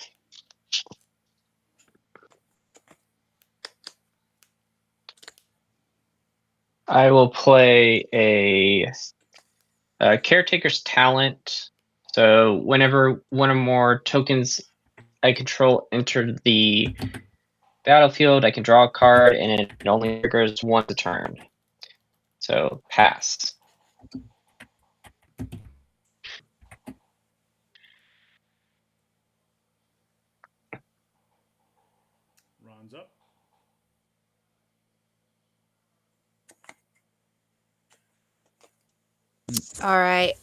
I will play a Caretaker's Talent. So whenever one or more tokens I control enter the battlefield, I can draw a card, and it only triggers once a turn. So pass. Ron's up. All right.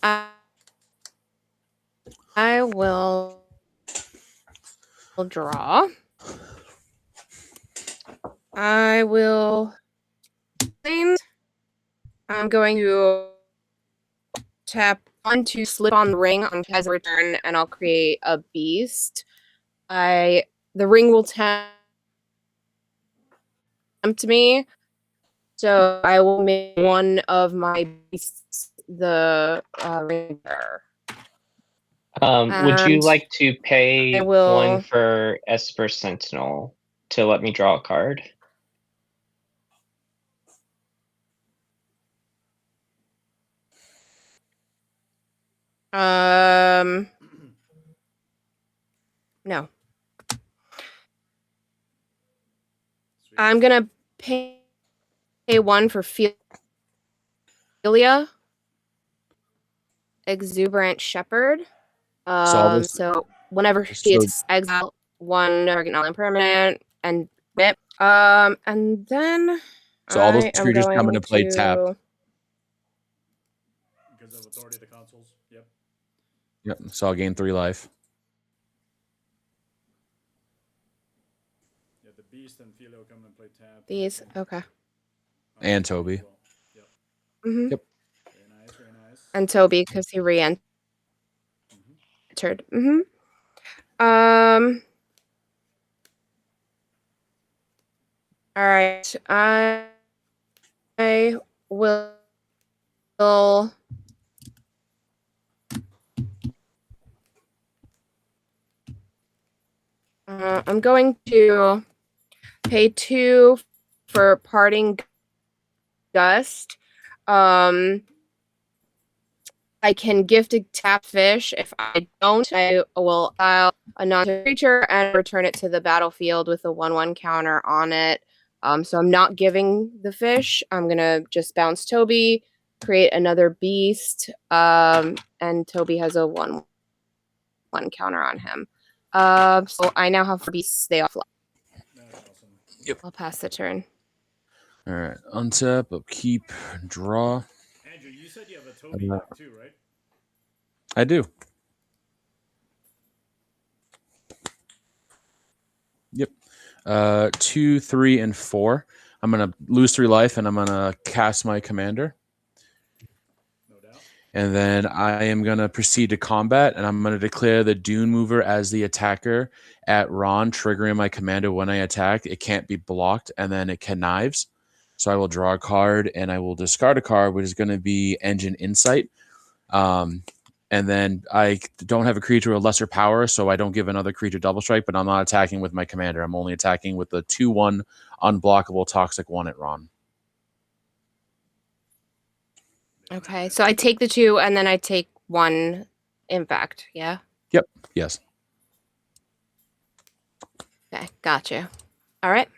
I will draw. I will. I'm going to tap 1 to slip on the ring on Kai's return, and I'll create a beast. The ring will tempt me, so I will make one of my beasts the ring bearer. Would you And like to pay I will- 1 for Esper Sentinel to let me draw a card? No. Sweet. I'm gonna pay 1 for Philia, Exuberant Shepherd. So whenever she is exile 1 target non-permanent and whip. And then So all those I am creatures come going into play tapped. Because of authority of the consoles. Yep. Yep. So I'll gain 3 life. Yeah, the beast and Philo come and play tap. These, okay. And Toby. Yep. Mm-hmm. Yep. Very nice, very nice. And Toby, because he re-entered. Mm-hmm. All right. I will. I'm going to pay 2 for Parting Gust. I can gift a tap fish. If I don't, I will file a non-creature and return it to the battlefield with a 1/1 counter on it. So I'm not giving the fish. I'm gonna just bounce Toby, create another beast, and Toby has a 1/1 counter on him. So I now have 4 beasts. They offline. That's awesome. Yep. I'll pass the turn. All right. Untap, upkeep, draw. Andrew, you said you have a Toby deck too, right? I do. Yep. 2, 3, and 4. I'm gonna lose 3 life, and I'm gonna cast my commander. No doubt. And then I am gonna proceed to combat, and I'm gonna declare the Dune Mover as the attacker at Ron, triggering my commander when I attack. It can't be blocked, and then it connives. So I will draw a card, and I will discard a card, which is going to be Engine Insight. And then I don't have a creature with lesser power, so I don't give another creature double strike, but I'm not attacking with my commander. I'm only attacking with the 2/1 unblockable toxic 1 at Ron. Okay, so I take the 2 and then I take 1 impact, yeah? Yep. Yes. Okay, gotcha. All right.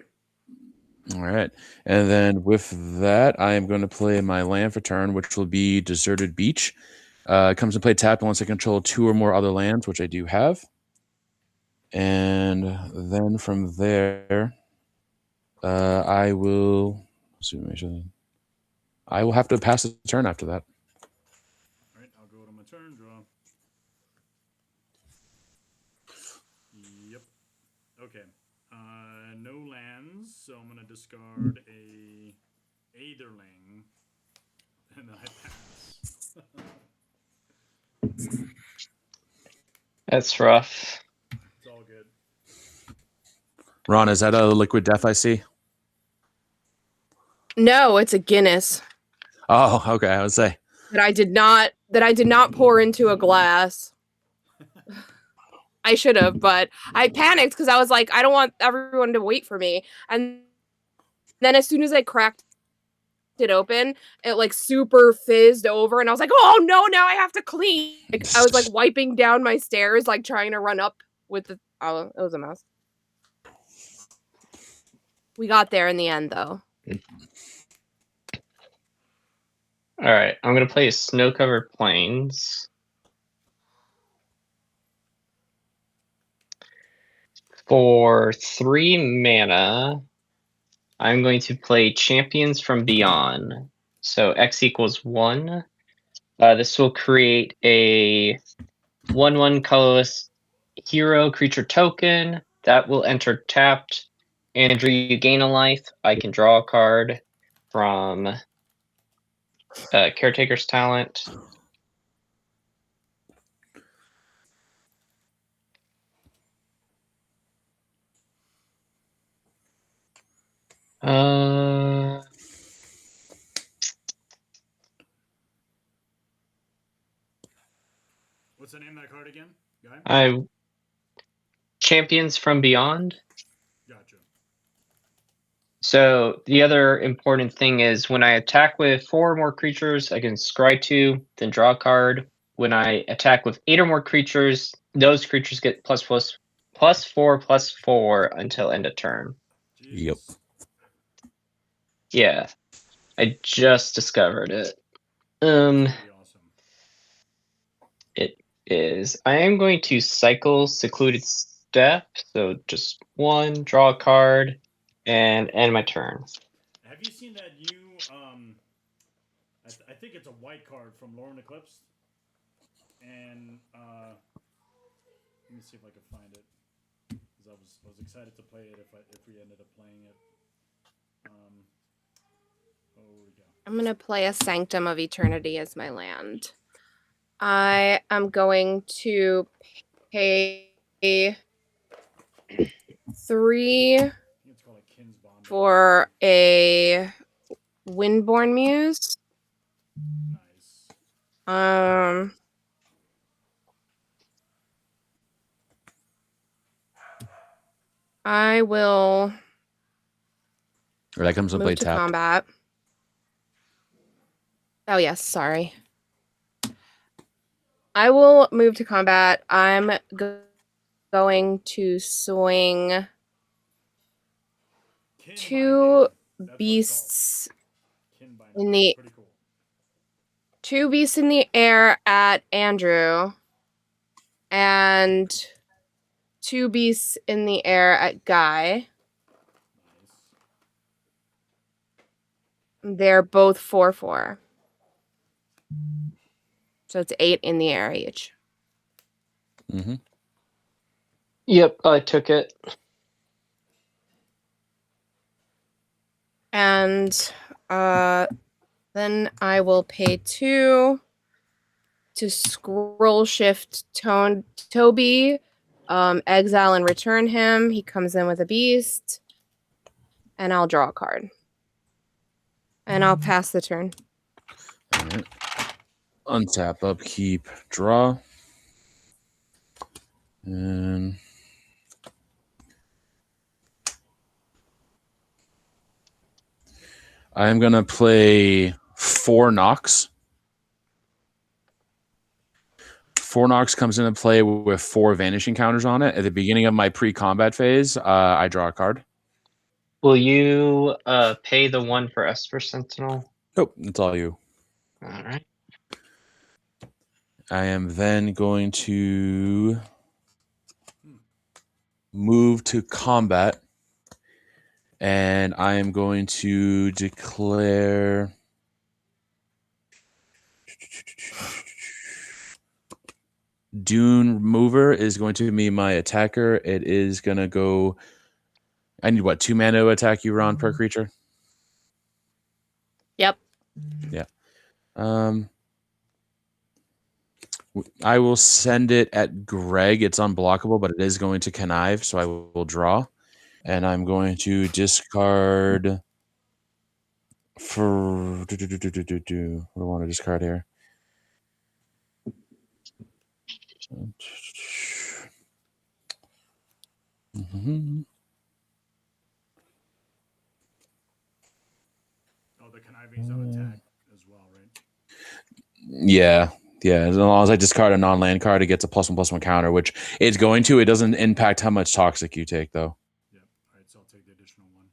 All right. And then with that, I am going to play my land for turn, which will be Deserted Beach. It comes to play tapped once I control 2 or more other lands, which I do have. And then from there, I will have to pass the turn after that. All right, I'll go to my turn, draw. Yep. Okay. No lands, so I'm going to discard a That's rough. It's all good. Ron, is that a liquid death I see? No, it's a Guinness Oh, okay. I would say. that I did not pour into a glass. I should have, but I panicked because I was like, I don't want everyone to wait for me. And then as soon as I cracked it open, it like super fizzed over, and I was like, oh no, now I have to clean. Like, I was like wiping down my stairs, like trying to run up with the. Oh, it was a mess. We got there in the end, though. All right, I'm gonna play Snow-Covered Plains. For 3 mana, I'm going to play Champions from Beyond. So X equals 1. This will create a 1/1 colorless hero creature token that will enter tapped. Andrew, you gain a life. I can draw a card from Caretaker's Talent. What's the name of that card again, guy? Champions from Beyond. Gotcha. So the other important thing is when I attack with 4 or more creatures, I can scry 2, then draw a card. When I attack with 8 or more creatures, those creatures get +4/+4 until end of turn. Jesus. Yep. Yeah, I just discovered it. Pretty awesome. It is. I am going to cycle Secluded Step, so just 1, draw a card, and end my turn. Have you seen that new? I think it's a white card from Lorne Eclipse, and let me see if I can find it, because I was excited to play it if we ended up playing it. Oh, we go. I'm gonna play a Sanctum of Eternity as my land. I am going to pay 3 I think it's called a Kin's Bond. for a Windborn Muse. Nice. I will Or that comes to play move to tap. combat. Oh yes, sorry. I will move to combat. I'm going to swing Kin 2 Binding. That's beasts Kin Binding. in the Pretty cool. 2 beasts in the air at Andrew, and 2 beasts in the air at Guy. Nice. They're both 4/4. So it's 8 in the air each. Mm-hmm. Yep, I took it. And then I will pay 2 to scroll shift Toby, exile and return him. He comes in with a beast, and I'll draw a card. And I'll pass the turn. All right. Untap, upkeep, draw. And I'm going to play 4 Nox. 4 Nox comes into play with 4 vanishing counters on it. At the beginning of my pre-combat phase, I draw a card. Will you pay the 1 for Esper Sentinel? Nope, that's all you. All right. I am then going to move to combat, and I am going to declare Dune Mover is going to be my attacker. It is going to go. I need what, 2 mana to attack you, Ron, per creature? Yep. Yeah. I will send it at Greg. It's unblockable, but it is going to connive, so I will draw. And I'm going to discard for... What do I want to discard here? Mm-hmm. Oh, the conniving's on attack as well, right? Yeah. As long as I discard a non-land card, it gets a +1/+1 counter, which it's going to. It doesn't impact how much toxic you take, though. Yep. All right, so I'll take the additional one.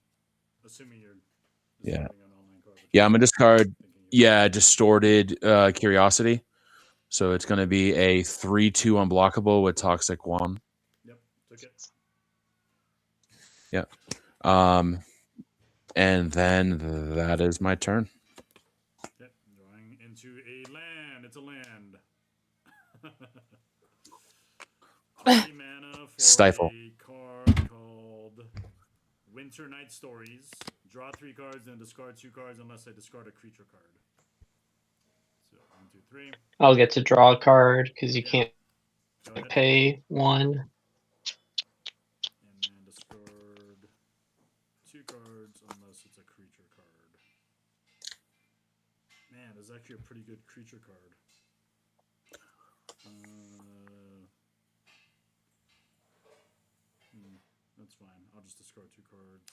Assuming you're Yeah. discarding an online card. Yeah, I'm going to discard, Distorted Curiosity. So it's going to be a 3/2 unblockable with Toxic 1. Yep, took it. Yep. And then that is my turn. Yep, going into a land. It's a land. 3 mana for Stifle. a card called Winter Night Stories. Draw 3 cards and discard 2 cards unless I discard a creature card. So 1, 2, 3. I'll get to draw a card because you can't Go ahead. pay 1. And then discard 2 cards unless it's a creature card. Man, this is actually a pretty good creature card. That's fine. I'll just discard 2 cards.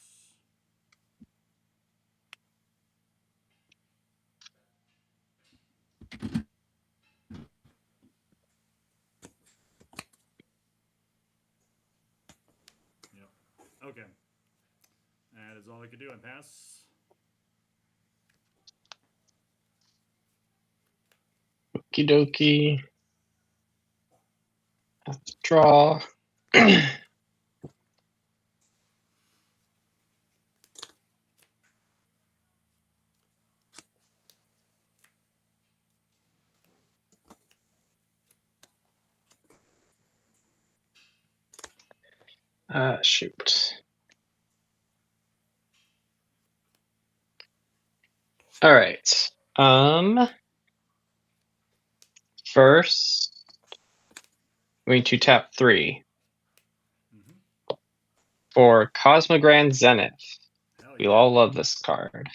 Yep. Okay. That is all I could do. I pass. Okie dokie. Draw. Shoot. All right. First, I'm going to tap 3 for Cosmogrand Zenith. Hell We yeah. all love this card.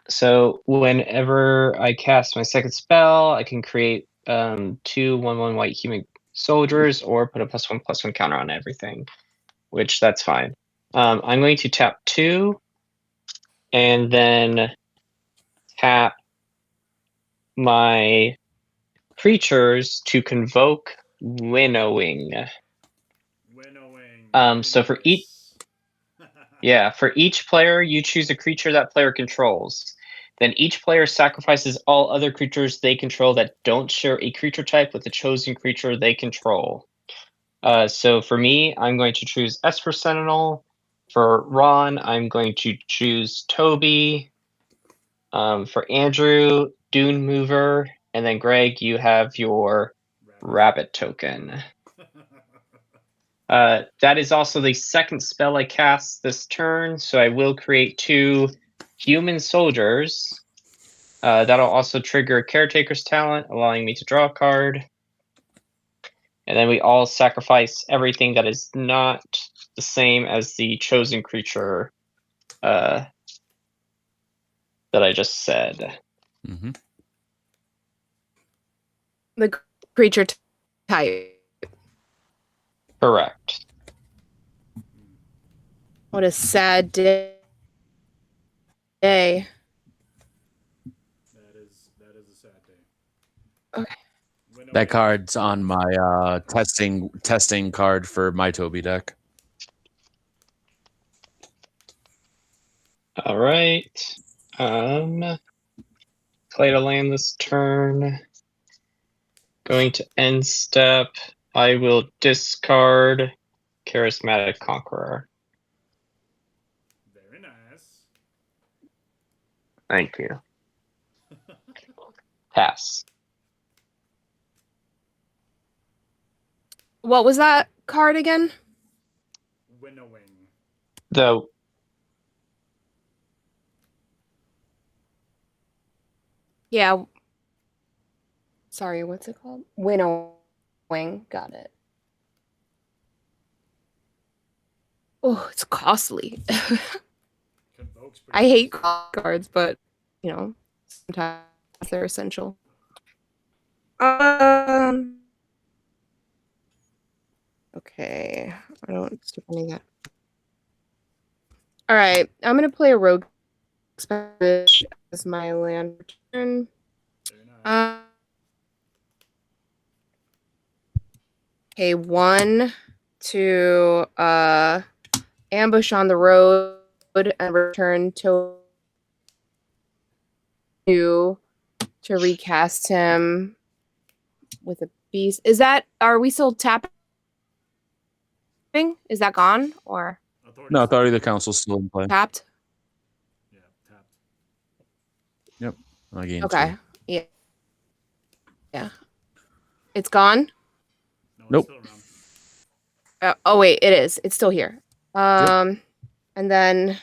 So whenever I cast my second spell, I can create 2 1/1 white human soldiers or put a +1/+1 counter on everything, which that's fine. I'm going to tap 2 and then tap my creatures to convoke Winnowing. Winnowing. So for each for each player, you choose a creature that player controls. Then each player sacrifices all other creatures they control that don't share a creature type with the chosen creature they control. So for me, I'm going to choose Esper Sentinel. For Ron, I'm going to choose Toby. For Andrew, Dune Mover. And then Greg, you have your Rabbit token. That is also the second spell I cast this turn, so I will create 2 human soldiers. That'll also trigger Caretaker's Talent, allowing me to draw a card. And then we all sacrifice everything that is not the same as the chosen creature that I just said. Mm-hmm. The creature type. Correct. What a sad day. That is a sad day. Okay. That card's on my testing card for my Toby deck. All right. Play to land this turn. Going to end step. I will discard Charismatic Conqueror. Very nice. Thank you. Pass. What was that card again? Winnowing. The Yeah. Sorry, what's it called? Winnowing. Got it. Oh, it's costly. Convoke's pretty I hate costly. cards, but you know, sometimes they're essential. Um. Okay, I don't skip any of that. All right, I'm gonna play a rogue Spanish as my land return. Very nice. Okay, 1 to ambush on the road and return to 2 to recast him with a beast. Are we still tapping? Is that gone or No, Authority of the Council's still in play. tapped? Yeah, tapped. Yep. I gained Okay. 2. Yeah. Yeah. It's gone? No, it's Nope. still around. Oh wait, it is. It's still here. And then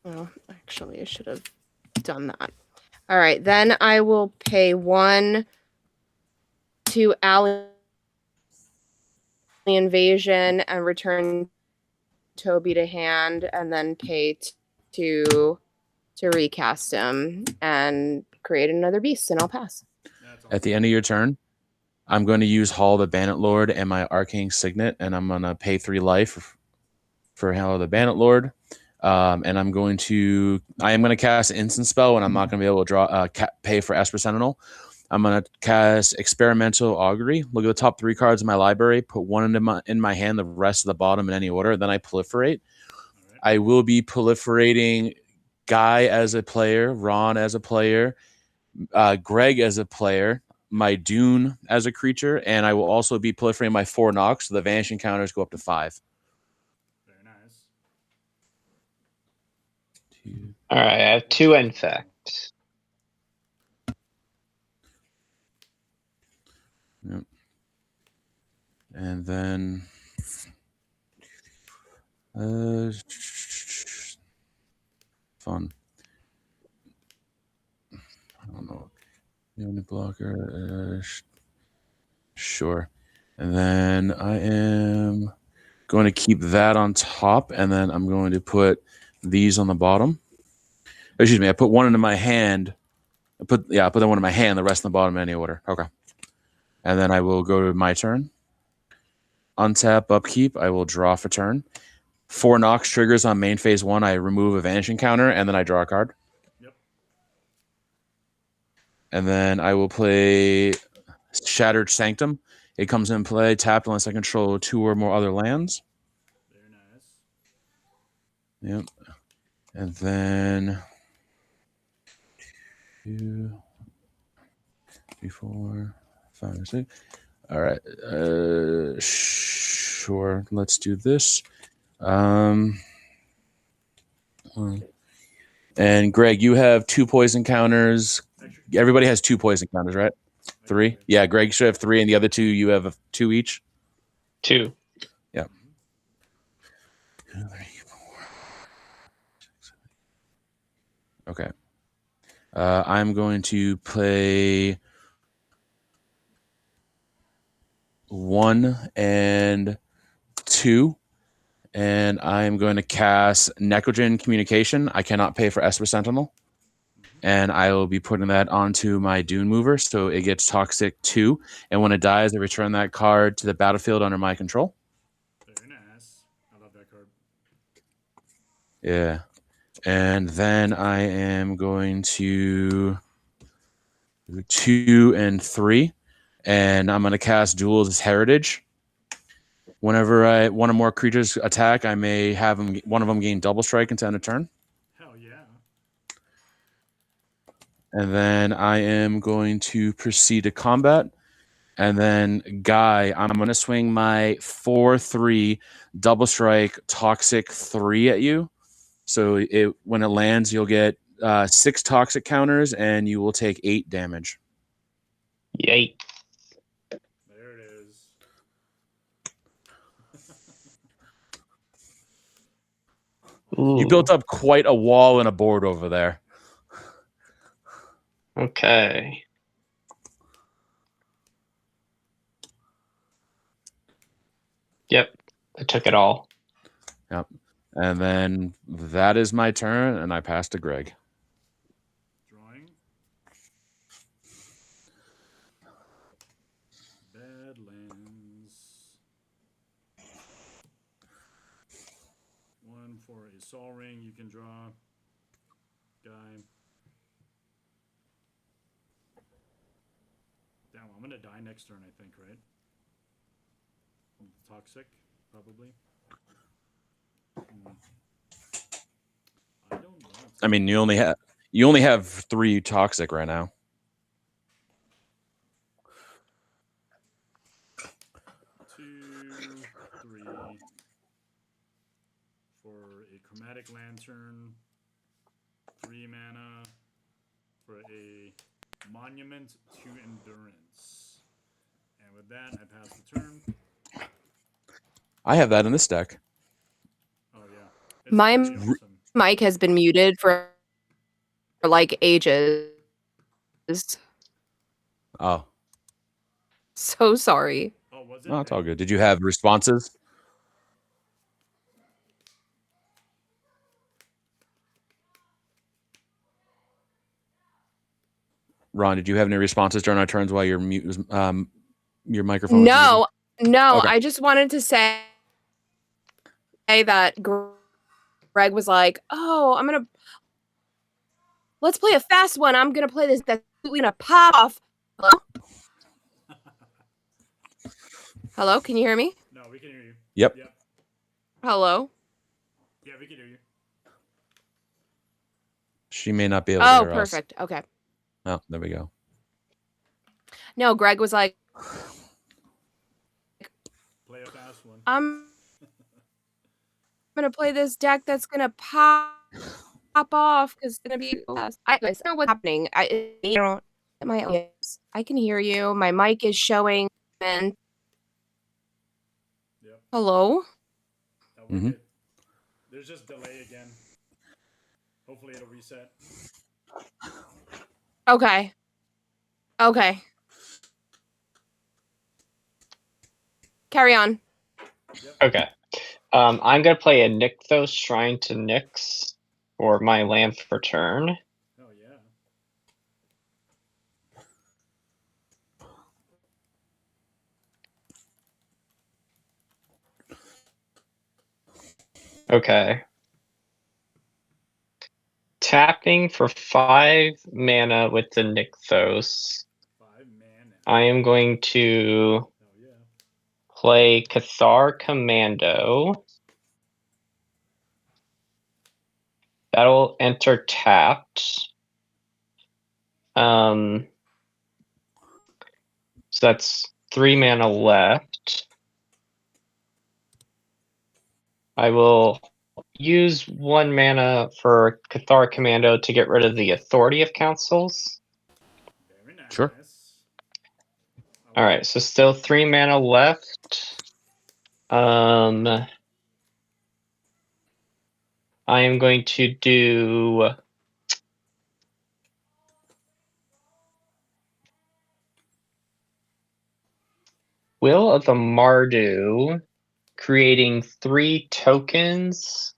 well, actually I should have done that. All right, then I will pay 1 to Alien Invasion and return Toby to hand, and then pay 2 to recast him and create another beast, and I'll pass. At the end of your turn, I'm going to use Hall of the Bandit Lord and my Arcane Signet, and I'm going to pay 3 life for Hall of the Bandit Lord. And I am going to cast an instant spell, and I'm not going to be able to draw pay for Esper Sentinel. I'm going to cast Experimental Augury. Look at the top 3 cards in my library. Put 1 in my hand, the rest of the bottom in any order. Then I proliferate. Right. I will be proliferating Guy as a player, Ron as a player, Greg as a player, my Dune as a creature, and I will also be proliferating my 4 Nox, so the vanishing counters go up to 5. Very nice. All right, I have 2 infect. Yep. And then fun. I don't know. Unit blocker. Sure. And then I am going to keep that on top, and then I'm going to put these on the bottom. Excuse me, I put 1 into my hand. I put that 1 in my hand, the rest in the bottom in any order. Okay. And then I will go to my turn. Untap, upkeep. I will draw for turn. 4 Nox triggers on main phase 1. I remove a vanishing counter, and then I draw a card. Yep. And then I will play Shattered Sanctum. It comes in play tapped unless I control 2 or more other lands. Very nice. Yep. And then 2, 3, 4, 5, 6. All right. Sure. Let's do this. And Greg, you have 2 poison counters. Everybody has 2 poison counters, right? 3? Yeah, Greg should have 3, and the other 2, you have 2 each? 2. Yeah. 2, 3, 4, 6, 7. Okay. I'm going to play 1 and 2, and I'm going to cast Necrogen Communication. I cannot pay for Esper Sentinel, and I will be putting that onto my Dune Mover, so it gets Toxic 2, and when it dies, I return that card to the battlefield under my control. Very nice. I love that card. Yeah. And then I am going to do 2 and 3, and I'm going to cast Duel's Heritage. Whenever one or more creatures attack, I may have one of them gain double strike until end of turn. Hell yeah. And then I am going to proceed to combat. And then Guy, I'm going to swing my 4/3 double strike toxic 3 at you. So when it lands, you'll get 6 toxic counters, and you will take 8 damage. Yay. There it is. You built up quite a wall and a board over there. Okay. Yep, I took it all. Yep. And then that is my turn, and I pass to Greg. Drawing. Badlands. One for a Sol Ring you can draw. Guy. Damn, I'm gonna die next turn, I think, right? Toxic, probably. I don't know. I mean, you only have 3 toxic right now. Two, 3 for a chromatic lantern. 3 mana for a monument to endurance. And with that, I pass the turn. I have that in this deck. Oh yeah, My pretty awesome. mic has been muted for like ages. Oh. So sorry. Oh, was it? Oh, it's all good. Did you have responses? Ron, did you have any responses during our turns while your your microphone was No, no. Okay. I just wanted to say that Greg was like, "Oh, let's play a fast one. I'm gonna play this that's gonna pop off." Hello? Hello, can you hear me? No, we can hear you. Yep. Hello? Yeah, we can hear you. She may not be able to Oh, hear us. perfect. Okay. Oh, there we go. No, Greg was like, Play a fast one. I'm gonna play this deck that's gonna pop off because it's gonna be fast. I don't know what's happening. I can hear you. My mic is showing. And Yep. hello. That we're good. There's just delay again. Hopefully it'll reset. Okay. Okay. Carry on. Yep. Okay. I'm going to play a Nykthos Shrine to Nyx for my land for turn. Oh, yeah. Okay. Tapping for 5 mana with the Nykthos. 5 mana. I am going to Oh, yeah. play Cathar Commando. That'll enter tapped. So that's 3 mana left. I will use 1 mana for Cathar Commando to get rid of the Authority of Councils. Very nice. Sure. All right, so still 3 mana left. I am going to do Will of the Mardu, creating 3 tokens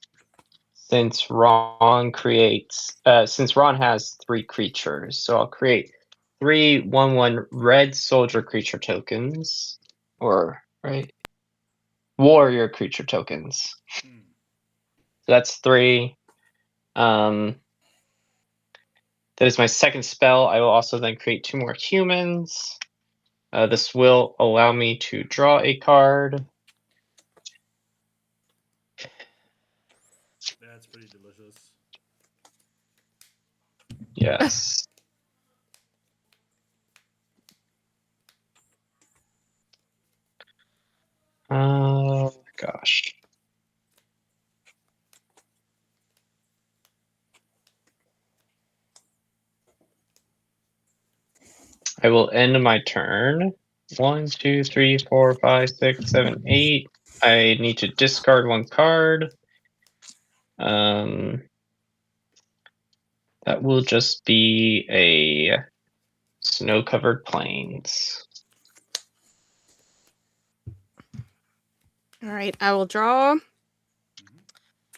since Ron has 3 creatures. So I'll create 3 1/1 red soldier creature tokens, or warrior creature tokens. So that's 3. That is my second spell. I will also then create 2 more humans. This will allow me to draw a card. That's pretty delicious. Yes. Gosh. I will end my turn. 1, 2, 3, 4, 5, 6, 7, 8. I need to discard 1 card. That will just be a snow-covered plains. All right, I will draw.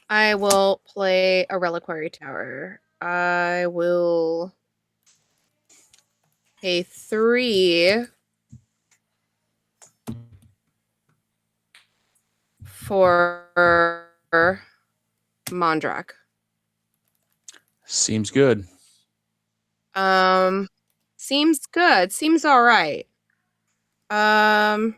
I will play a Reliquary Tower. I will pay 3 for Mondrak. Seems good. Seems good. Seems all right. Hmm.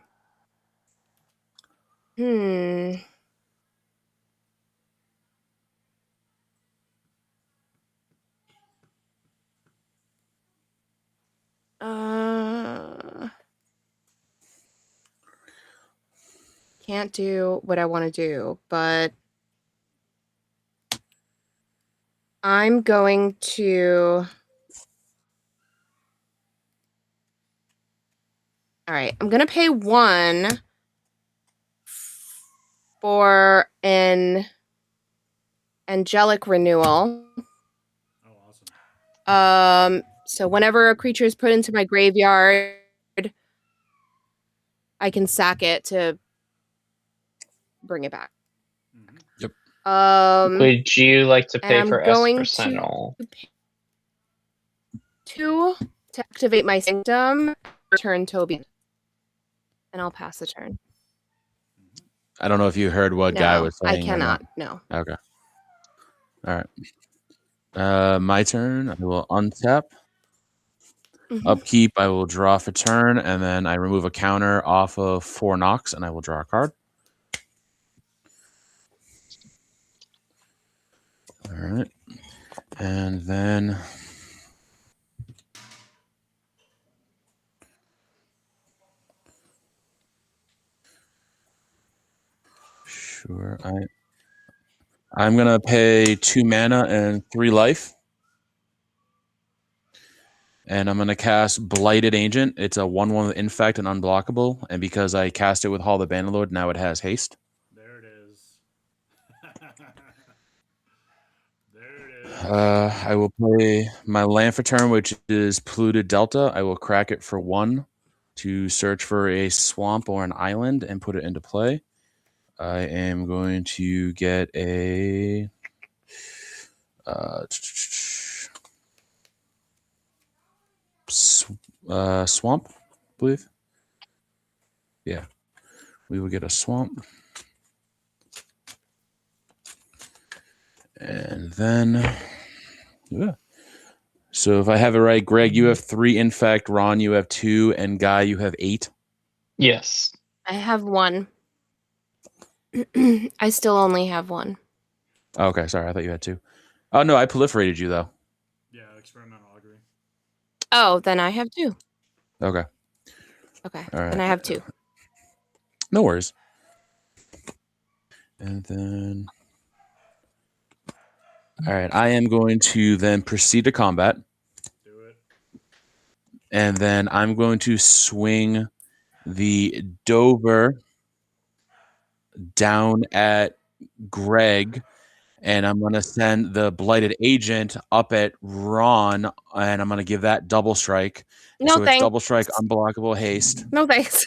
Can't do what I want to do, but I'm going to. All right, I'm gonna pay 1 for an angelic renewal. Oh, awesome. So whenever a creature is put into my graveyard, I can sack it to bring it back. Yep. Would you like to pay I'm for going Esper to pay 2 to activate my Sanctum, return Toby, and I'll pass the turn. I don't know if you heard what Guy was saying. I cannot. No. Okay. All right. My turn. I will untap. Upkeep, I will draw for turn, and then I remove a counter off of 4 Nox, and I will draw a card. All right. And then sure, I'm gonna pay 2 mana and 3 life. And I'm going to cast Blighted Agent. It's a 1/1 with Infect and unblockable. And because I cast it with Hall of the Bannerlord, now it has haste. There it is. There it is. I will play my land for turn, which is Polluted Delta. I will crack it for 1 to search for a swamp or an island and put it into play. I am going to get a... swamp, I believe. Yeah, we will get a swamp. And then, yeah. So if I have it right, Greg, you have 3 Infect, Ron, you have 2, and Guy, you have 8. Yes. I have 1. I still only have 1. Oh, okay, sorry, I thought you had 2. Oh, no, I proliferated you, though. Yeah, experimental augury. Oh, then I have 2. Okay. Okay, All right. and I have 2. No worries. And then... All right, I am going to then proceed to combat. Do it. And then I'm going to swing the Dover down at Greg, and I'm going to send the Blighted Agent up at Ron, and I'm going to give that double strike. No, so thanks. It's double strike, unblockable, haste. No thanks.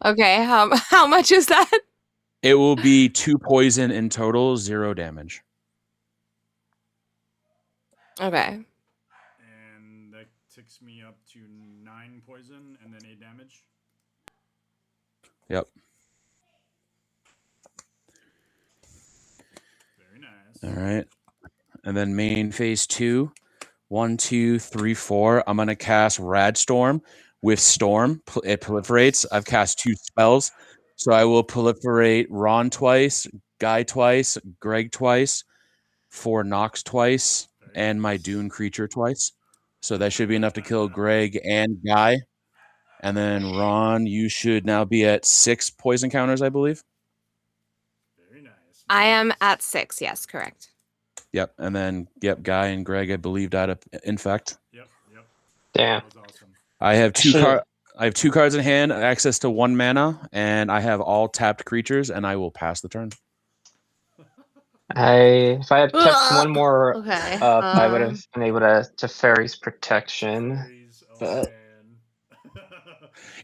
Okay, how much is that? It will be 2 poison in total, 0 damage. Okay. And that ticks me up to 9 poison and then 8 damage. Yep. Very nice. All right. And then main phase 2. 1, 2, 3, 4. I'm going to cast Radstorm with Storm. It proliferates. I've cast 2 spells. So I will proliferate Ron twice, Guy twice, Greg twice, 4 Nox twice, and my Dune creature twice. So that should be enough to kill Greg and Guy. And then Ron, you should now be at 6 poison counters, I believe. Very nice. I am at 6. Yes, correct. Yep. And then, Guy and Greg, I believe, died of Infect. Yep. Damn. That was awesome. I have 2 cards. I have 2 cards in hand, access to 1 mana, and I have all tapped creatures, and I will pass the turn. If I had kept one more Okay. up, I would have been able to Fairy's Protection. Fairies, oh But- man.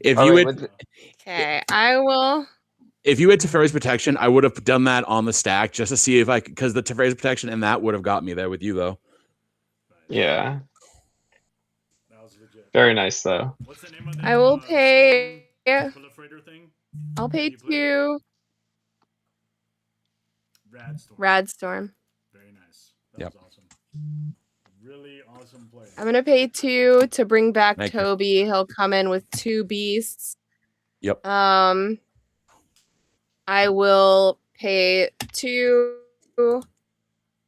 If Oh, you wait, had, Okay, I will. if you had Teferi's Protection, I would have done that on the stack just to see if I could, because the Teferi's Protection and that would have got me there with you, though. yeah, That was legit. very nice though. What's the name of that? I will pay. Storm proliferator thing? I'll pay You play? 2. Radstorm. Radstorm. Very nice. That Yep. was awesome. Really awesome play. I'm gonna pay 2 to bring back Thank you. Toby. He'll come in with 2 beasts. Yep. I will pay 2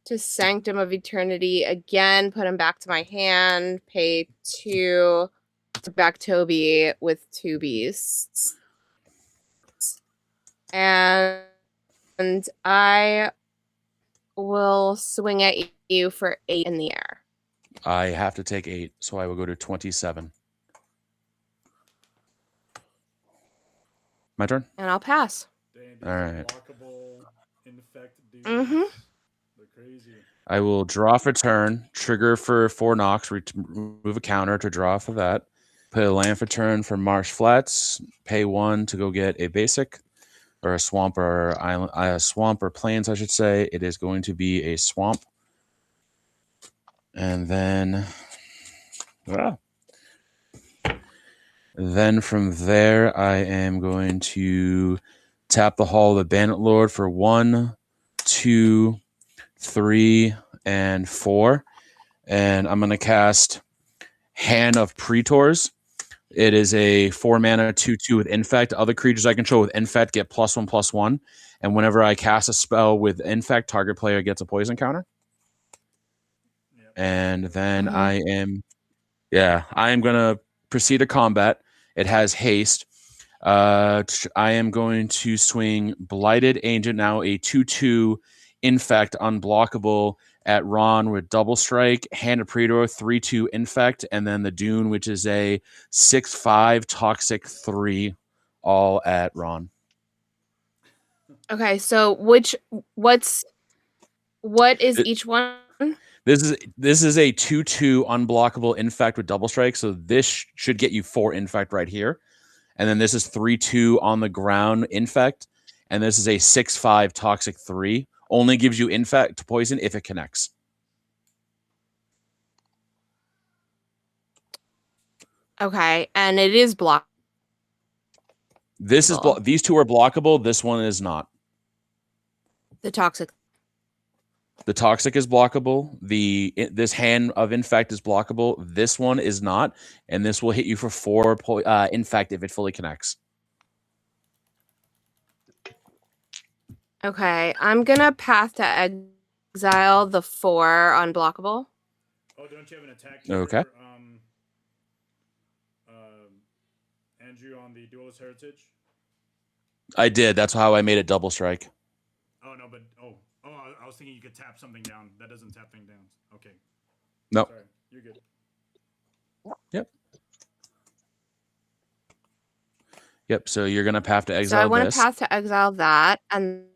to Sanctum of Eternity again. Put him back to my hand. Pay 2 to back Toby with 2 beasts. And I will swing at you for 8 in the air. I have to take 8, so I will go to 27. My turn? And I'll pass. Dang, these All right. Unblockable infect dudes. Mhm. They're crazy. I will draw for turn, trigger for 4 knocks, remove a counter to draw for that. Put a land for turn for Marsh Flats, pay 1 to go get a basic, or a swamp or island, swamp or plains, I should say. It is going to be a swamp. And then, then from there, I am going to tap the Hall of the Bandit Lord for 1, 2, 3, and 4. And I'm going to cast Hand of Praetors. It is a 4 mana 2/2 with Infect. Other creatures I control with Infect get +1/+1. And whenever I cast a spell with Infect, target player gets a poison counter. Yep. And then Mhm. I am going to proceed to combat. It has haste. I am going to swing Blighted Agent, now a 2/2 Infect, unblockable at Ron with double strike, Hand of Praetor, 3/2 Infect, and then the Dune, which is a 6/5 Toxic 3, all at Ron. Okay, so what is each one? This is a 2/2 unblockable Infect with double strike, so this should get you 4 Infect right here. And then this is 3/2 on the ground Infect, and this is a 6/5 Toxic 3. Only gives you Infect to poison if it connects. Okay, and it is blocked. This is these two are blockable. This one is not. The toxic. The Toxic is blockable. This Hand of Infect is blockable. This one is not, and this will hit you for 4 Infect if it fully connects. Okay, I'm gonna Path to Exile the 4 unblockable. Oh, don't you have an attack? Okay. Andrew on the Duelist Heritage? I did. That's how I made it double strike. Oh, no, but... I was thinking you could tap something down. That doesn't tap thing down. Okay. Nope. Sorry, you're good. Yep. So you're gonna have to So exile I want this. to Path to Exile that, and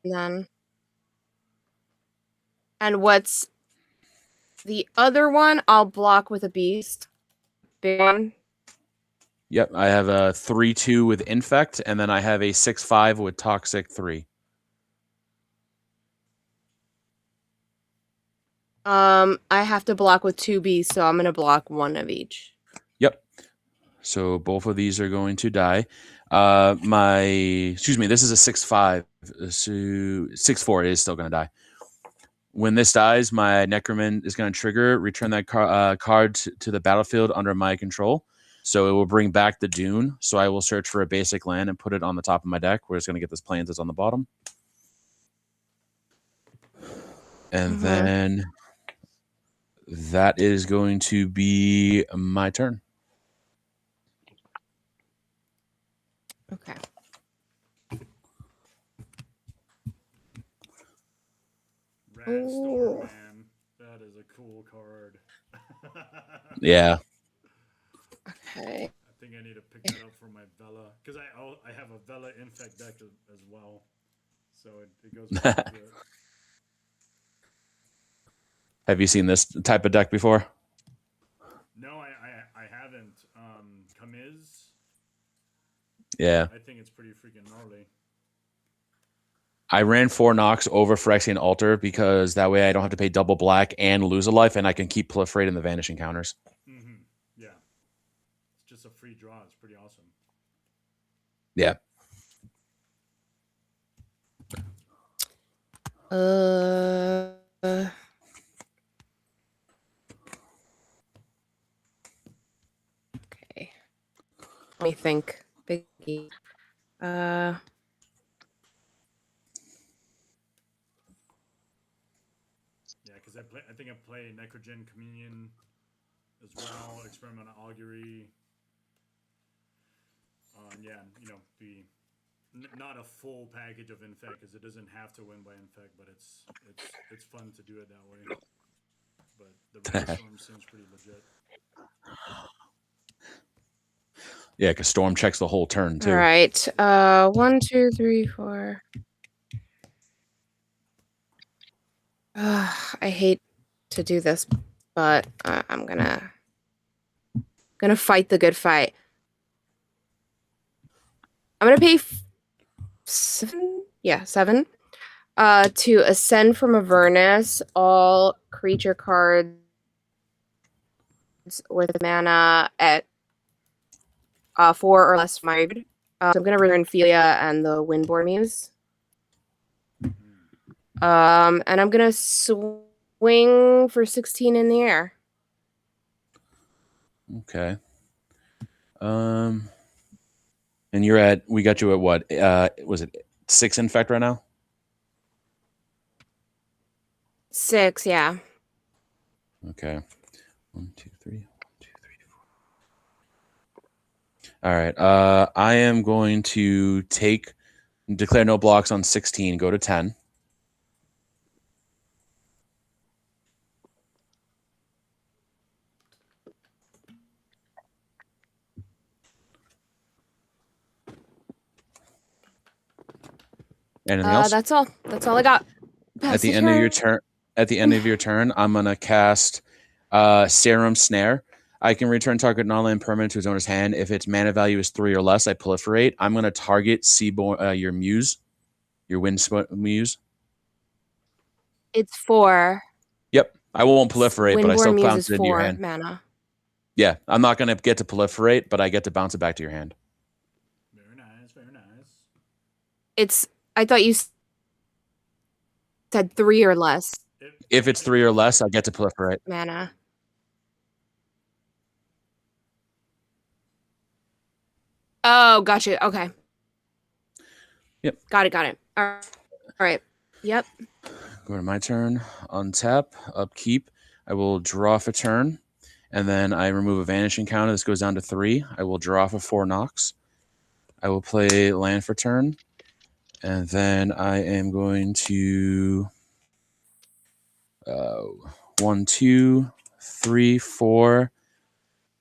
then... And what's the other one? I'll block with a beast. Big one. Yep. I have a 3/2 with Infect, and then I have a 6/5 with Toxic 3. I have to block with 2 beasts, so I'm gonna block 1 of each. Yep. So both of these are going to die. This is a 6/5. So 6/4 is still going to die. When this dies, my Necroman is going to trigger, return that card to the battlefield under my control. So it will bring back the Dune. So I will search for a basic land and put it on the top of my deck, where it's going to get this Plains that's on the bottom. And then that is going to be my turn. Okay. Radstorm, man. That is a cool card. Yeah. Okay. think I need to pick that up for my Vela because I have a Vela Infect deck as well, so it goes really good. Have you seen this type of deck before? No, I haven't. Kamiz. Yeah. I think it's pretty freaking gnarly. I ran 4 Nox over Phyrexian Altar because that way I don't have to pay double black and lose a life, and I can keep proliferating the vanish encounters. Mm-hmm. Yeah. It's just a free draw. It's pretty awesome. Yeah. Okay. Let me think. Biggie. Yeah, because I think I play Necrogen Communion as well, Experimental Augury. Yeah, you know, not a full package of Infect because it doesn't have to win by Infect, but it's fun to do it that way. But the Rainstorm seems pretty legit. Yeah, because Storm checks the whole turn too. All right. 1, 2, 3, 4. I hate to do this, but I'm gonna fight the good fight. I'm gonna pay 7. Yeah, 7. To ascend from Avernus all creature cards with mana at 4 or less fired. So I'm gonna return Philia and the Windborn Muse. And I'm gonna swing for 16 in the air. Okay. And we got you at what? Was it 6 Infect right now? 6, yeah. Okay. 1, 2, 3. 1, 2, 3, 4. All right. I am going to declare no blocks on 16, go to 10. Anything else? That's all. That's all I got. At the end of your turn, I'm gonna cast Serum Snare. I can return target non-land permanent to its owner's hand. If its mana value is 3 or less, I proliferate. I'm gonna target your Muse, your Wind Muse. It's 4. Yep, I won't proliferate, but I still bounce it into your hand. Mana. Yeah, I'm not gonna get to proliferate, but I get to bounce it back to your hand. Very nice, very nice. I thought you said 3 or less. If it's 3 or less, I get to proliferate. Mana. Oh, gotcha. Okay. Yep. Got it. All right. Yep. Go to my turn. Untap, upkeep. I will draw off a turn, and then I remove a vanishing counter. This goes down to 3. I will draw off a 4 Nox. I will play land for turn, and then I am going to 1, 2, 3, 4,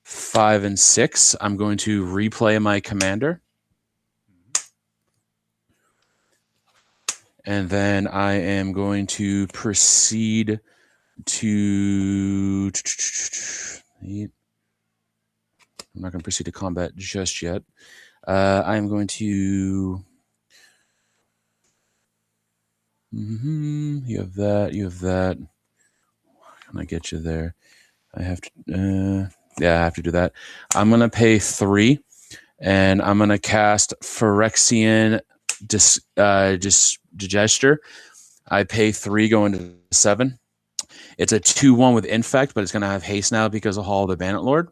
5, and 6. I'm going to replay my commander. And then I am going to proceed to... I'm not going to proceed to combat just yet. I'm going to... You have that. Can I get you there? I have to... yeah, I have to do that. I'm going to pay 3, and I'm going to cast Phyrexian Digester. I pay 3 going to 7. It's a 2/1 with Infect, but it's going to have haste now because of Hall of the Bandit Lord.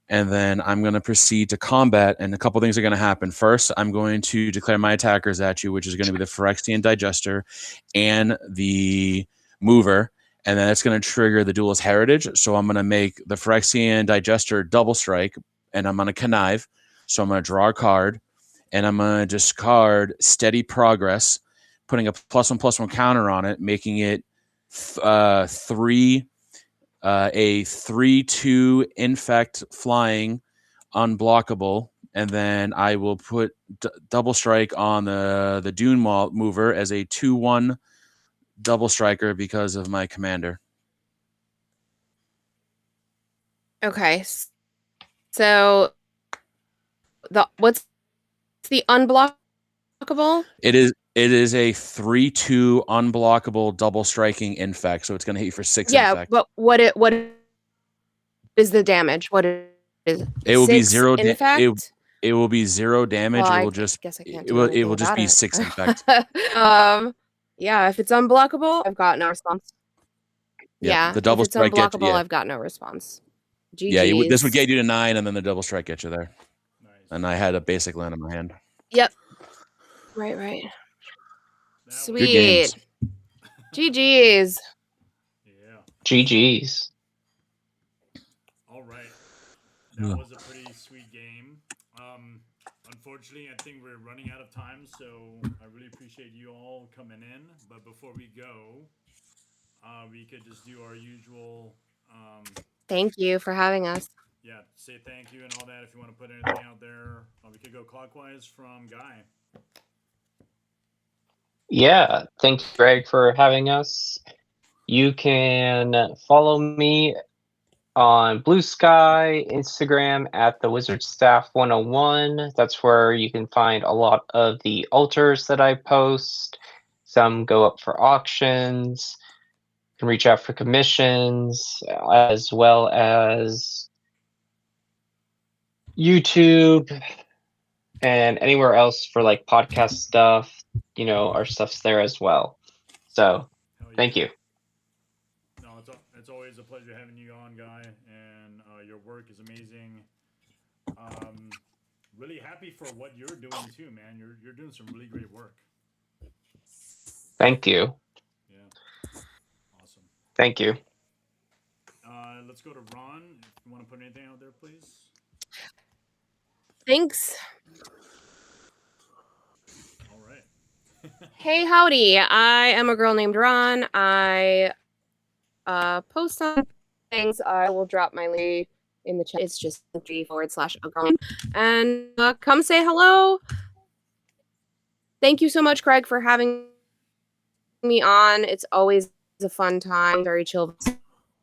And then I'm going to proceed to combat, and a couple things are going to happen. First, I'm going to declare my attackers at you, which is going to be the Phyrexian Digester and the Mover. And then it's going to trigger the Duelist Heritage. So I'm going to make the Phyrexian Digester double strike, and I'm going to connive. So I'm going to draw a card, and I'm going to discard Steady Progress, putting a +1/+1 counter on it, making it a 3/2 Infect flying unblockable, and then I will put double strike on the Dune mover as a 2/1 double striker because of my commander. Okay. So what's the unblockable? It is a 3/2 unblockable double striking infect, so it's going to hit you for 6 infect. But what is the damage? What is it? Will be 6 0 infect? It will be 0 damage. Well, it will I just guess I can't it do will anything just about be it. 6 infect. Yeah, if it's unblockable, I've got no response. Yeah, the double if it's strike unblockable, yeah. I've got no response. GG's. Yeah, this would get you to 9, and then the double strike gets you there. Nice. And I had a basic land in my hand. Yep. Right. Sweet. Good games. GG's. Yeah. GG's. All right. That was a pretty sweet game. Unfortunately, I think we're running out of time, so I really appreciate you all coming in. But before we go, we could just do our usual. Thank you for having us. Yeah, say thank you and all that. If you want to put anything out there, we could go clockwise from Guy. Yeah, thank you, Greg, for having us. You can follow me on Blue Sky, Instagram at the Wizard Staff 101. That's where you can find a lot of the altars that I post. Some go up for auctions. You can reach out for commissions, as well as YouTube and anywhere else for like podcast stuff. Our stuff's there as well. So thank you. No, it's always a pleasure having you on, Guy, and your work is amazing. Really happy for what you're doing too, man. You're doing some really great work. Thank you. Yeah. Awesome. Thank you. Let's go to Ron. If you want to put anything out there, please. Thanks. All right. Hey, howdy. I am a girl named Ron. I post on things. I will drop my link in the chat. It's just g/a. And come say hello. Thank you so much, Craig, for having me on. It's always a fun time. Very chill.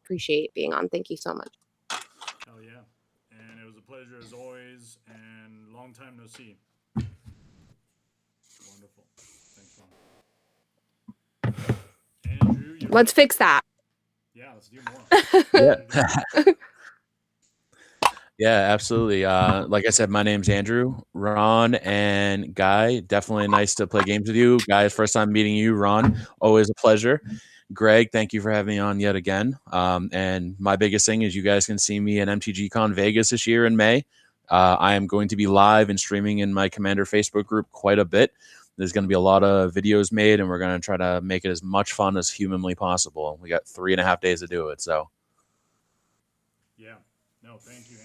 Appreciate being on. Thank you so much. Hell yeah. And it was a pleasure as always, and long time no see. Wonderful. Thanks, Ron. Andrew, Let's fix that. Yeah, let's do more. Yeah, absolutely. Like I said, my name's Andrew. Ron and Guy, definitely nice to play games with you. Guy, first time meeting you. Ron, always a pleasure. Greg, thank you for having me on yet again. And my biggest thing is you guys can see me at MTGCon Vegas this year in May. I am going to be live and streaming in my Commander Facebook group quite a bit. There's going to be a lot of videos made, and we're going to try to make it as much fun as humanly possible. We got 3.5 days to do it, so. Yeah. No, thank you,